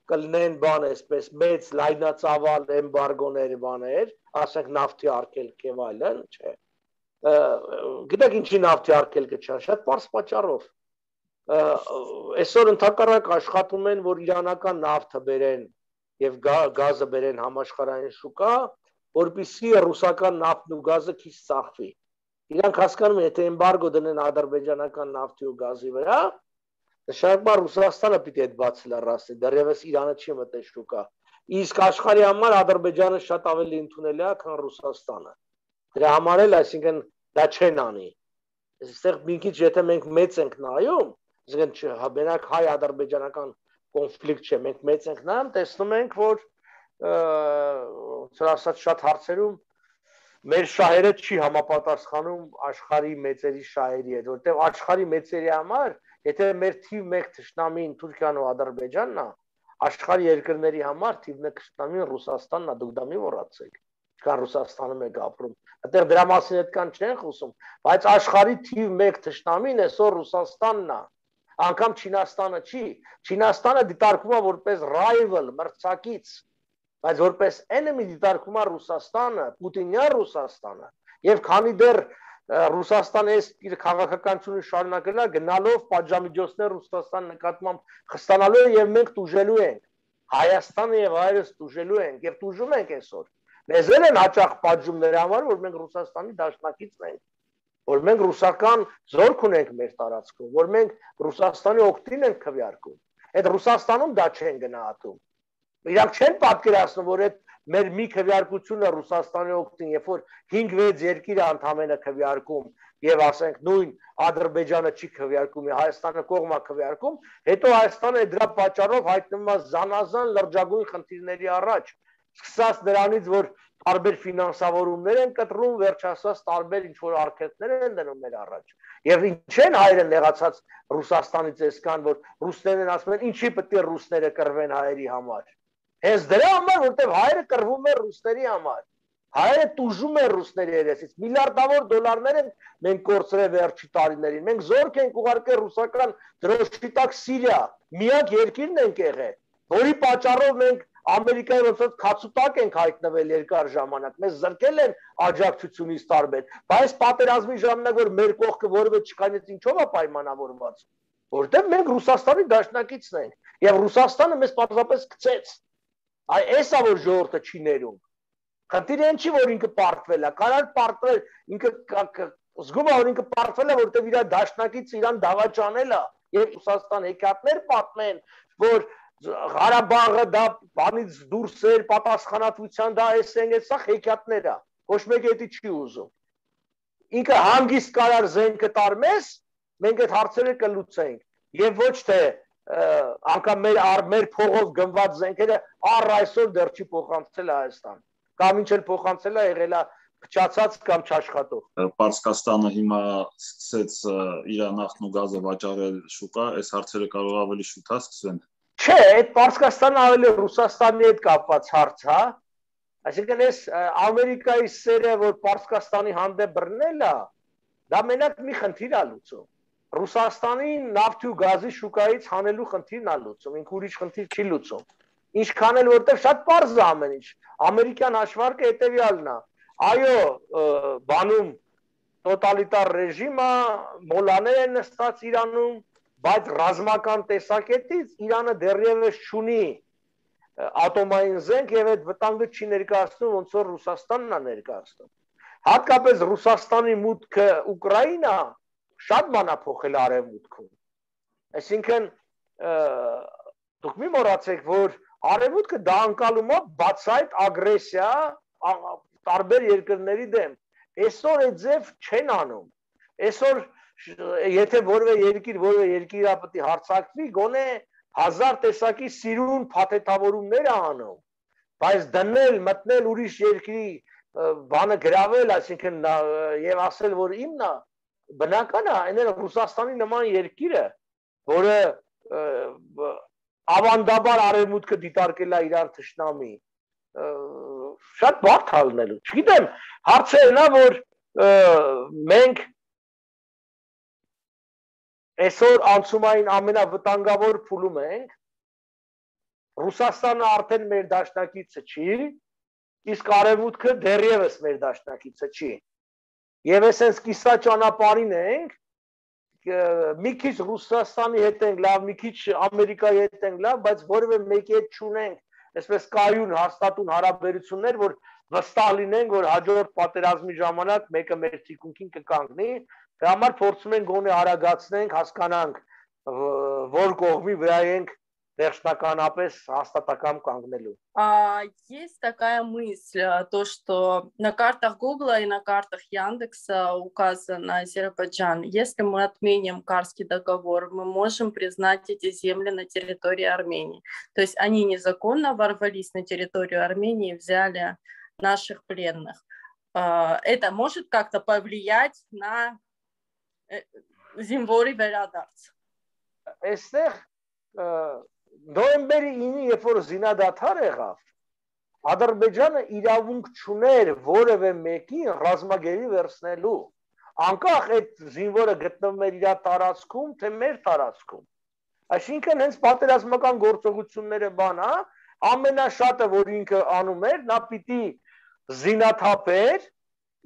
կլինեն բան այսպես մեծ լայնածավալ էմբարգոներ բաներ, ասենք նավթի արգելք եւ այլն, չէ։ Գիտեք ինչի նավթի արգելքը չէ, շատ պարզ պատճառով։ Այսօր ընդհակառակ աշխատում են, որ իրանական նավթը բերեն եւ գազը բերեն համաշխարհային շուկա, որպեսզի ռուսական նավթն ու գազը քիչ ծախվի։ Իրանք հասկանում են, եթե էմբարգո դնեն ադրբեջանական նավթի ու գազի վրա, նշանակաբար Ռուսաստանը պիտի այդ բացի լրացնի, դեռևս Իրանը չի մտել շուկա։ Իսկ աշխարհի համար Ադրբեջանը շատ ավելի ընդունելի է, քան Ռուսաստանը։ Դրա համար էլ, այսինքն, դա չեն անի։ Այստեղ մի քիչ եթե մենք մեծ ենք նայում, այսինքն մենակ հայ-ադրբեջանական կոնֆլիկտ չէ, մենք մեծ ենք նայում, տեսնում ենք, որ ոնց ասած շատ հարցերում մեր շահերը չի համապատասխանում աշխարհի մեծերի շահերի հետ, որտեղ աշխարհի մեծերի համար, եթե մեր թիվ 1 թշնամին Թուրքիան ու Ադրբեջանն է, աշխարհի երկրների համար թիվ 1 թշնամին Ռուսաստանն է, դուք դա մի մոռացեք։ Կան Ռուսաստանում եք ապրում։ Այդտեղ դրա մասին այդքան չեն խոսում, բայց աշխարհի թիվ 1 թշնամին այսօր Ռուսաստանն է։ անգամ Չինաստանը չի։ Չինաստանը դիտարկվում է որպես rival, մրցակից, բայց որպես enemy դիտարկվում է Ռուսաստանը, Պուտինյան Ռուսաստանը։ Եվ քանի դեռ Ռուսաստանը այս իր քաղաքականությունը շարունակել է գնալով պատժամիջոցներ Ռուսաստան նկատմամբ խստանալու եւ մենք տուժելու ենք։ Հայաստանը եւ հայերս տուժելու ենք եւ տուժում ենք այսօր։ Մեզ են հաճախ պատժում նրա համար, որ մենք Ռուսաստանի դաշնակիցն ենք, որ մենք ռուսական զորք ունենք մեր տարածքում, որ մենք Ռուսաստանի օգտին ենք քվեարկում։ Այդ Ռուսաստանում դա չեն գնահատում։ Իրանք չեն պատկերացնում, որ այդ մեր մի քվեարկությունը Ռուսաստանի օգտին, երբ որ 5-6 երկիր է ընդամենը քվեարկում եւ ասենք նույն Ադրբեջանը չի քվեարկում, Հայաստանը կողմա քվեարկում, հետո Հայաստանը դրա պատճառով հայտնվում է զանազան լրջագույն խնդիրների առաջ, սկսած նրանից, որ տարբեր ֆինանսավորումներ են կտրում, վերջացած տարբեր ինչ որ արգելքներ են դնում մեր առաջ։ Եվ ինչ են հայերը նեղացած Ռուսաստանից այսքան, որ ռուսներն ասում են, ինչի պետք է ռուսները կռվեն հայերի համար։ Հենց դրա համար, որտեղ հայերը կռվում են ռուսների համար։ Հայերը տուժում են ռուսների երեսից, միլիարդավոր դոլարներ են մենք կորցրել վերջի տարիներին։ Մենք զորք ենք ուղարկել ռուսական դրոշի տակ Սիրիա, միակ երկիրն ենք եղել, որի պատճառով մենք Ամերիկայի ոնց քացուտակ ենք հայտնվել երկար ժամանակ։ Մեզ զրկել են աջակցությունից տարբեր, բայց պատերազմի ժամանակ որ մեր կողքը որևէ չկանեց ինչով է պայմանավորված, որտեղ մենք Ռուսաստանի դաշնակիցն ենք եւ Ռուսաստանը մեզ պարզապես գցեց։ Այսա որ ժողովուրդը չի ներում։ Խնդիրը չի որ ինքը պարտվել է, կարող պարտվել, ինքը զգում է որ ինքը պարտվել է, որտեղ իր դաշնակիցը իրան դավաճանել է եւ Ռուսաստան հեքիաթներ պատմեն, որ Ղարաբաղը դա բանից դուրս էր, պատասխանատվության դա էսեն, սա հեքիաթներ է, ոչ մեկը դա չի ուզում։ Ինքը հանգիստ կարար զենքը տարմես, մենք այդ հարցերը կլուծենք եւ ոչ թե անգամ մեր փողով գնված զենքերը առ այսօր դեռ չի փոխանցել Հայաստան, կամ ինչ էլ փոխանցել է եղել է փչացած կամ չաշխատող։ Պարսկաստանը հիմա սկսեց իր նավթն ու գազը վաճառել շուկա, այս հարցերը կարող ավելի շուտ է սկսեն։ Չէ, այդ Պարսկաստանը ավելի Ռուսաստանի հետ կապված հարց է, այսինքն այս Ամերիկայի սերը, որ Պարսկաստանի հանդեպ բռնել է, դա մենակ մի խնդիր է լուծում։ Ռուսաստանի նավթի ու գազի շուկայից հանելու խնդիրն է լուծում, ինքը ուրիշ խնդիր չի լուծում։ Ինչքան էլ որտեղ շատ պարզ է ամեն ինչ։ Ամերիկյան հաշվարկը հետևյալն է։ Այո, բանում տոտալիտար ռեժիմը, մոլաներ են նստած Իրանում, բայց ռազմական տեսակետից Իրանը դեռևս չունի ատոմային զենք եւ այդ վտանգը չի ներկայացնում, ոնց որ Ռուսաստանն է ներկայացնում։ Հատկապես Ռուսաստանի մուտքը Ուկրաինա շատ բան է փոխել արևմուտքում։ Այսինքն դուք մի մոռացեք, որ արևմուտքը դա անցալում է բացայտ ագրեսիա տարբեր երկրների դեմ։ Այսօր այդ ձև չեն անում։ Այսօր եթե որևէ երկիր պետք է հարցակվի, գոնե 1000 տեսակի սիրուն փաթեթավորումներ է անում, բայց դնել, մտնել ուրիշ երկրի բանը գրավել, այսինքն եւ ասել, որ իմն է, բնական է, այն Ռուսաստանի նման երկիրը, որը ավանդաբար արևմուտքը դիտարկել է իրար թշնամի, շատ բարդ է լինելու։ Չգիտեմ, հարցը այն է, որ մենք այսօր անցումային ամենավտանգավոր փուլում ենք, Ռուսաստանը արդեն մեր դաշնակիցը չի, իսկ արևմուտքը դեռևս մեր դաշնակիցը չի։ Եվ այսպես կիսա ճանապարհին ենք, մի քիչ Ռուսաստանի հետ ենք լավ, մի քիչ Ամերիկայի հետ ենք լավ, բայց որևէ մեկի հետ չունենք, այսպես կայուն հաստատուն հարաբերություններ, որ վստահ լինենք, որ հաջորդ պատերազմի ժամանակ մեկը մեր թիկունքին կկանգնի, դրա համար փորձում ենք գոնե արագացնենք, հասկանանք, որ кողմի վրա ենք вершнаканապես հաստատակամ կանգնելու. Есть такая мысль, то, что на картах Гугла и на картах Яндекса указан Азербайджан. Если мы отменим Карский договор, мы можем признать эти земли на территории Армении. То есть они незаконно ворвались на территорию Армении и взяли наших пленных. Это может как-то повлиять на Զինվորի վերադարձ. Այստեղ նոյեմբերի 9-ին, երբ որ զինադադար եղավ, Ադրբեջանը իրավունք չուներ որևէ մեկին ռազմագերի վերցնելու։ անկախ այդ զինվորը գտնվում էր իր տարածքում, թե մեր տարածքում։ Այսինքն հենց պատերազմական գործողությունները բան, ամենաշատը, որ ինքը անում էր, նա պիտի զինաթափեր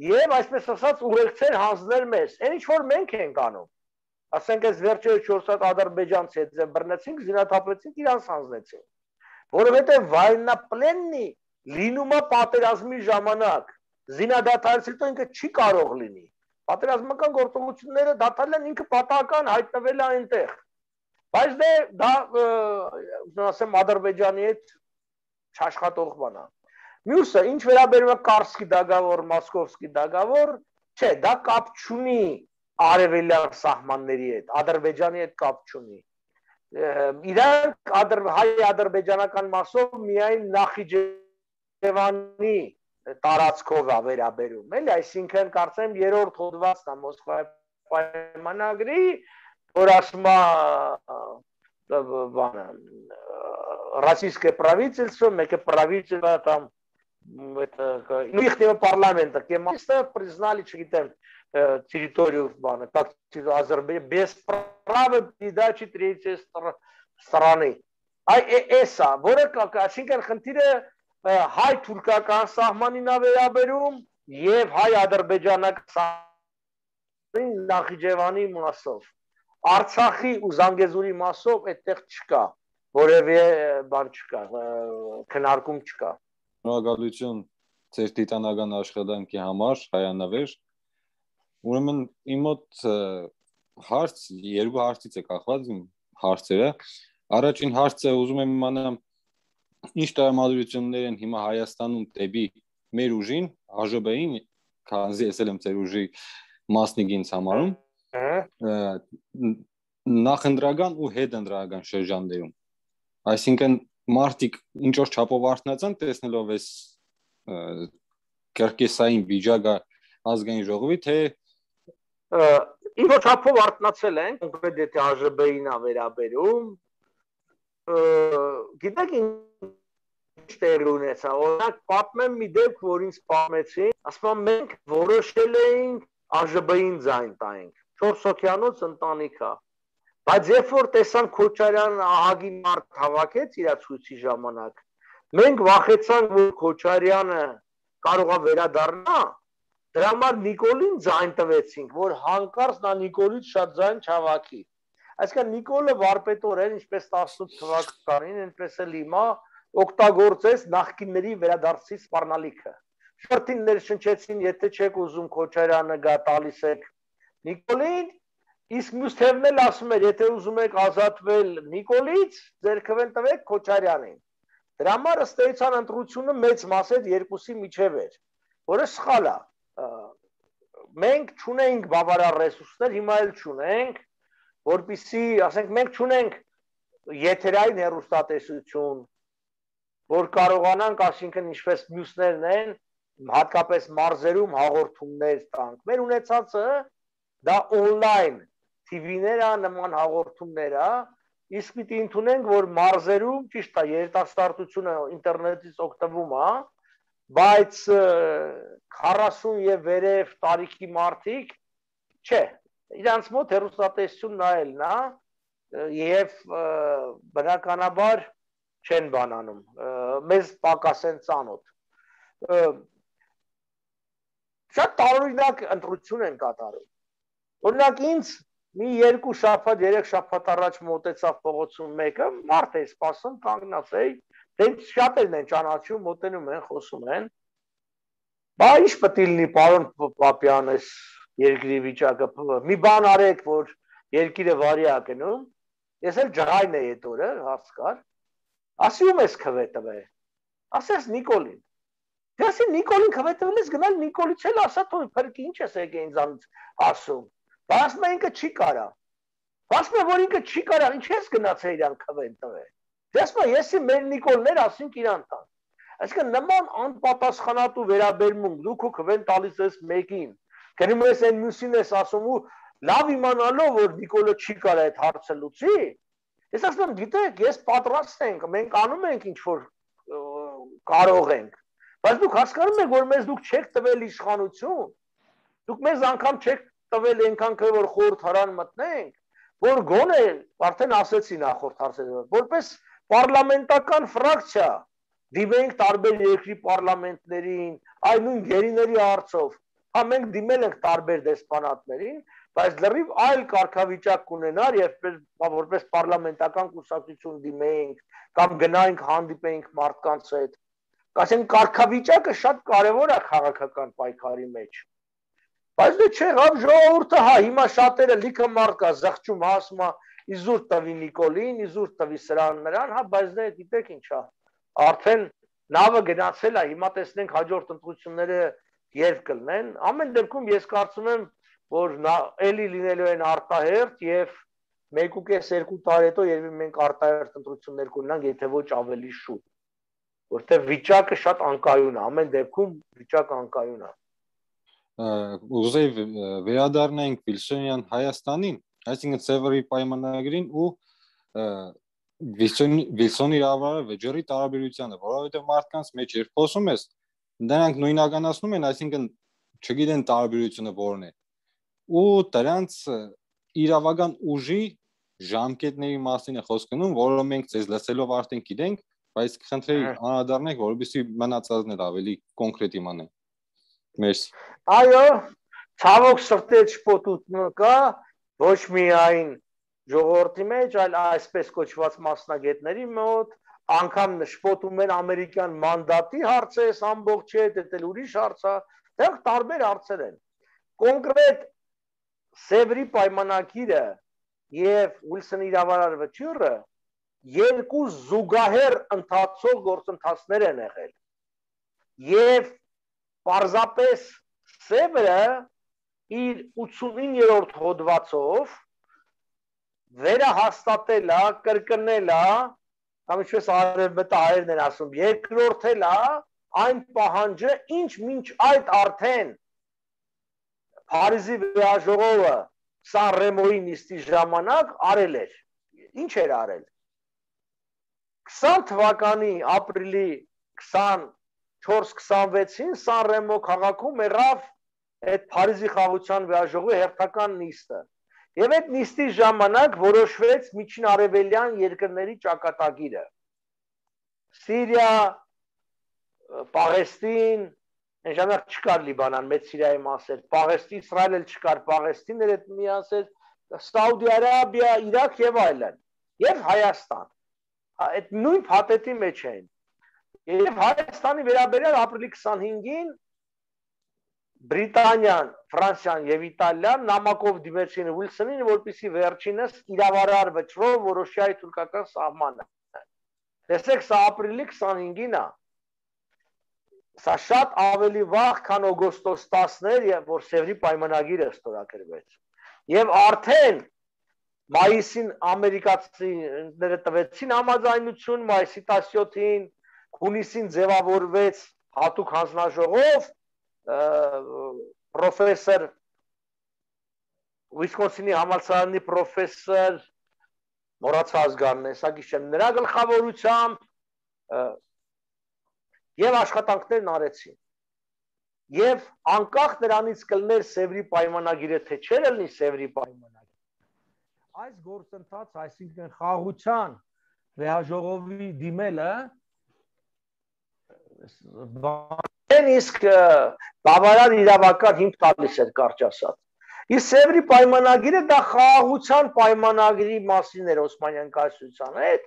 եւ այսպես ասած ուղեկցեր հանձներ մեզ։ Այն ինչ որ մենք ենք անում։ Ասենք այս վերջերս 4 հատ ադրբեջանցի հետ բռնեցինք, զինաթափեցինք, իրանց հանձնեցին։ Որովհետեւ վայնապլեննի լինում է պատերազմի ժամանակ։ Զինադադարից հետո ինքը չի կարող լինի։ Պատերազմական գործողությունները դադարել են, ինքը պատահական հայտնվել է այնտեղ։ Բայց դա ասեմ Ադրբեջանի հետ չաշխատող բան է։ Մյուսը, ինչ վերաբերում է Կարսկի դագավոր, Մոսկովսկի դագավոր, չէ, դա կապ չունի արևելյան սահմանների հետ, Ադրբեջանի հետ կապ չունի։ Իրանք հայ-ադրբեջանական մասով միայն Նախիջևանի տարածքով է վերաբերում, էլի, այսինքն կարծեմ երրորդ հոդվածն է Մոսկվայի պայմանագրի, որ ասում է российское правительство, меке правительство там ихнего парламента, кемаста признали, читаем территорию как без права передачи третьей стороны. Эса, որը այսինքն խնդիրը հայ-թուրքական սահմանին վերաբերում եւ հայ-ադրբեջանական սահմանին Նախիջևանի մասով, Արցախի ու Զանգեզուրի մասով այդտեղ չկա, որևէ բան չկա, քննարկում չկա։ Շնորհակալություն ձեր տիտանական աշխատանքի համար, հայանավեր։ Ուրեմն իմ մոտ հարց, երկու հարցից է կախված իմ հարցերը։ Առաջին հարցը ուզում եմ իմանալ ինչ տրամադրություններ են հիմա Հայաստանում դեպի մեր ուժին, ԱԺԲ-ին, քանզի եսել եմ ձեր ուժի մասնիկ ինձ համարում, նախընտրական ու հետընտրական շրջաններում։ Այսինքն մարդիկ ինչ որ չափով արթնացան տեսնելով այս կրկեսային վիճակը ազգային ժողովի, թե ինչ որ չափով արթնացել են, կոնկրետ եթե ԱԺԲ-ին է վերաբերում, գիտեք ինչ տեղի ունեցա, օրինակ պատմեմ մի դեպք, որ ինձ պատմեցին, ասում եմ մենք որոշել էինք ԱԺԲ-ին ձայն տայինք, 4 հոգյանոց ընտանիք է, բայց երբ որ տեսան Քոչարյանն ահագին մարդ հավաքեց իր ցույցի ժամանակ, մենք վախեցանք, որ Քոչարյանը կարող է վերադառնա, դրա համար Նիկոլին ձայն տվեցինք, որ հանկարծ նա Նիկոլից շատ ձայն չհավաքի։ Այսինքն Նիկոլը վարպետորեն, ինչպես 18 թվականին, այնպես էլ հիմա օգտագործեց նախկինների վերադարձի սպառնալիքը։ Շրթին ներշնչեցին, եթե չեք ուզում Քոչարյանը գա, տալիս եք Նիկոլին, իսկ մյուս թևն էլ ասում էր, եթե ուզում եք ազատվել Նիկոլից, ձերքվեն տվեք Քոչարյանին։ Դրա համար ըստ էության ընտրությունը մեծ մասով երկուսի միջև էր, որը սխալ է։ Մենք չունենք բավարար ռեսուրսներ, հիմա էլ չունենք, որպեսզի, ասենք, մենք չունենք եթերային հեռուստատեսություն, որ կարողանանք, այսինքն ինչպես մյուսներն են, հատկապես մարզերում հաղորդումներ տանք։ Մեր ունեցածը դա on-line TV-ները, նման հաղորդումներ է, իսկ պիտի ընդունենք, որ մարզերում ճիշտ է, երիտասարդությունը ինտերնետից օգտվում է, բայց 40 եւ վերև տարիքի մարդիկ չէ, իրանց մոտ հեռուստատեսություն նայելն է եւ բնականաբար չեն բանանում, մեզ պակաս են ծանոթ։ Շատ տարօրինակ ընտրություն են կատարում։ Օրինակ ինձ մի 2 շաբաթ, 3 շաբաթ առաջ մոտեցավ փողոցում մեկը, մարդ է սպասում, կանգնած է, դենց շատերն են ճանաչում, մոտենում են, խոսում են։ Բա ինչ պետք է լինի, պարոն Պապյան, այս երկրի վիճակը, մի բան արեք, որ երկիրը վարի է գնում, ես էլ ջրային է այդ օրը, հարց կար, ասի ում ես քվե տվել, ասես Նիկոլին, դասի Նիկոլին քվե տվել ես գնալ Նիկոլից էլ ասա, թող փրկի ինչ ես եկե ինձանից ասում, ասում է ինքը չի կարա, ասում է որ ինքը չի կարա, ինչ ես գնացել իրան քվեն տվել, ասում է եսի մեր Նիկոլներ ասինք իրան տան, այսինքն նման անպատասխանատու վերաբերմունք, դու քո քվեն տալիս ես մեկին, գնում ես այն մյուսին ես ասում ու լավ իմանալով, որ Նիկոլը չի կարա այդ հարցը լուծի, ես ասում եմ, գիտեք, ես պատրաստ ենք, մենք անում ենք ինչ-որ կարող ենք, բայց դուք հասկանում եք, որ մեզ դուք չեք տվել իշխանություն, դուք մեզ անգամ չեք տվել այնքան քիչ որ խորհրդարան մտնենք, որ գոնե արդեն ասեցի նախորդ հարցերով, որպես պարլամենտական ֆրակցիա դիմենք տարբեր երկրի պարլամենտներին, այ նույն գերիների հարցով, հա մենք դիմել ենք տարբեր դեսպանատներին, բայց լրիվ այլ կարգավիճակ կունենար, երբ որպես պարլամենտական կուսակցություն դիմենք կամ գնայինք հանդիպենք մարդկանց հետ, ասենք կարգավիճակը շատ կարևոր է քաղաքական պայքարի մեջ։ Բայց դե չեղավ ժողովուրդը, հա հիմա շատերը լիքը մարդ կա զղջում, ասում է իզուր տվի Նիկոլին, իզուր տվի սրան նրան, հա բայց դե գիտեք ինչ է, արդեն նավը գնացել է, հիմա տեսնենք հաջորդ ընտրությունները երբ կլինեն, ամեն դեպքում ես կարծում եմ, որ էլի լինելու են արտահերթ եւ 1.5-2 տարի հետո երբ մենք արտահերթ ընտրություններ կունենանք, եթե ոչ ավելի շուտ, որտեղ վիճակը շատ անկայուն է, ամեն դեպքում վիճակը անկայուն է։ Ուզեի վերադառնանք Վիլսոնյան Հայաստանին, այսինքն Սևերի պայմանագրին ու Վիլսոնի իրավարար վեճերի տարաբերությանը, որովհետև մարդկանց մեջ երբ խոսում ես, նրանք նույնականացնում են, այսինքն չգիտեն տարաբերությունը որն է, ու դրանց իրավական ուժի ժամկետների մասին է խոսք գնում, որը մենք ձեզ լսելով արդեն գիտենք, բայց խնդրեի անդրադառնանք, որովհետեւ մնացածն էլ ավելի կոնկրետ իմանեն։ Մերսի։ Այո, ցավոք սրտի շփոթություն կա, ոչ միայն ժողովրդի մեջ, այլ այսպես կոչված մասնագետների մոտ, անգամ շփոթում են ամերիկյան մանդատի հարցեր, ամբողջ չէ, դա ուրիշ հարց է, դրանք տարբեր հարցեր են։ Կոնկրետ Սևերի պայմանագիրը եւ Ուիլսոնի իրավարար վճիռը երկու զուգահեռ ընթացող գործընթացներ են եղել։ Եվ պարզապես Սևերը իր 89-րդ հոդվածով վերահաստատել է, կրկնել է, կամ ինչպես արևմտահայերն են ասում, երկրորդել է այն պահանջը, ինչ մինչ այդ արդեն Փարիզի վեաժողովը Սան Ռեմոյի նիստի ժամանակ արել էր։ Ինչ էր արել։ 20 թվականի ապրիլի 24-26-ին Սան Ռեմո քաղաքում եղավ այդ Փարիզի խաղաղության վեաժողովի հերթական նիստը։ Եվ այդ նիստի ժամանակ որոշվեց միջին արևելյան երկրների ճակատագիրը։ Սիրիա, Պաղեստին, այն ժամանակ չկար Լիբանան, մեծ Սիրիայի մասեր, Պաղեստին, Իսրայել էլ չկար, Պաղեստինն էր միասեր, Սաուդի Արաբիա, Իրաք եւ այլն, եւ Հայաստան։ Այդ նույն փաթեթի մեջ էին։ Եվ Հայաստանի վերաբերյալ ապրիլի 25-ին Բրիտանիան, Ֆրանսիան եւ Իտալիան նամակով դիմեցին Ուիլսոնին, որպեսզի վերջինս իրավարար վճռով որոշի այդ թուրքական սահմանը։ Տեսեք, սա ապրիլի 25-ին է։ Սա շատ ավելի վաղ, քան օգոստոս 10-ն, որ Սևերի պայմանագիրը ստորագրվեց։ Եվ արդեն մայիսին ամերիկացիները տվեցին համաձայնություն, մայիսի 17-ին, հունիսին ձևավորվեց հատուկ հանձնաժողով, պրոֆեսոր Վիսկոնսինի համալսարանի պրոֆեսոր մոռացա ազգանն է, սա գիշեր, նրա գլխավորությամբ եւ աշխատանքներն արեցին։ Եվ անկախ նրանից կլներ Սևերի պայմանագիրը, թե չէ լինի Սևերի պայմանագիր։ Այս գործընթաց, այսինքն խաղաղության վեաժողովի դիմելը իսկ բավարար իրավական հիմք տալիս էր կարճ ասած։ Իսկ Սևերի պայմանագիրը դա խաղաղության պայմանագրի մասին էր Օսմանյան կայսրության հետ,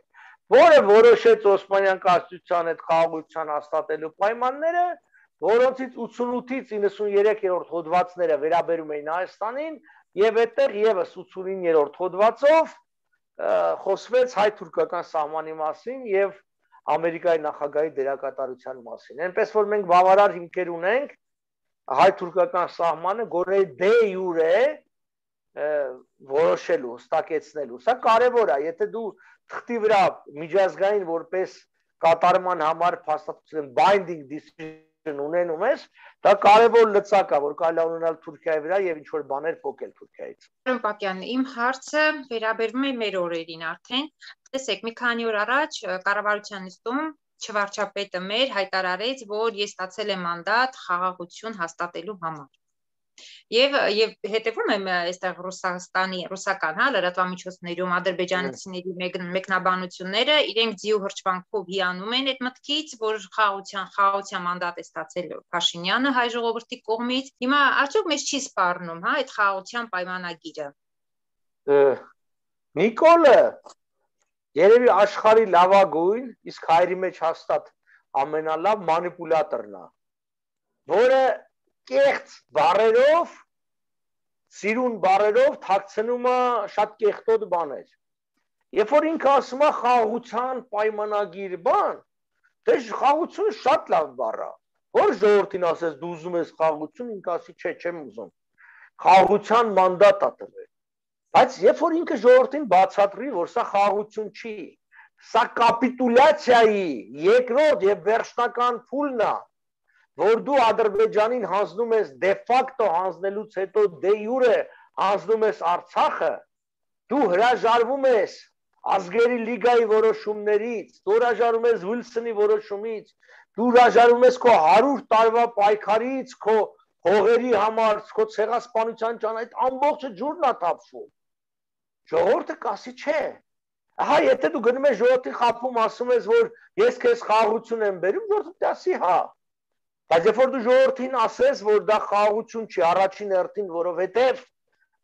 որը որոշեց Օսմանյան կայսրության հետ խաղաղության հաստատելու պայմանները, որոնցից 88-ից 93-րդ հոդվածները վերաբերում էին Հայաստանին, եւ այդտեղ եւս 89-րդ հոդվածով խոսվեց հայ-թուրքական սահմանի մասին եւ Ամերիկայի նախագահի դերակատարության մասին։ Այնպես որ մենք բավարար հիմքեր ունենք հայ-թուրքական սահմանը գոնե դե յուրե որոշելու, հստակեցնելու։ Սա կարևոր է, եթե դու թղթի վրա միջազգային որպես կատարման համար փաստաթղթ binding decision ունենում ես, դա կարևոր լծակ է, որ կարելի է ունենալ Թուրքիայի վրա եւ ինչ որ բաներ փոխել Թուրքիայից։ Պարոն Պապյան, իմ հարցը վերաբերում է մեր օրերին արդեն։ Տեսեք, մի քանի օր առաջ կառավարության նիստում չվարչապետը մեր հայտարարեց, որ ես ստացել եմ մանդատ խաղաղություն հաստատելու համար։ Եվ հետևում եմ այստեղ ռուսական լրատվամիջոցներում ադրբեջանցիների մեկնաբանությունները, իրենք ձիու հրճվանքով հիանում են այդ մտքից, որ խաղաղության մանդատ է ստացել Փաշինյանը հայ ժողովրդի կողմից։ Հիմա արդյոք մեզ չի սպառնում, հա, այդ խաղաղության պայմանագիրը։ Նիկոլը երևի աշխարհի լավագույն, իսկ հայրի մեջ հաստատ ամենալավ մանիպուլատորն է, որը կեղծ բառերով, սիրուն բառերով թաքցնում է շատ կեղտոտ բաներ։ Երբ որ ինքը ասում է խաղաղության պայմանագիր բան, դե խաղաղությունը շատ լավ բառ է։ Որ ժողովրդին ասես դու ուզում ես խաղաղություն, ինքը ասի չէ, չեմ ուզում։ Խաղաղության մանդատ է տվել։ Բայց երբ որ ինքը ժողովրդին բացատրի, որ սա խաղաղություն չի, սա կապիտուլյացիայի երկրորդ եւ վերջնական փուլն է, որ դու Ադրբեջանին հանձնում ես դե ֆակտո հանձնելուց հետո դե յուրե հանձնում ես Արցախը, դու հրաժարվում ես ազգերի լիգայի որոշումներից, դու հրաժարվում ես Վիլսոնի որոշումից, դու հրաժարվում ես քո 100 տարվա պայքարից, քո հողերի համար, քո ցեղասպանության ճանաչից, ամբողջը ջուրն է թափվում։ Ժողովուրդը կասի չէ։ Ահա եթե դու գնում ես ժողովրդի խապում ասում ես, որ ես քեզ խաղաղություն եմ բերում, ժողովուրդը ասի հա։ Բայց երբ որ դու ժողովրդին ասես, որ դա խաղաղություն չի առաջին հերթին, որովհետև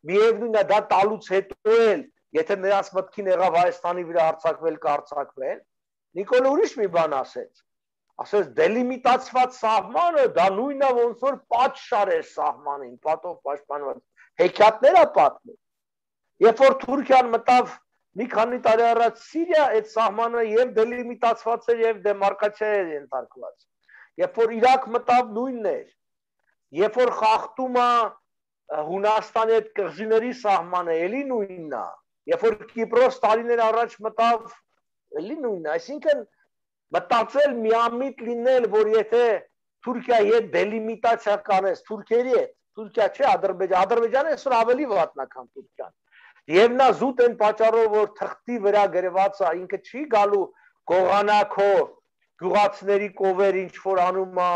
միևնույնն է դա տալուց հետո էլ, եթե նրանց մտքին եղավ Հայաստանի վրա հարձակվել կհարձակվեն, Նիկոլը ուրիշ մի բան ասեց։ Ասես դելիմիտացված սահմանը դա նույնն է ոնց որ պատշար է սահմանին, պատով պաշտպանված։ Հեքիաթներ է պատմում։ Երբ որ Թուրքիան մտավ մի քանի տարի առաջ Սիրիա, այդ սահմանը եւ դելիմիտացված էր եւ դեմարկացիա էր ենթարկված։ Երբ որ Իրաք մտավ նույնն էր։ Երբ որ խախտում է Հունաստանի այդ կղզիների սահմանը, էլի նույնն է։ Երբ որ Կիպրոս տարիներ առաջ մտավ, էլի նույնն է։ Այսինքն մտածել միամիտ լինել, որ եթե Թուրքիայի հետ դելիմիտացիա կանես թուրքերի հետ, Թուրքիա չէ, Ադրբեջանը այսօր ավելի վատն է, քան Թուրքիան։ Եվ նա զուտ են պատճառով, որ թղթի վրա գրված է, ինքը չի գալու գողանա քո գյուղացիների կովեր ինչ որ անում է,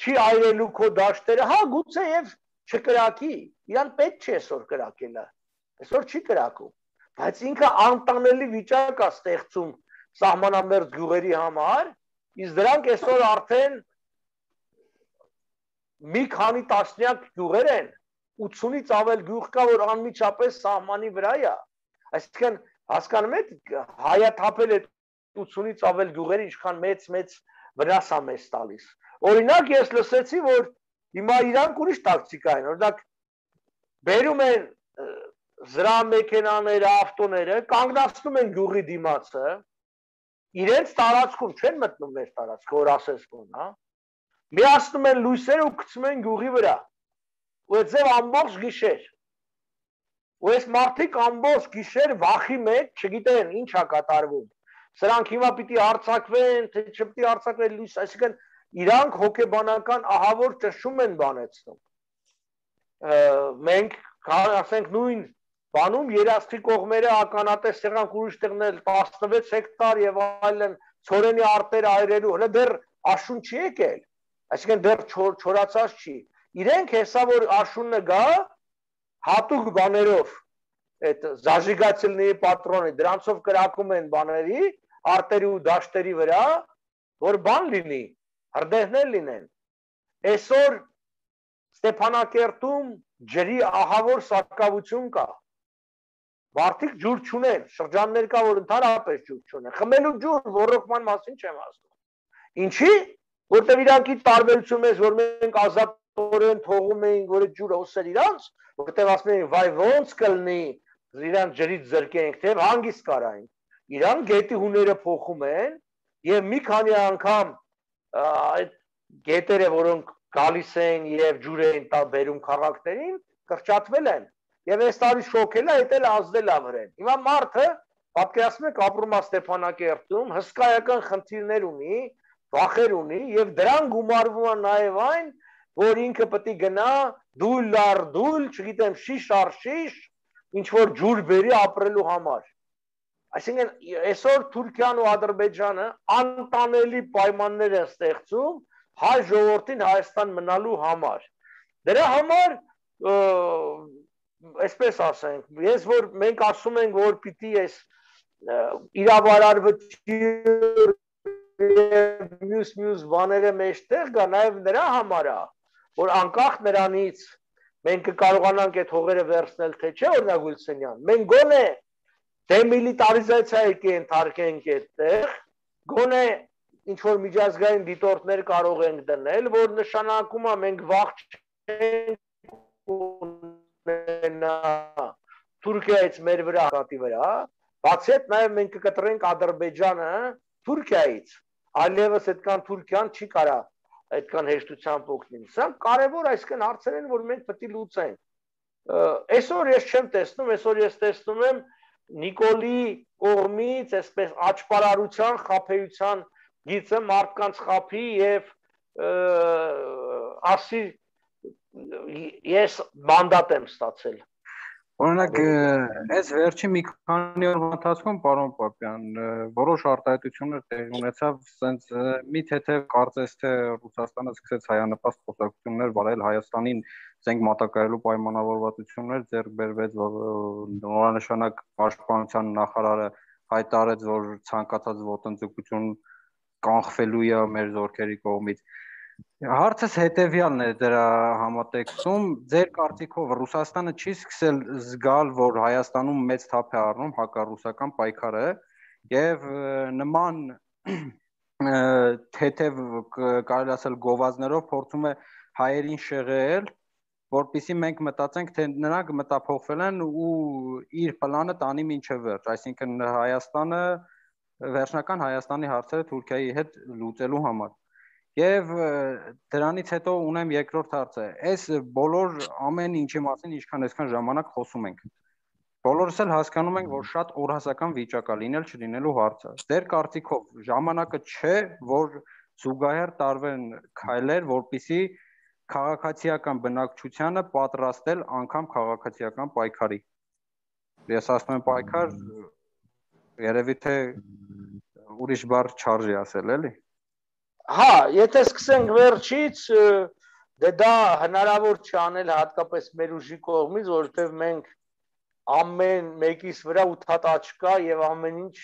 չի այրելու քո դաշտերը, հա գուցե եւ չկրակի, իրան պետք չէ այսօր կրակելը, այսօր չի կրակում, բայց ինքը անտանելի վիճակ է ստեղծում սահմանամերձ գյուղերի համար, իսկ դրանք այսօր արդեն մի քանի տասնյակ գյուղեր են, 80-ից ավել գյուղ կա, որ անմիջապես սահմանի վրա է, այսինքն հասկանում եք հայաթափել այդ 80-ից ավել գյուղերը ինչքան մեծ վնաս է մեզ տալիս։ Օրինակ ես լսեցի, որ հիմա իրանք ուրիշ տակտիկա են, օրինակ բերում են զրահմեքենաները, ավտոները, կանգնացնում են գյուղի դիմացը, իրենց տարածքում չեն մտնում մեր տարածքը, որ ասես կոն, հա։ Միացնում են լույսերը ու գցում են գյուղի վրա։ Ու այդպես ամբողջ գիշեր։ Ու այս մարդիկ ամբողջ գիշեր վախի մեջ չգիտեն ինչ է կատարվում։ Սրանք հիմա պիտի արձակվեն, թե չպիտի արձակվեն լույս, այսինքն իրանք հոգեբանական ահավոր ճնշում են բանեցնում։ Մենք ասենք նույն բանում երաստի կողմերը ականատես եղանք ուրիշ տեղնել 16 հեկտար եւ այլն ծորենի արտերը այրելու, հələ դեռ աշուն չի եկել, այսինքն դեռ չորացած չի։ Իրենք հեսա որ աշունը գա հատուկ բաներով այդ զաժիգացիլների պատրոնի դրանցով կրակում են բաների արտերի ու դաշտերի վրա, որ բան լինի, հրդեհներ լինեն։ Այսօր Ստեփանակերտում ջրի ահավոր սակավություն կա։ Մարդիկ ջուր չունեն, շրջաններ կա, որ ընդհանրապես ջուր չունեն։ Խմելու ջուր, ոռոգման մասին չեմ ասում։ Ինչի՞, որտեղ իրանքի տարբերությունն է, որ մենք ազատորեն թողում էինք, որ այդ ջուրը հոսեր իրանց, որտեղ ասում էին, վայ ոնց կլինի, իրանք ջրից զրկենք, թե հանգիստ կարային։ Իրանք գետի հուները փոխում են եւ մի քանի անգամ այդ գետերը, որոնք գալիս են եւ ջուր են տա բերում քաղաքներին, կրճատվել են։ Եվ այս տարի շոքել է, դա էլ ազդել է վրան։ Հիմա մարդը պատկերացնում եք ապրում է Ստեփանակերտում, հսկայական խնդիրներ ունի, վախեր ունի եւ դրան գումարվում է նաեւ այն, որ ինքը պետք է գնա դուլ լար դուլ, չգիտեմ, շիշ առ շիշ, ինչ որ ջուր բերի ապրելու համար։ Այսինքն այսօր Թուրքիան ու Ադրբեջանը անտանելի պայմաններ են ստեղծում հայ ժողովրդին Հայաստան մնալու համար։ Դրա համար այսպես ասենք, ես որ մենք ասում ենք, որ պիտի այս իրավարարվճի մյուս բաները մեջտեղ գա, նաև նրա համար է, որ անկախ նրանից մենք կարողանանք այդ հողերը վերցնել, թե չէ, օրինակ Գուլսենյան, մենք գոնե դեմիլիտարիզացիայի կենթարկենք այդտեղ, գոնե ինչ որ միջազգային դիտորդներ կարող ենք դնել, որ նշանակում է մենք վախ չենք ունենա Թուրքիայից մեր վրա հատի վրա, բացի այդ նաև մենք կկտրենք Ադրբեջանը Թուրքիայից, այլևս այդքան Թուրքիան չի կարա այդքան հեշտությամբ օգնել։ Սա կարևոր այսքան հարցեր են, որ մենք պետք է լուծենք։ Այսօր ես չեմ տեսնում, այսօր ես տեսնում եմ Նիկոլի կողմից այսպես աճպարարության, խաբեության գիծը մարդկանց խաբի եւ ասի ես մանդատ եմ ստացել։ Օրինակ, այս վերջի մի քանի օրվա ընթացքում, պարոն Պապյան, որոշ արտահայտություններ տեղի ունեցավ, սենց մի թեթև կարծես թե Ռուսաստանը սկսեց հայանպաստ խոսակցություններ վարել Հայաստանին, զենք մատակարարելու պայմանավորվածություններ ձեռք բերվեց, որ նորանշանակ պաշտպանության նախարարը հայտարարեց, որ ցանկացած ոտնձգություն կանխվելու է մեր զորքերի կողմից։ Հարցս հետևյալն է դրա համատեքստում, ձեր կարծիքով Ռուսաստանը չի սկսել զգալ, որ Հայաստանում մեծ թափ է առնում հակառուսական պայքարը եւ նման թեթև կարելի ասել գովազդներով փորձում է հայերին շեղել, որպեսզի մենք մտածենք, թե նրանք մտափոխվել են ու իր պլանը տանի մինչև վերջ, այսինքն Հայաստանը վերջնական Հայաստանի հարցերը Թուրքիայի հետ լուծելու համար։ Եվ դրանից հետո ունեմ երկրորդ հարցը, այս բոլոր ամեն ինչի մասին ինչքան այսքան ժամանակ խոսում ենք, բոլորս էլ հասկանում ենք, որ շատ օրհասական վիճակ է լինել չլինելու հարցը, ձեր կարծիքով ժամանակը չէ, որ զուգահեռ տարվեն քայլեր, որպեսզի քաղաքացիական բնակչությանը պատրաստել անգամ քաղաքացիական պայքարի, ես ասում եմ պայքար, երևի թե ուրիշ բառ չարժի ասել, էլի։ Հա, եթե սկսենք վերջից, դե դա հնարավոր չի անել հատկապես մեր ուժի կողմից, որովհետև մենք ամեն մեկիս վրա 8 աչ կա եւ ամեն ինչ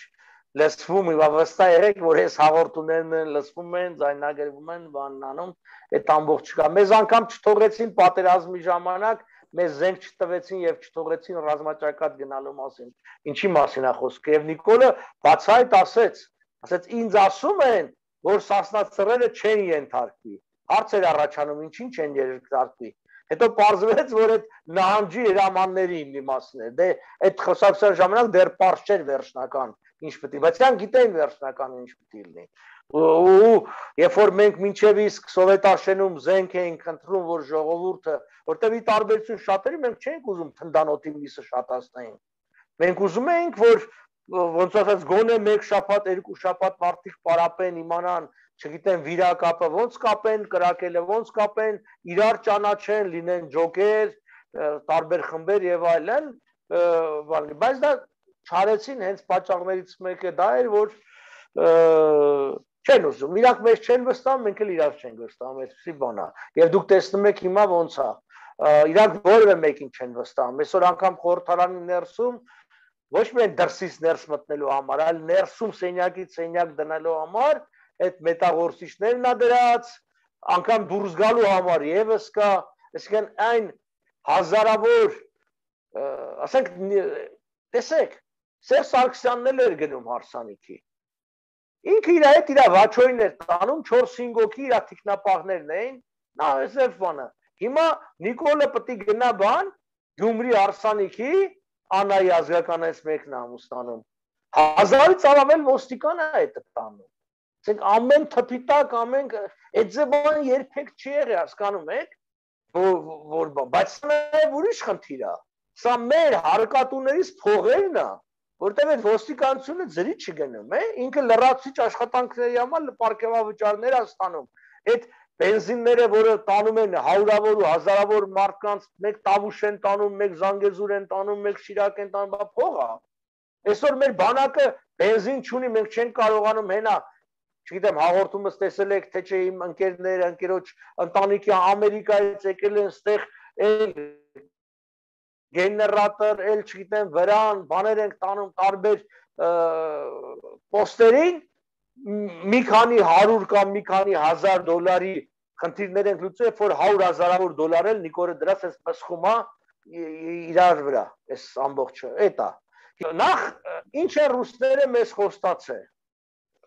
լսվում է, վստահ եղեք, որ այս հաղորդումներն լսվում են, ձայնագրվում են, բանն անում, այդ ամբողջ կա։ Մեզ անգամ չթողեցին պատերազմի ժամանակ, մեզ զենք չտվեցին եւ չթողեցին ռազմաճակատ գնալու մասին։ Ինչի մասին է խոսքը։ Եվ Նիկոլը բացահայտ ասեց, ինձ ասում են, որ սասնացրերը չեն ենթարկվի, հարցեր առաջանում ինչին չեն ենթարկվի, հետո պարզվեց, որ այդ նահանջի հրամանների իմասն է, դե այդ խոսակցության ժամանակ դեռ պարզ չէր վերջնական ինչ պետք է, բայց իրանք գիտեն վերջնական ինչ պետք է լինի, ու երբ որ մենք մինչև իսկ սովետաշենում զենք էինք խնդրում, որ ժողովուրդը, որտեղ ի տարբերություն շատերի մենք չենք ուզում թնդանոթի միսը շատացնեին, մենք ուզում էինք, որ ոնց ասած գոնե մեկ շաբաթ, երկու շաբաթ մարդիկ պարապեն, իմանան, չգիտեն վիրակապը ոնց կապեն, կրակելը ոնց կապեն, իրար ճանաչեն, լինեն ջոկեր, տարբեր խմբեր եւ այլն, բայց դա չարեցին հենց պատճառներից մեկը դա էր, որ չեն ուզում, իրանք մեզ չեն վստահում, մենք էլ իրար չենք վստահում, այդպիսի բան է։ Եվ դուք տեսնում եք հիմա ոնց է, իրանք որևէ մեկին չեն վստահում։ Այսօր անգամ խորհրդարանի ներսում ոչ միայն դրսից ներս մտնելու համար, այլ ներսում սենյակից սենյակ դնելու համար այդ մետաղորսիչներն ա դրած, անգամ դուրս գալու համար եւս կա, այսինքն այն հազարավոր, ասենք, տեսեք, Սերժ Սարգսյանն էլ էր գնում հարսանիքի։ Ինքը իր հետ իր վաչոյին էր տանում 4-5 հոգի իր թիկնապահներն էին, նա այսպես բանը։ Հիմա Նիկոլը պետք է գնա բան Գյումրի հարսանիքի Անայի ազգականից մեկն ամուսնանում։ 1000-ից առավել ոստիկան է այդ տանում։ Ասենք ամեն թփի տակ, ամեն այդ ձևան երբեք չի եղել, հասկանում եք, որ բայց նաև ուրիշ խնդիր է։ Սա մեր հարկատուներից փողերն է, որտեղ այդ ոստիկանությունը ձրի չգնում է, ինքը լրացուցիչ աշխատանքների համար պարգևավճարներ է ստանում։ Այդ բենզինները, որը տանում են հարյուրավոր ու հազարավոր մարդկանց, մեկ Տավուշ են տանում, մեկ Զանգեզուր են տանում, մեկ Շիրակ են տանում, փող է։ Այսօր մեր բանակը բենզին չունի, մենք չենք կարողանում հենա չգիտեմ հաղորդումս տեսել եք թե չէ իմ ընկերները, ընկերոջ ընտանիքի Ամերիկայից եկել են ստեղ էլ գեներատոր, էլ չգիտեմ վրան, բաներ ենք տանում տարբեր պոստերին, մի քանի 100 կամ մի քանի 1000 դոլարի խնդիրներ ենք լուծում, որ 100,000-ավոր դոլար էլ Նիկորը դրած էս պսխումա իրար վրա, էս ամբողջը, էտա։ Նախ ինչ են ռուսները մեզ խոստացել։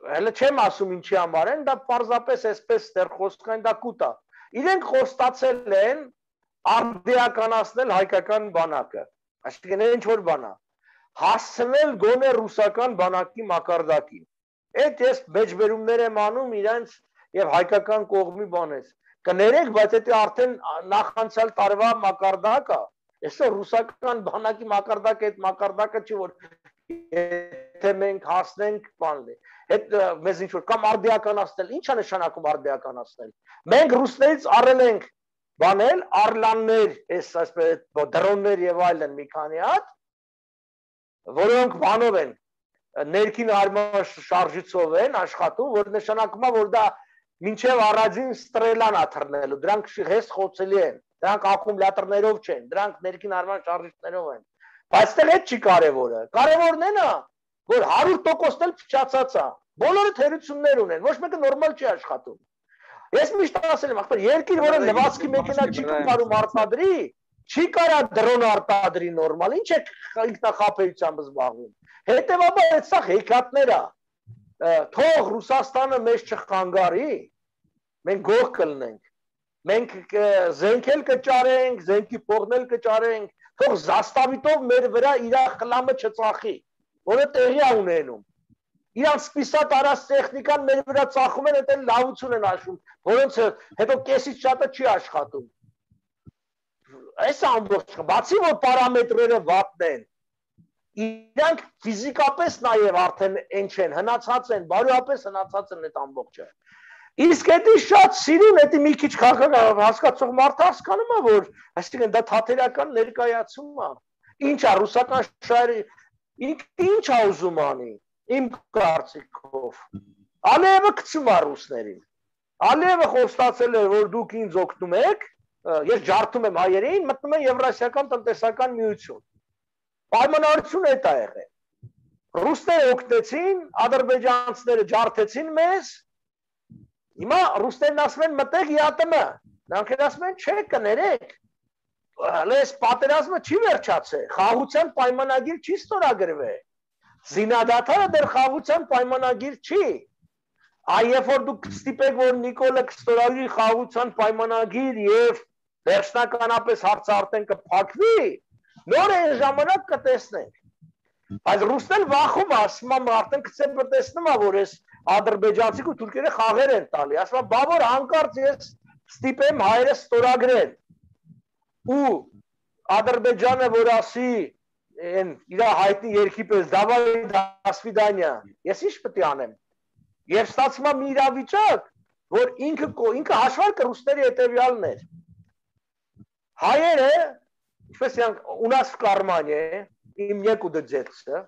Հələ չեմ ասում ինչի համար են, դա պարզապես այսպես ստեր խոսքային դա կուտա։ Իրենք խոստացել են արդիականացնել հայկական բանակը, այսինքն ինչ որ բանա, հասցնել գոնե ռուսական բանակի մակարդակին։ Այդ ես մեջբերումներ եմ անում իրենց եւ հայկական կողմի բանից։ Կներեք, բայց դա արդեն նախանցյալ տարվա մակարդակ է։ Այսօր ռուսական բանակի մակարդակը այդ մակարդակը չի որ եթե մենք հասնենք բանլի։ Այդ մեզ ինչ որ կամ արդիականացնել, ի՞նչ է նշանակում արդիականացնել։ Մենք ռուսներից առել ենք բանել, արլաններ, այսպես դրոններ եւ այլն մի քանի հատ, որոնք բանով են, ներքին արման շարժիցով են աշխատում, որ նշանակում է, որ դա մինչև առաջին ստրելան է թռնելու, դրանք հեստ խոցելի են, դրանք ակումուլյատորներով չեն, դրանք ներքին արման շարժիչներով են։ Բայց այդտեղ այդ չի կարևորը։ Կարևորն է նա, որ 100% էլ փչացած է։ Բոլորը թերություններ ունեն, ոչ մեկը նորմալ չի աշխատում։ Ես միշտ ասել եմ, ախպեր, երկիր, որը լվացքի մեքենա չի կարում արտադրի, չի կարա դրոն արտադրի նորմալ, ինչ է ինքնախապեյությամբ զբաղվում։ Հետևաբար այդ սա հեքիաթներ է։ Թող Ռուսաստանը մեզ չխանգարի, մենք գող կլնենք, մենք զենքել կճարենք, զենքի փողնել կճարենք, թող զաստավիտով մեր վրա իր խլամը չծախի, որը տեղի է ունենում։ Իրանց սպիսատ արած տեխնիկան մեր վրա ծախում են, այդ լավություն են աշխում, որոնց հետո կեսից շատը չի աշխատում։ Այս ամբողջ, բացի որ պարամետրերը վատն են, իրանք ֆիզիկապես նաև արդեն այն չեն, հնացած են, բարոյապես հնացած են այդ ամբողջը։ Իսկ դա շատ սիրուն, դա մի քիչ հասկացող մարդը հասկանում է, որ այսինքն դա թատերական ներկայացում է։ Ինչ է ռուսական շահերը, ինչ է ուզում անի, իմ կարծիքով։ Ալիևը գցում է ռուսներին։ Ալիևը խոստացել է, որ դուք ինձ օգնում եք, ես ջարդում եմ հայերին, մտնում եմ Եվրասիական տնտեսական միություն։ Պայմանավորությունը դա է եղել։ Ռուսները օգնեցին, ադրբեջանցիները ջարդեցին մեզ։ Հիմա ռուսներն ասում են մտեք ԵԱՏՄ, նրանք ասում են չէ կներեք, այս պատերազմը չի վերջացել, խաղաղության պայմանագիր չի ստորագրվել, զինադադարը դեռ խաղաղության պայմանագիր չի, այև որ դուք ստիպեք, որ Նիկոլը կստորագրի խաղաղության պայմանագիր եւ վերջնականապես հարցը արդեն կփակվի, նոր այն ժամանակ կտեսնենք, բայց ռուսներն վախում ասում են արդեն կցեն տեսնում է, որ այս ադրբեջանցիք ու թուրքերը խաղեր են տալի, ասում է, բա որ հանկարծ ես ստիպեմ հայերը ստորագրեն ու Ադրբեջանը որ ասի իր հայտնի երկի պես դավայ до свидания, ես ինչ պետք է անեմ։ Եվ ստացվում է մի իրավիճակ, որ ինքը հաշվարկը ռուսների հետևյալն էր։ Հայերը, ինչպես у нас в кармане, им некуда деться,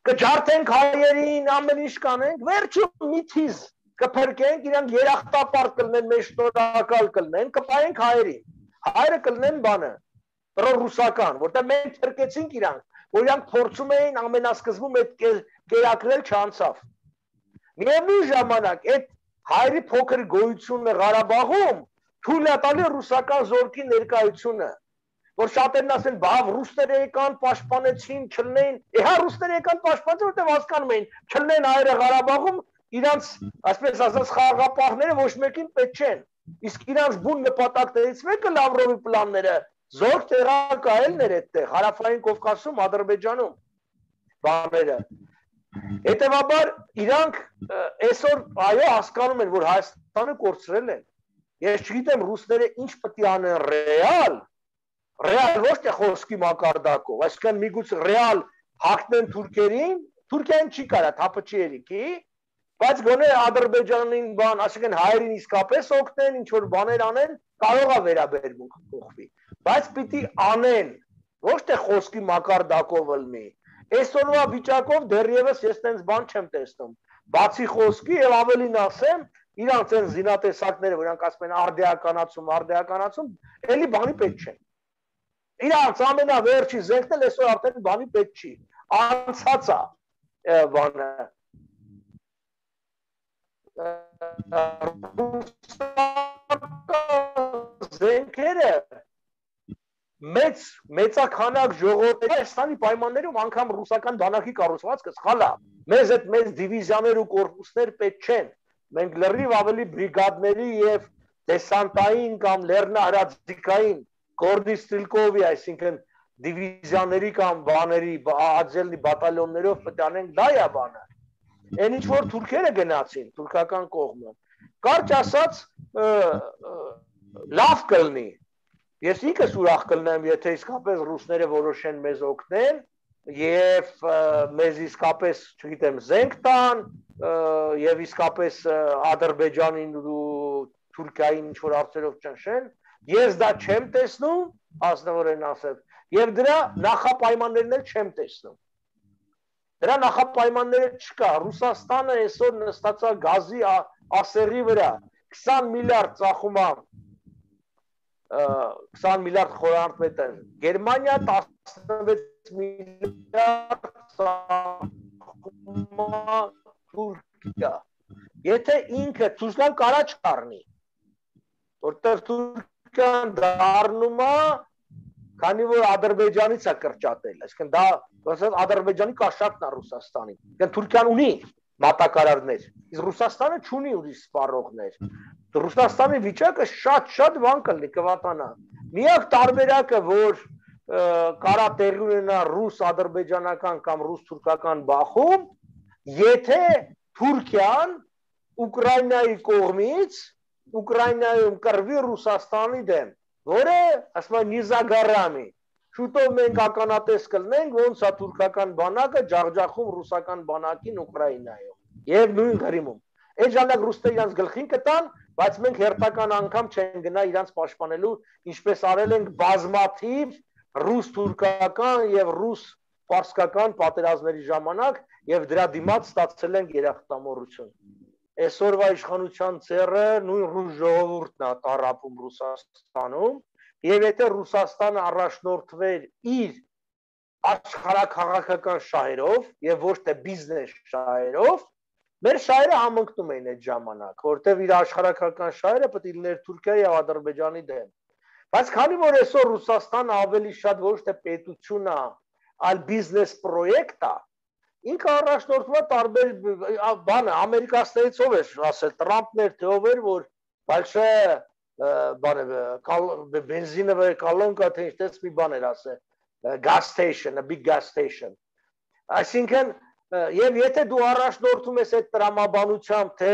կջարդենք հայերին, ամեն ինչ կանենք, վերջում միթիզ կփրկենք, իրանք երախտապար կլնեն, մեզ շնորհակալ կլնեն, կպայենք հայերին։ Հայերը կլնեն բանը, ռուսական, որտեղ մենք փրկեցինք իրանք, որ իրանք փորձում էին ամենասկզբում այդ կերակրել չանցավ։ Միևնույն ժամանակ այդ հայերի փոքր գոյությունը Ղարաբաղում թույլ է տալի ռուսական զորքի ներկայությունը, որ շատերն ասեն, բա ռուսները եկան, պաշտպանեցին, չլնեին, հա ռուսները եկան պաշտպանեցին, որտեղ հասկանում էին, չլնեն հայերը Ղարաբաղում, իրանց, այսպես ասած, խաղաղապահները ոչ մեկին պետք չեն։ Իսկ իրանց բուն նպատակներից մեկը Լավրովի պլանները զորք տեղակայելն էր այդտեղ, Հարավային Կովկասում, Ադրբեջանում բաները։ Հետևաբար իրանք այսօր այո հասկանում են, որ Հայաստանը կորցրել են։ Ես չգիտեմ ռուսները ինչ պետք է անեն ռեալ ոչ թե խոսքի մակարդակով, այսինքն միգուցե ռեալ հակնեն թուրքերին, Թուրքիան չի կարա թափը չի երիքի, բայց գոնե Ադրբեջանին բան, այսինքն հայերին իսկապես օգնեն, ինչ որ բաներ անեն, կարող է վերաբերմունք փոխվի, բայց պիտի անեն, ոչ թե խոսքի մակարդակով ըլմի։ Այսօրվա վիճակով դեռևս ես տենց բան չեմ տեսնում։ Բացի խոսքի եւ ավելին ասեմ, իրանց այն զինատեսակները, որոնք ասում են արդեականացում, էլի բանի պետք չէ։ Իրանց ամենավերջի զենքն էլ այսօր արդեն բանի պետք չի։ Անցած է բանը։ Զենքերը մեծականակ ժողովուրդների Հայաստանի պայմաններում անգամ ռուսական բանակի կառուցվածքը սխալ է։ Մեզ այդ մեծ դիվիզիաներ ու կորպուսներ պետք չեն։ Մենք լրիվ ավելի բրիգադների եւ դեսանտային կամ լեռնահրաձգային կորդիստրիլկովի, այսինքն դիվիզիաների կամ բաների աջելնի բատալյոններով պետք անենք, դա է բանը։ Այն ինչ որ թուրքերը գնացին, թուրքական կողմը, կարճ ասած լավ կլինի։ Ես ինքս ուրախ կլինեմ, եթե իսկապես ռուսները որոշեն մեզ օգնել եւ մեզ իսկապես, չգիտեմ, զենք տան եւ իսկապես Ադրբեջանին ու Թուրքիային ինչ որ հարցերով ճնշեն, ես դա չեմ տեսնում, ազնվորեն ասած, եւ դրա նախապայմաններն էլ չեմ տեսնում։ Դրա նախապայմանները չկա։ Ռուսաստանը այսօր նստածա գազի ասերի վրա 20 միլիարդ ծախում է 20 միլիարդ խորանարդ մետր, Գերմանիա 16 միլիարդ Թուրքիա։ Եթե ինքը Թուրքիան կարա չառնի, որտեղ Թուրքիան դառնում է, քանի որ Ադրբեջանից է կրճատել, այսինքն դա ոնց Ադրբեջանի կաշառքն է Ռուսաստանի։ Այսինքն Թուրքիան ունի մատակարարներ, իսկ Ռուսաստանը չունի ուրիշ սպառողներ։ Ռուսաստանի վիճակը շատ բան կլինի, կվատանա։ Միակ տարբերակը, որ կարա տեղի ունենա ռուս-ադրբեջանական կամ ռուս-թուրքական բախում, եթե Թուրքիան Ուկրաինայի կողմից Ուկրաինայում կռվի Ռուսաստանի դեմ, որը ասում է նիզագարամի։ Շուտով մենք ականատես կլինենք, ոնց է թուրքական բանակը ջախջախում ռուսական բանակին Ուկրաինայում եւ նույն Ղրիմում։ Այդ ժամանակ ռուսները իրանց գլխին կտան, բայց մենք հերթական անգամ չեն գնա իրանց պաշտպանելու, ինչպես արել ենք բազմաթիվ ռուս-թուրքական եւ ռուս-պարսկական պատերազմների ժամանակ եւ դրա դիմաց ստացել ենք երախտամոռություն։ Այսօրվա իշխանության ծերը նույն ռուս ժողովուրդն է տարապում Ռուսաստանում, եւ եթե Ռուսաստանը առաջնորդվեր իր աշխարհաքաղաքական շահերով եւ ոչ թե բիզնես շահերով, մեր շահերը համընկնում էին այդ ժամանակ, որտեղ իր աշխարհաքաղաքական շահերը պետք է լիներ Թուրքիայի եւ Ադրբեջանի դեմ։ Բայց քանի որ այսօր Ռուսաստանը ավելի շատ ոչ թե պետություն է, այլ բիզնես պրոյեկտ է, ինքը առաջնորդվում է տարբեր բանը, ամերիկացիներից ով է ասել, Տրամփն էր, թե ով էր, որ բալշե բանը բենզինովая колонка, թե ինչպես մի բան էր ասել, gas station, a big gas station։ Այսինքն եւ եթե դու առաջնորդում ես այդ տրամաբանությամբ, թե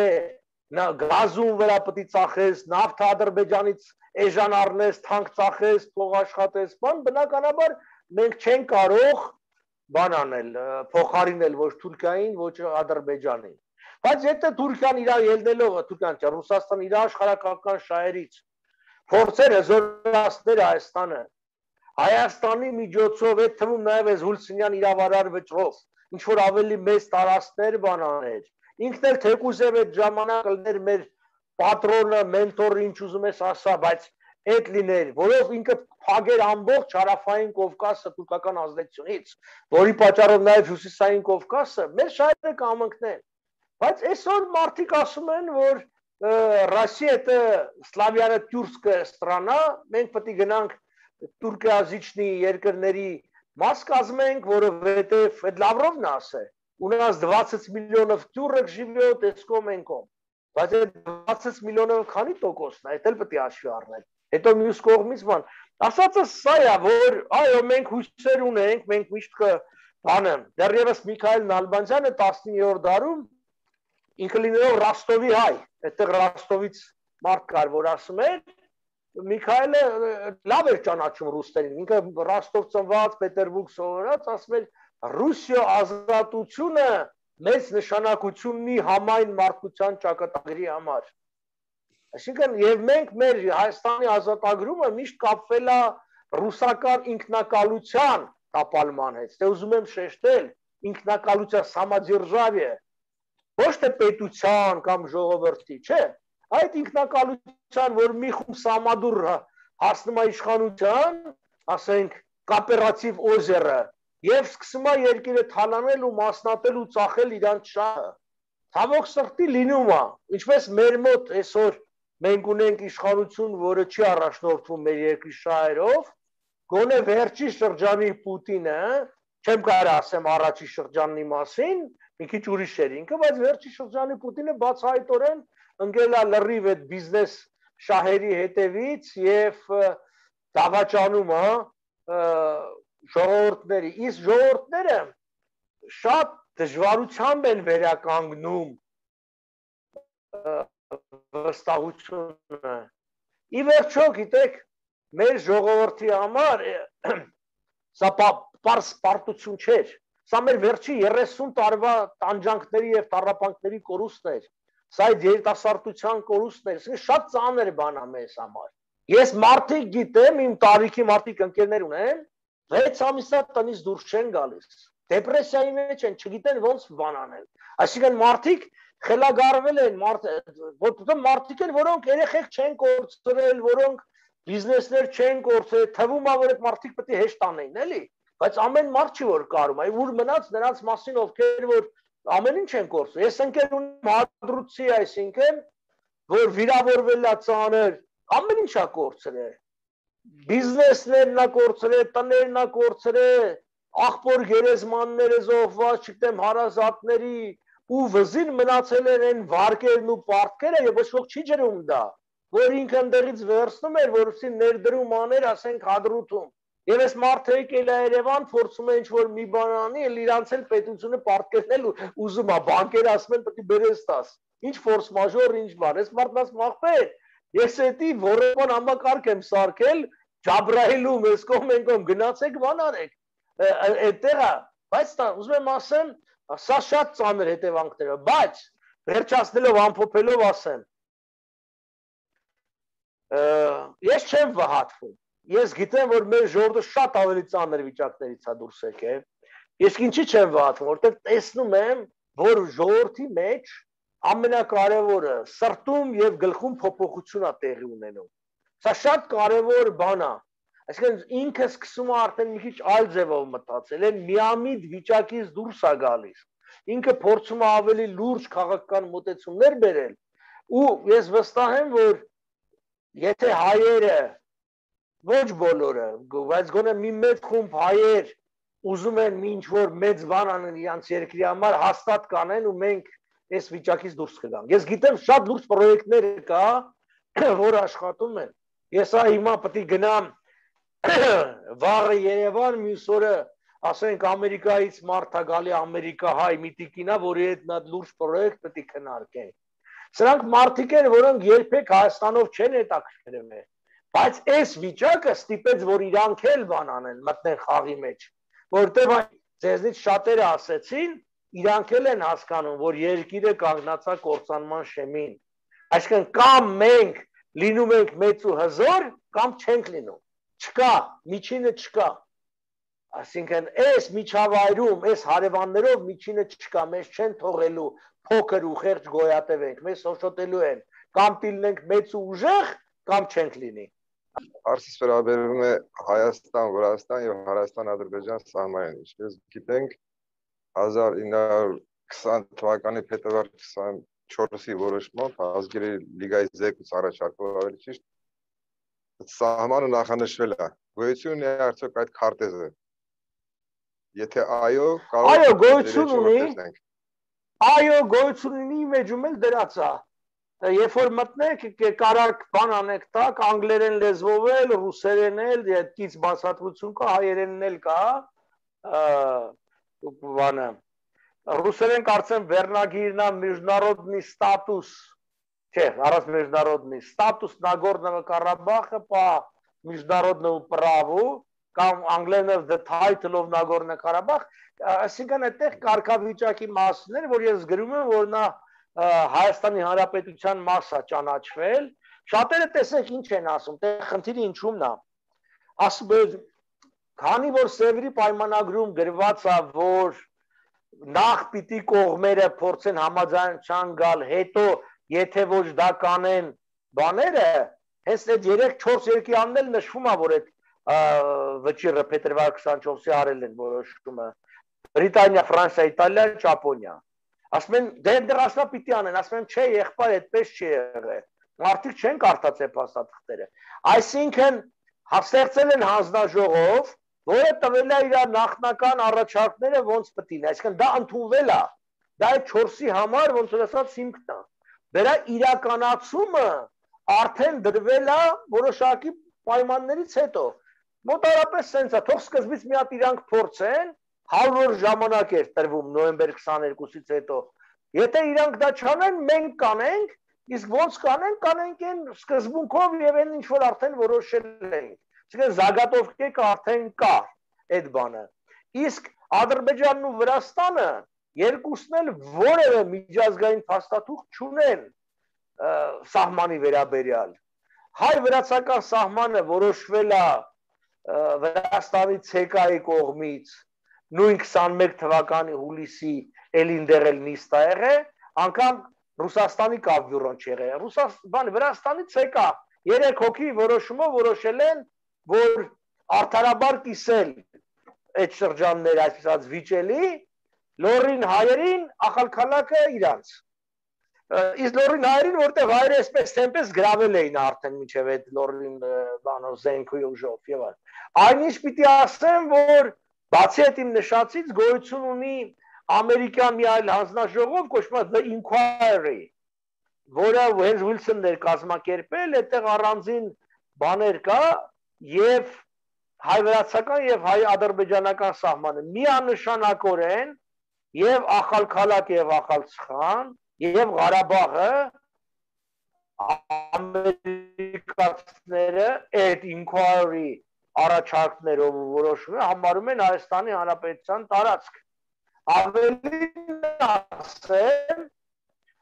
գազում վրա պետք է ծախես, նավթը Ադրբեջանից էժան առնես, թանկ ծախես, փող աշխատես, բան, բնականաբար մենք չենք կարող բան անել, փոխարինել ոչ Թուրքիային, ոչ Ադրբեջանին։ Բայց եթե Թուրքիան իր ելնելով, Թուրքիան չէ, Ռուսաստանը իր աշխարհակական շահերից փորձեր հզորացնել Հայաստանի միջոցով, այդ թվում նաև այս Հուլսինյան իրավարար վճռով, ինչ որ ավելի մեծ տարածքներ բանաներ։ Ինքն էլ թեկուզ է այդ ժամանակ լիներ մեր պատրոնը, մենտորը, ինչ ուզում ես ասա, բայց այդ լիներ, որով ինքը փագեր ամբողջ հարավային Կովկասը թուրքական ազդեցությունից, որի պատճառով նաև հյուսիսային Կովկասը մեր շահերը կամընկնեն։ Բայց այսօր մարդիկ ասում են, որ Ռոսիա это славяно-тюркская страна, մենք պետք է գնանք Туркоязычный երկրների մաս կազմենք, որովհետև այդ Լավրովն ասել, у нас 20 миллионов тюрок живет Էսկոմենկոմ, բայց այդ 20 միլիոնով քանի տոկոսն է, դա էլ պետք է հաշվի առնել։ Հետո մյուս կողմից բան, ասածը սա է, որ այո, մենք հույսեր ունենք, մենք միշտ բանը, դեռևս Միքայել Նալբանդյանը 19-րդ դարում ինքը լինելով Ռոստովի հայ, այդտեղ Ռոստովից մարդ կար, որ ասում էր, Միքայելը լավ էր ճանաչում ռուսներին, ինքը Ռոստով ծնված, Պետերբուրգ սովորած, ասում էր Ռուսիա ազատությունը մեծ նշանակություն ունի համայն մարդկության ճակատագրի համար։ Այսինքն եւ մենք մեր Հայաստանի ազատագրումը միշտ կապվել է ռուսական ինքնակալության տապալման հետ։ Դե ուզում եմ շեշտել, ինքնակալության համաձերժավիը ոչ թե պետության կամ ժողովրդի, չէ, այդ ինքնակալության, որ մի խումբ սամադուր հասնում է իշխանության, ասենք կոոպերատիվ օզերը, եւ սկսում է երկիրը թալանել ու մասնատել ու ծախել իրանց շահը։ Ցավոք սրտի լինում է, ինչպես մեր մոտ այսօր մենք ունենք իշխանություն, որը չի առաջնորդվում մեր երկրի շահերով, գոնե վերջի շրջանի Պուտինը, չեմ կարող ասեմ առաջի շրջանի մասին, մի քիչ ուրիշ էր ինքը, բայց վերջի շրջանի Պուտինը բացահայտորեն ընկել է լրիվ այդ բիզնես շահերի հետևից եւ դավաճանում է ժողովուրդների, իսկ ժողովուրդները շատ դժվարությամբ են վերականգնում վստահությունը։ Ի վերջո, գիտեք, մեր ժողովրդի համար սա պարզ պարտություն չէր։ Սա մեր վերջի 30 տարվա տանջանքների եւ տառապանքների կորուստն էր։ Սա այդ երիտասարդության կորուստն էր, ասենք շատ ծանր բան է մեզ համար։ Ես մարդիկ գիտեմ, իմ տարիքի մարդիկ ընկերներ ունեմ, 6 ամիսա տնից դուրս չեն գալիս։ Դեպրեսիայի մեջ են, չգիտեն ոնց բան անել։ Այսինքն մարդիկ խելագարվել են, մարդիկ են, որոնք երեխեք չեն կորցրել, որոնք բիզնեսներ չեն կորցրել, թվում է, որ այդ մարդիկ պետք է հեշտ անեն, էլի։ Բայց ամեն մարդ չի որ կարում, այ ուր մնաց նրանց մասին ովքեր որ ամեն ինչ են կորցրել։ Ես ընկեր ունեմ հադրուցի, այսինքն, որ վիրավորվել է ծանր, ամեն ինչ է կորցրել։ Բիզնեսներն է կորցրել, տներն է կորցրել, աղբոր գերեզմանները զոհված, չգիտեմ, հարազատների ու վզին մնացել են այն վարկերն ու պարտքերը եւ ոչ ոք չի ջրում դա, որ ինքը ընդեղից վերցնում էր, որովհետեւ ներդրում աներ, ասենք հադրութում։ Եվ այս մարդը եկել է Երևան, փորձում է ինչ-որ մի բան անի, էլ իրանց էլ պետությունը պարտքերնել ուզում է, բանկերը ասում են պետք է բերես տաս։ Ինչ ֆորս մաժոր, ինչ բան։ Այս մարդն ասում ախպեր, ես էդի որոն համակարգ եմ սարքել, Ջաբրայիլում, ես կողմ գնացեք բան արեք։ Այդտեղը, բայց ուզում եմ ասեմ, սա շատ ծանր հետևանքներ է, բայց վերջացնելով ամփոփելով ասեմ, ես չեմ վհատվում։ Ես գիտեմ, որ մեր ժողովուրդը շատ ավելի ծանր վիճակներից է դուրս եկել։ Ես ինչի չեմ վհատվում, որտեղ տեսնում եմ, որ ժողովրդի մեջ ամենակարևորը սրտում եւ գլխում փոփոխություն է տեղի ունենում։ Սա շատ կարևոր բան է։ Այսինքն ինքը սկսում է արդեն մի քիչ այլ ձևով մտածել, այն միամիտ վիճակից դուրս է գալիս։ Ինքը փորձում է ավելի լուրջ քաղաքական մոտեցումներ բերել, ու ես վստահ եմ, որ եթե հայերը ոչ բոլորը, բայց գոնե մի մեծ խումբ հայեր ուզում են ինչ-որ մեծ բան անեն իրենց երկրի համար, հաստատ կանեն ու մենք այս վիճակից դուրս կգանք։ Ես գիտեմ շատ լուրջ պրոյեկտներ կա, որ աշխատում են։ Ես հիմա պետք է գնամ վաղը Երևան, մյուս օրը ասենք Ամերիկայից մարդ է գալի ամերիկահայ միտիկինա, որի հետ նա լուրջ պրոյեկտ պետք է քննարկենք։ Սրանք մարդիկ են, որոնք երբեք Հայաստանով չեն հետաքրքրվել։ Բայց այս վիճակը ստիպեց, որ իրանք էլ բան անեն, մտնեն խաղի մեջ, որտեղ ձեզնից շատերը ասեցին, իրանք էլ են հասկանում, որ երկիրը կանգնած է կործանման շեմին։ Այսինքն կամ մենք լինում ենք մեծ ու հզոր, կամ չենք լինում։ Չկա, միջինը չկա։ Այսինքն այս միջավայրում, այս հարևաններով միջինը չկա, մեզ չեն թողելու փոքր ու խեղճ գոյատևենք, մեզ հոշոտելու են, կամ տիլնենք մեծ ու ուժեղ, կամ չենք լինի։ Հարցից վերաբերում է Հայաստան, Վրաստան եւ Հայաստան-Ադրբեջան սահմանին։ Ինչպես գիտենք, 1920 թվականի փետրվար 24-ի որոշմամբ ազգերի լիգայի զեկույց առաջարկով ավելի ճիշտ սահմանը նախանշվել է։ Գոյություն ունի արդյոք այդ քարտեզը։ Եթե այո, այո, գոյություն ունի։ Այո, գոյություն ունի, մեջում էլ դրած է։ Երբ որ մտնեք, կարակ բան անեք տակ, անգլերեն լեզվով էլ, ռուսերեն էլ, դից բացատրություն կա, հայերենն էլ կա, բանը։ Ռուսերեն կարծեմ վերնագիրն է международный статус, չէ, առանց международный статус Նագորնո Ղարաբաղը по международному праву, կամ անգլերենով the title of Nagorno Karabakh, այսինքն այդտեղ կարգավիճակի մասն էր, որ ես գրում եմ, որ նա Հայաստանի Հանրապետության մաս է ճանաչվել, շատերը տեսեք ինչ են ասում, տեղ խնդիրը ինչումն է, ասում են Քանի որ Սևրի պայմանագրում գրված է, որ նախ պիտի կողմերը փորձեն համաձայնության գալ, հետո եթե ոչ դա կանեն բաները, հենց այդ 3-4 երկրներն էլ նշվում է, որ այդ վճիռը փետրվար 24-ի արել են որոշումը։ Բրիտանիա, Ֆրանսիա, Իտալիա, Ճապոնիա։ Ասում են դեռ ասա պիտի անեն, ասում են չէ, եղբայր այդպես չի եղել։ Մարդիկ չեն կարդացել փաստաթղթերը։ Այսինքն ստեղծել են հանձնաժողով, որը տվել է իր նախնական առաջարկները ոնց պետք է, այսինքն դա ընդունվել է։ Դա այդ 4-ի համար ոնց որ ասած հիմքն է։ Դրա իրականացումը արդեն դրվել է որոշակի պայմաններից հետո։ Մոտարապես sense է, թող սկզբից մի հատ իրանք փորձեն, 100 ժամանակ էր տրվում նոյեմբեր 22-ից հետո։ Եթե իրանք դա չանեն, մենք կանենք, իսկ ոնց կանենք այն սկզբունքով եւ այն ինչ որ արդեն որոշել ենք։ Այսինքն զագատովկեքը արդեն կա այդ բանը։ Իսկ Ադրբեջանն ու Վրաստանը երկուսն էլ որևէ միջազգային փաստաթուղթ չունեն սահմանի վերաբերյալ։ Հայ-վրացական սահմանը որոշվել է Վրաստանի ՑԿ-ի կողմից նույն 21 թվականի հուլիսի էլին դեղել նիստ է եղել, անգամ Ռուսաստանի կավբյուրոն չեղել։ Վրաստանի ՑԿ 3 հոգի որոշումով որոշել են, որ արդարաբար կիսել այդ շրջանները, այսպես ասած վիճելի, լոռին հայերին, ախալքալակը իրանց։ Իսկ լոռին հայերին, որտեղ հայերը այսպես թեմպես գրավել էին արդեն մինչև այդ լոռին բանով զենքի ուժով եւ այլն։ Այնինչ պիտի ասեմ, որ բացի այդ իմ նշածից գոյություն ունի ամերիկյան մի այլ հանձնաժողով, կոչված The Inquiry, որը հենց Ուիլսոնն էր կազմակերպել, այդտեղ առանձին բաներ կա եւ հայ-վրացական եւ հայ-ադրբեջանական սահմանը միանշանակորեն եւ Ախալքալակ եւ Ախալցխան եւ Ղարաբաղը ամերիկացիները այդ inquiry առաջարկներով որոշում համարում են Հայաստանի Հանրապետության տարածք։ Ավելին ասեմ,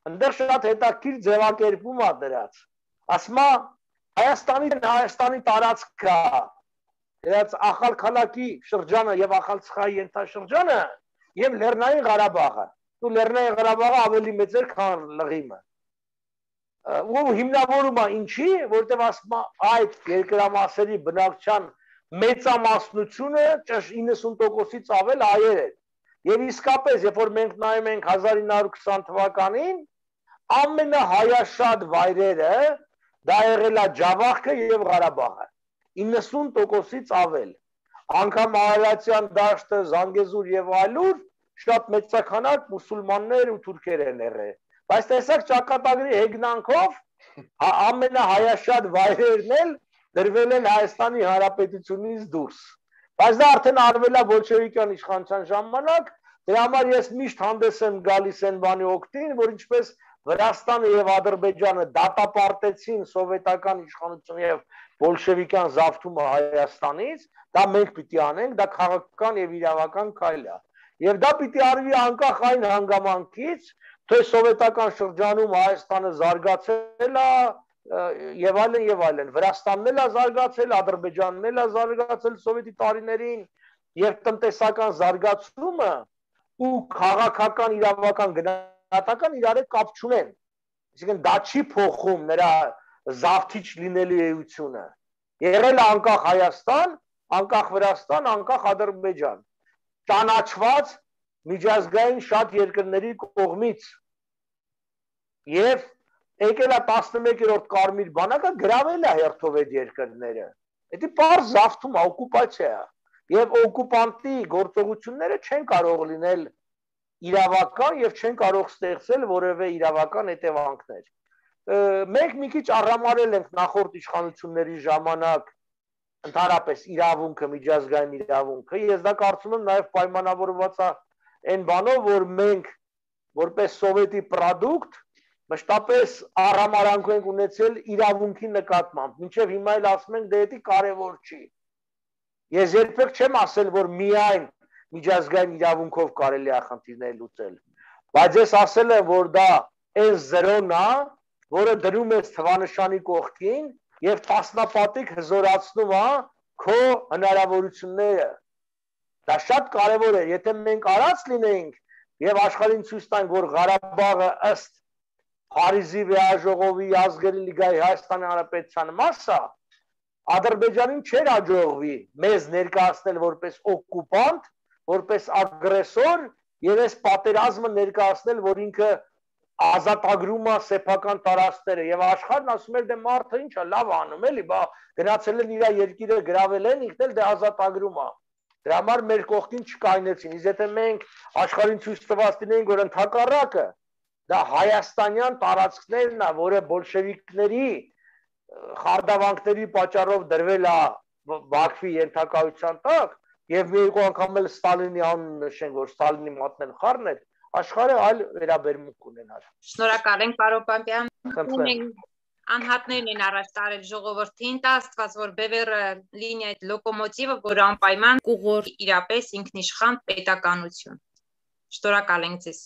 այնտեղ շատ հետաքրքիր ձևակերպում է դրած։ Ասում է Հայաստանի տարածքը, դրանց Ախալքալակի շրջանը եւ Ախալցխայի ենթաշրջանը եւ Լեռնային Ղարաբաղը։ Ու Լեռնային Ղարաբաղը ավելի մեծ էր, քան Լղիմը։ Ու հիմնավորում է ինչի, որտեղ ասում է այդ երկրամասերի բնակչության մեծամասնությունը 90%-ից ավել հայեր են։ Եվ իսկապես, երբ որ մենք նայում ենք 1920 թվականին, ամենահայաշատ վայրերը դա եղել է Ջավախքը եւ Ղարաբաղը, 90%-ից ավել։ Անկամ Արարատյան դաշտը, Զանգեզուր եւ այլուր շատ մեծականակ մուսուլմաններ ու թուրքեր են եղել։ Բայց տեսակ ճակատագրի հեգնանքով ամենահայաշատ վայրերն էլ դրվել են Հայաստանի Հանրապետությունից դուրս։ Բայց դա արդեն արվել է բոլշևիկյան իշխանության ժամանակ, դրա համար ես միշտ հանդես եմ գալիս այն բանի օգտին, որ ինչպես Վրաստանը եւ Ադրբեջանը դատապարտեցին սովետական իշխանությունը եւ բոլշևիկյան զավթումը Հայաստանից, դա մենք պիտի անենք, դա քաղաքական եւ իրավական քայլ է։ Եվ դա պիտի արվի անկախ այն հանգամանքից, թե սովետական շրջանում Հայաստանը զարգացել է եւ այլն, Վրաստանն էլ է զարգացել, Ադրբեջանն էլ է զարգացել սովետի տարիներին, եւ տնտեսական զարգացումը ու քաղաքական իրավական գնահատական իրար հետ կապ չունեն։ Այսինքն դա չի փոխում նրա զավթիչ լինելու էությունը։ Եղել է անկախ Հայաստան, անկախ Վրաստան, անկախ Ադրբեջան, ճանաչված միջազգային շատ երկրների կողմից եւ եկել է 11-րդ կարմիր բանակը գրավել է հերթով այդ երկրները։ Դա պարզ զավթում է, օկուպացիա է։ Եվ օկուպանտի գործողությունները չեն կարող լինել իրավական եւ չեն կարող ստեղծել որևէ իրավական հետևանքներ։ Մենք մի քիչ առամարել ենք նախորդ իշխանությունների ժամանակ ընդհանրապես իրավունքը, միջազգային իրավունքը։ Ես դա կարծում եմ նաեւ պայմանավորված է այն բանով, որ մենք որպես սովետի պրոդուկտ մշտապես առամարանք ենք ունեցել իրավունքի նկատմամբ։ Մինչև հիմա էլ ասում ենք դա կարևոր չի։ Ես երբեք չեմ ասել, որ միայն միջազգային իրավունքով կարելի է խնդիրներ լուծել, բայց ես ասել եմ, որ դա այն զրոն է, որը դնում ես թվանշանի կողքին եւ տասնապատիկ հզորացնում է քո հնարավորությունները։ Դա շատ կարևոր է, եթե մենք արած լինեինք եւ աշխարհին ցույց տանք, որ Ղարաբաղը ըստ Փարիզի վեաժողովի ազգերի լիգայի Հայաստանի Հանրապետության մասը, Ադրբեջանին չէր հաջողվի մեզ ներկայացնել որպես օկուպանտ, որպես ագրեսոր եւ այս պատերազմը ներկայացնել, որ ինքը ազատագրում է սեփական տարածքները եւ աշխարհն ասում էր դե մարդը ինչա լավ անում էլի, բա գնացել են իր երկիրը գրավել են, ինքն էլ դե ազատագրում է։ Դրա համար մեր կողքին չկայնեցին։ Իսկ եթե մենք աշխարհին ցույց տված լինեինք, որ ընդհակառակը դա հայաստանյան տարածքներն է, որը բոլշևիկների խարդավանքների պատճառով դրվել է Բաքվի ենթակայության տակ, եւ մի երկու անգամ էլ Ստալինի անունը նշենք, որ Ստալինի մատն էլ խառն էր, աշխարհը այլ վերաբերմունք ունենար։ Շնորհակալ ենք, պարոն Պապյան։ Անհատներն են առաջ տարել ժողովրդին, տա Աստված, որ Բևերը լինի այդ լոկոմոտիվը, որ անպայման կուղղորի իրապես ինքնիշխան պետականություն։ Շնորհակալ ենք ձեզ։